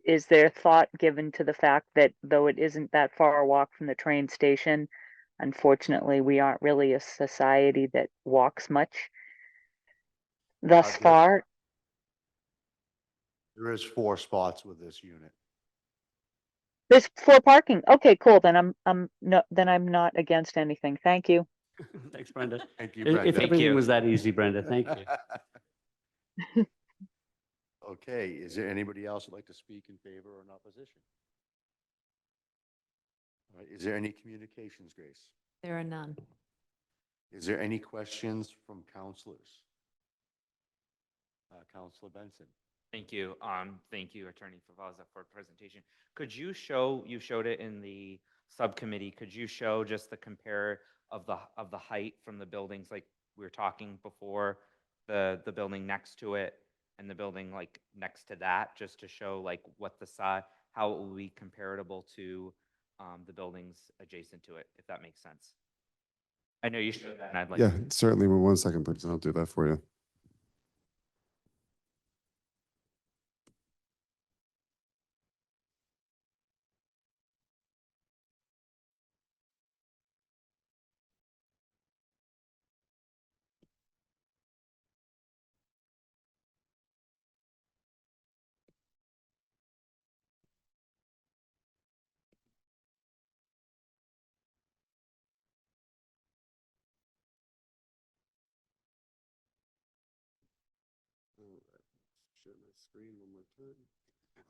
is there thought given to the fact that though it isn't that far a walk from the train station, unfortunately, we aren't really a society that walks much thus There- far? There is 4 spots with this unit. There's 4 parking. Okay, cool. Then I'm not against anything. Thank you. Thanks, Brenda. Thank you, If Brenda. everything was that easy, Brenda, thank you. Okay, is there anybody else who'd like to speak in favor or in opposition? All right, is there any communications, Grace? There are none. Is there any questions from counselors? Counselor Benson? Thank you. Thank you, Attorney Favaza, for presentation. Could you showed it in the subcommittee, could you show just the compare of the height from the buildings, like we were talking before, the building next to it and the building like next to that, just to show like what the size, how it will be comparable to the buildings adjacent to it, if that makes sense? I know you showed that, and I'd like Yeah, to. certainly. 1 second, please. I'll do that for you.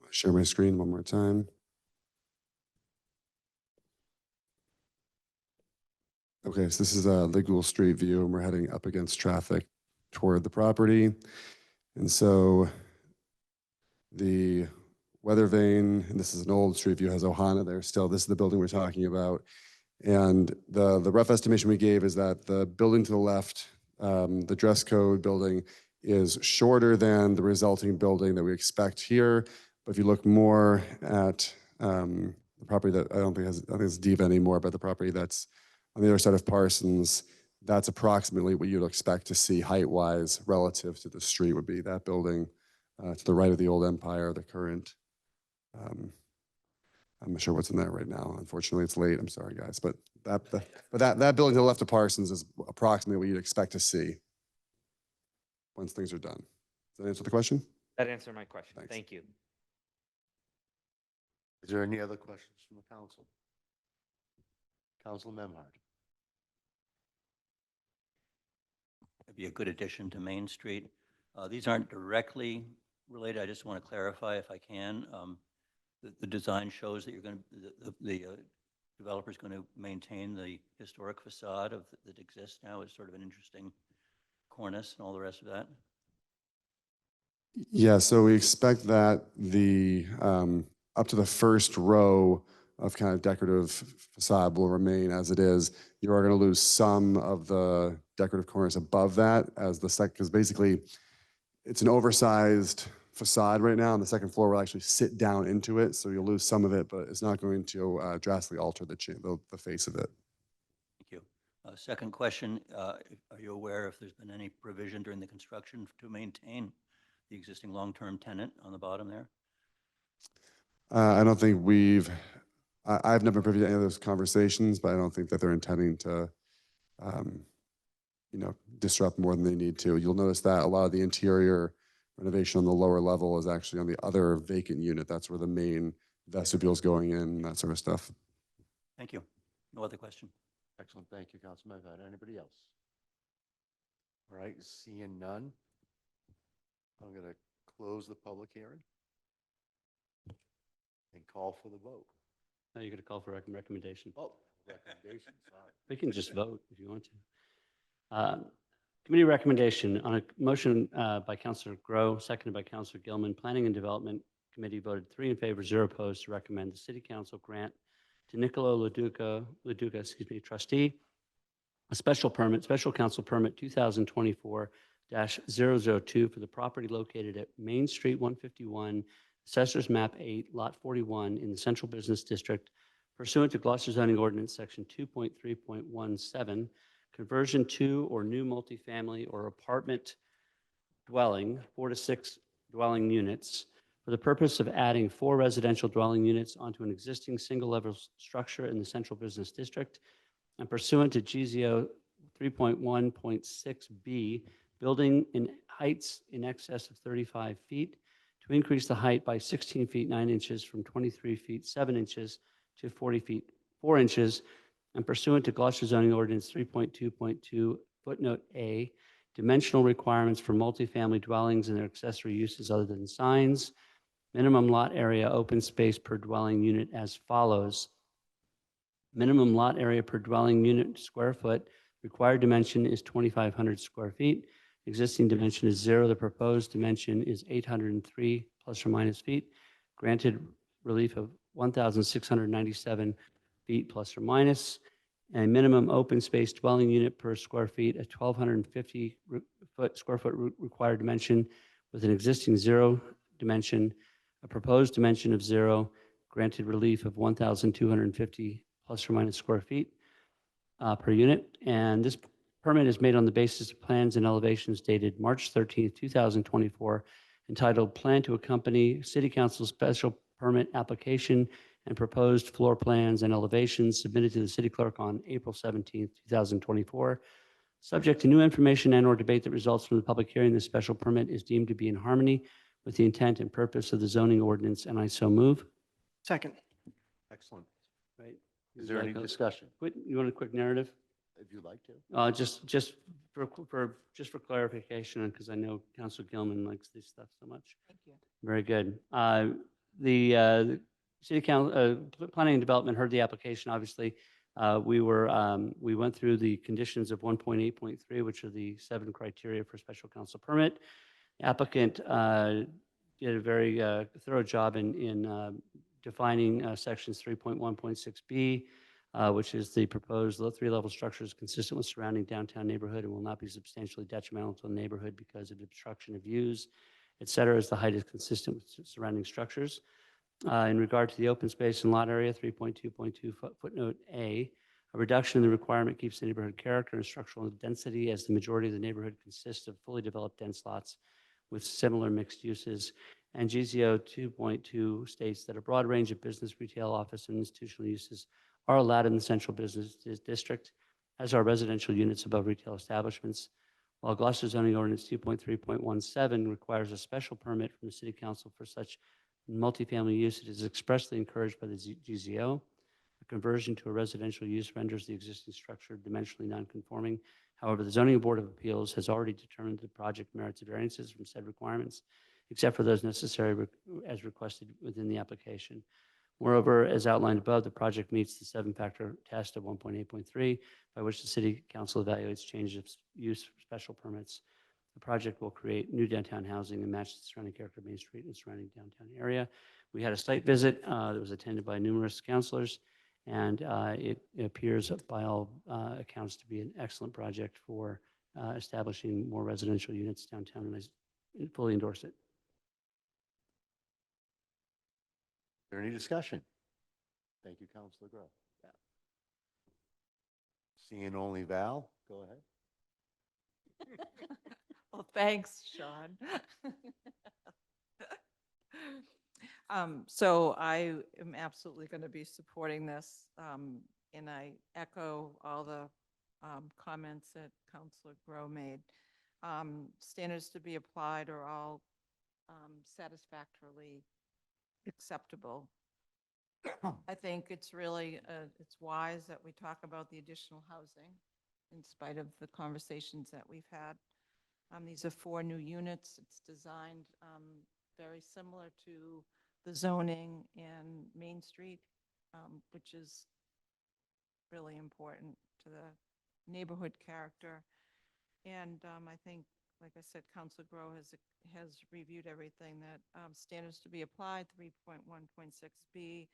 Share my screen one more time. Okay, so this is a Ligul Street view, and we're heading up against traffic toward the property. And so the weather vane, and this is an old street view, has Ohana there still. This is the building we're talking about. And the rough estimation we gave is that the building to the left, the dress code building, is shorter than the resulting building that we expect here. But if you look more at the property that I don't think it's Diva anymore, but the property that's on the other side of Parsons, that's approximately what you'd expect to see height-wise relative to the street would be that building to the right of the old Empire, the current. I'm not sure what's in there right now. Unfortunately, it's late. I'm sorry, guys. But that building to the left of Parsons is approximately what you'd expect to see once things are done. Does that answer the question? That answered my question. Thanks. Thank you. Is there any other questions from the council? Council Memhard? It'd be a good addition to Main Street. These aren't directly related. I just want to clarify if I can. The design shows that you're going to, the developer's going to maintain the historic facade that exists now as sort of an interesting cornice and all the rest of that. Yeah, so we expect that up to the first row of kind of decorative facade will remain as it is. You are going to lose some of the decorative cornice above that as the second, because basically it's an oversized facade right now, and the second floor will actually sit down into it, so you'll lose some of it, but it's not going to drastically alter the face of it. Thank you. Second question, are you aware if there's been any provision during the construction to maintain the existing long-term tenant on the bottom there? I don't think I've never been privy to any of those conversations, but I don't think that they're intending to, disrupt more than they need to. You'll notice that a lot of the interior renovation on the lower level is actually on the other vacant unit. That's where the main vestibule's going in, that sort of stuff. Thank you. No other question. Excellent. Thank you, Councilman Ivette. Anybody else? All right, seeing none. I'm going to close the public hearing and call for the vote. Now you're going to call for recommendation. Oh, recommendation, sorry. We can just vote if you want to. Committee recommendation on a motion by Councilor Grow, seconded by Councilor Gilman. Planning and Development Committee voted 3 in favor, 0 opposed to recommend the City Council grant to Nicolo Laduca, trustee, a special council permit 2024-002 for the property located at Main Street 151, Assessors Map 8, Lot 41 in the Central Business District, pursuant to Gloucester zoning ordinance section 2.3.17, conversion to or new multifamily or apartment dwelling, 4 to 6 dwelling units, for the purpose of adding 4 residential dwelling units onto an existing single-level structure in the Central Business District, and pursuant to GZO 3.1.6B, building in heights in excess of 35 feet, to increase the height by 16 feet 9 inches from 23 feet 7 inches to 40 feet 4 inches, and pursuant to Gloucester zoning ordinance 3.2.2 footnote A, dimensional requirements for multifamily dwellings and their accessory uses other than signs. Minimum lot area open space per dwelling unit as follows. Minimum lot area per dwelling unit square foot. Required dimension is 2,500 square feet. Existing dimension is 0. The proposed dimension is 803 plus or minus feet. Granted relief of 1,697 feet plus or minus. A minimum open space dwelling unit per square feet, a 1,250 square foot required dimension with an existing 0 dimension, a proposed dimension of 0, granted relief of 1,250 plus or minus square feet per unit. And this permit is made on the basis of plans and elevations dated March 13th, 2024, entitled Plan to Accompany City Council Special Permit Application and Proposed Floor Plans and Elevations submitted to the City Clerk on April 17th, 2024. Subject to new information and/or debate that results from the public hearing, this special permit is deemed to be in harmony with the intent and purpose of the zoning ordinance, and I so move. Second. Excellent. Right. Is there any discussion? You want a quick narrative? If you'd like to. Just for clarification, because I know Councilor Gilman likes this stuff so much. Thank you. Very good. The City Council, Planning and Development heard the application, obviously. We went through the conditions of 1.8.3, which are the 7 criteria for special council permit. The applicant did a very thorough job in defining sections 3.1.6B, which is the proposed 3-level structures consistent with surrounding downtown neighborhood and will not be substantially detrimental to the neighborhood because of obstruction of views, et cetera, as the height is consistent with surrounding structures. In regard to the open space and lot area, 3.2.2 footnote A, a reduction in the requirement keeps the neighborhood character and structural density, as the majority of the neighborhood consists of fully developed dense lots with similar mixed uses. And GZO 2.2 states that a broad range of business, retail, office, and institutional uses are allowed in the central business district, as are residential units above retail establishments. While Gloucester zoning ordinance 2.3.17 requires a special permit from the City Council for such multifamily use, it is expressly encouraged by the GZO. A conversion to a residential use renders the existing structure dimensionally nonconforming. However, the Zoning Board of Appeals has already determined the project merits variances from said requirements, except for those necessary as requested within the application. Moreover, as outlined above, the project meets the 7-factor test of 1.8.3, by which the City Council evaluates changes of use for special permits. The project will create new downtown housing and match the surrounding character of Main Street and surrounding downtown area. We had a site visit that was attended by numerous councilors, and it appears by all accounts to be an excellent project for establishing more residential units downtown, and I fully endorse it. Is there any discussion? Thank you, Councilor Grow. Seeing only Val, go ahead. Well, thanks, Sean. So I am absolutely going to be supporting this, and I echo all the comments that Councilor Grow made. Standards to be applied are all satisfactorily acceptable. I think it's really, it's wise that we talk about the additional housing in spite of the conversations that we've had. These are 4 new units. It's designed very similar to the zoning in Main Street, which is really important to the neighborhood character. And I think, like I said, Councilor Grow has reviewed everything that standards to be applied, 3.1.6B.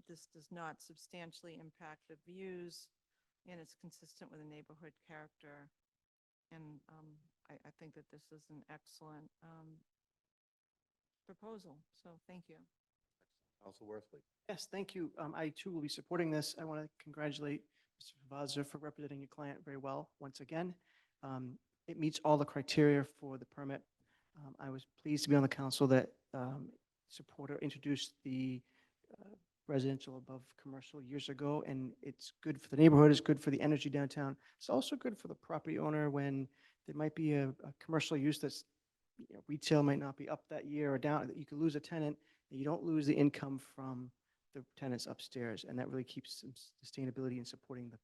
This does not substantially impact the views, and it's consistent with the neighborhood character. And I think that this is an excellent proposal. So thank you. Council Worthley. Yes, thank you. I too will be supporting this. I want to congratulate Mr. Vazza for representing your client very well once again. It meets all the criteria for the permit. I was pleased to be on the council that supporter introduced the residential above commercial years ago, and it's good for the neighborhood, it's good for the energy downtown. It's also good for the property owner when there might be a commercial use that's, retail might not be up that year or down, that you could lose a tenant, and you don't lose the income from the tenants upstairs, and that really keeps some sustainability and supporting the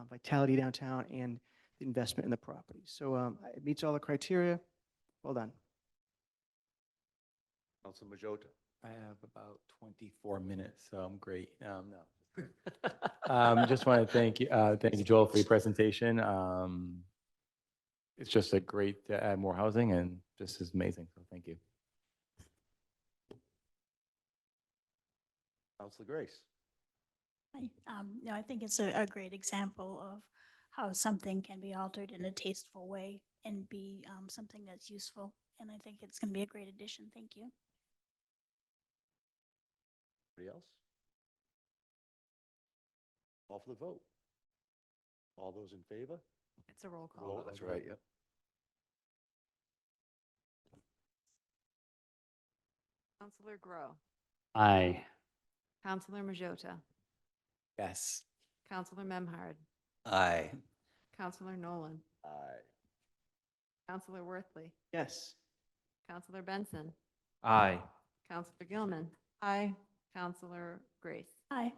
vitality downtown and the investment in the property. So it meets all the criteria. Well done. Council Majota. I have about 24 minutes, so I'm great. No. Just want to thank you, Joel, for your presentation. It's just great to add more housing, and this is amazing. So thank you. Councilor Grace. I think it's a great example of how something can be altered in a tasteful way and be something that's useful. And I think it's going to be a great addition. Thank you. Anybody else? Call for the vote. All those in favor? It's a roll call. Oh, that's right, yep. Councilor Grow. Aye. Councilor Majota. Yes. Councilor Memhard. Aye. Councilor Nolan. Aye. Councilor Worthley. Yes. Councilor Benson. Aye. Councilor Gilman. Aye. Councilor Grace. Aye.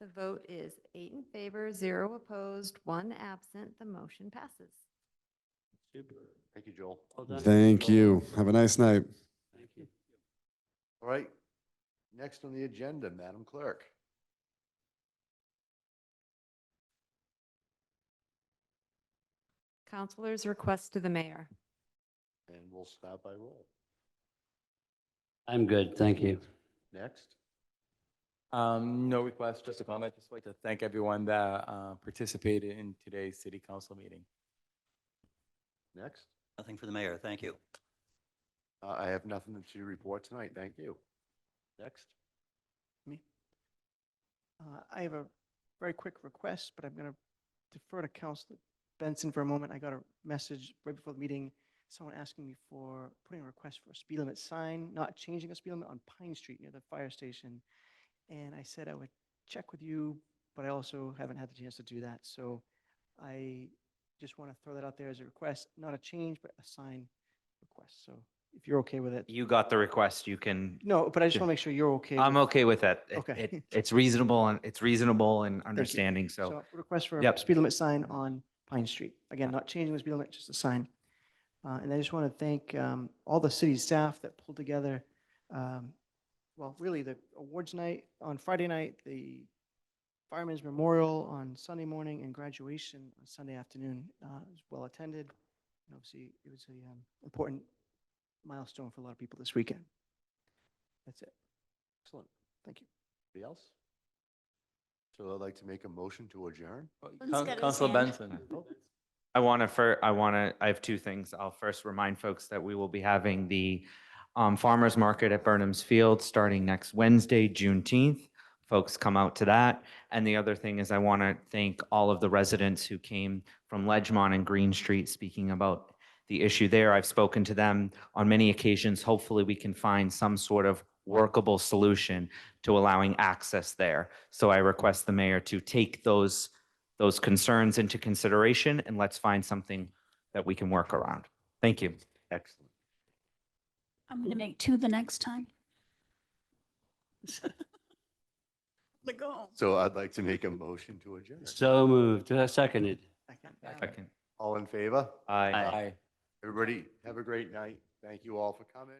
The vote is 8 in favor, 0 opposed, 1 absent. The motion passes. Super. Thank you, Joel. Well done. Thank you. Have a nice night. Thank you. All right. Next on the agenda, Madam Clerk. Councilors' request to the mayor. And we'll start by roll. I'm good. Thank you. Next. No request, just a comment. Just like to thank everyone that participated in today's city council meeting. Next. Nothing for the mayor. Thank you. I have nothing to report tonight. Thank you. Next. Me. I have a very quick request, but I'm going to defer to Councilor Benson for a moment. I got a message right before the meeting, someone asking me for putting a request for a speed limit sign, not changing a speed limit on Pine Street near the fire station. And I said I would check with you, but I also haven't had the chance to do that. So I just want to throw that out there as a request, not a change, but a sign request. So if you're okay with it. You got the request. You can. No, but I just want to make sure you're okay. I'm with- okay with that. Okay. It's reasonable and Thank you. understanding. So Request for a Yep. speed limit sign on Pine Street. Again, not changing the speed limit, just a sign. And I just want to thank all the city staff that pulled together, well, really the awards night on Friday night, the Fireman's Memorial on Sunday morning, and graduation on Sunday afternoon. It was well attended. And obviously, it was an important milestone for a lot of people this weekend. That's it. Excellent. Thank you. Anybody else? So I'd like to make a motion to adjourn. Councilor Benson. I have 2 things. I'll first remind folks that we will be having the farmers market at Burnham's Field starting next Wednesday, Juneteenth. Folks come out to that. And the other thing is I want to thank all of the residents who came from Ledgemont and Green Street speaking about the issue there. I've spoken to them on many occasions. Hopefully we can find some sort of workable solution to allowing access there. So I request the mayor to take those those concerns into consideration and let's find something that we can work around. Thank you. Excellent. I'm going to make 2 the next time. The goal. So I'd like to make a motion to adjourn. So moved, seconded. Second. All in favor? Aye. Aye. Everybody, have a great night. Thank you all for coming.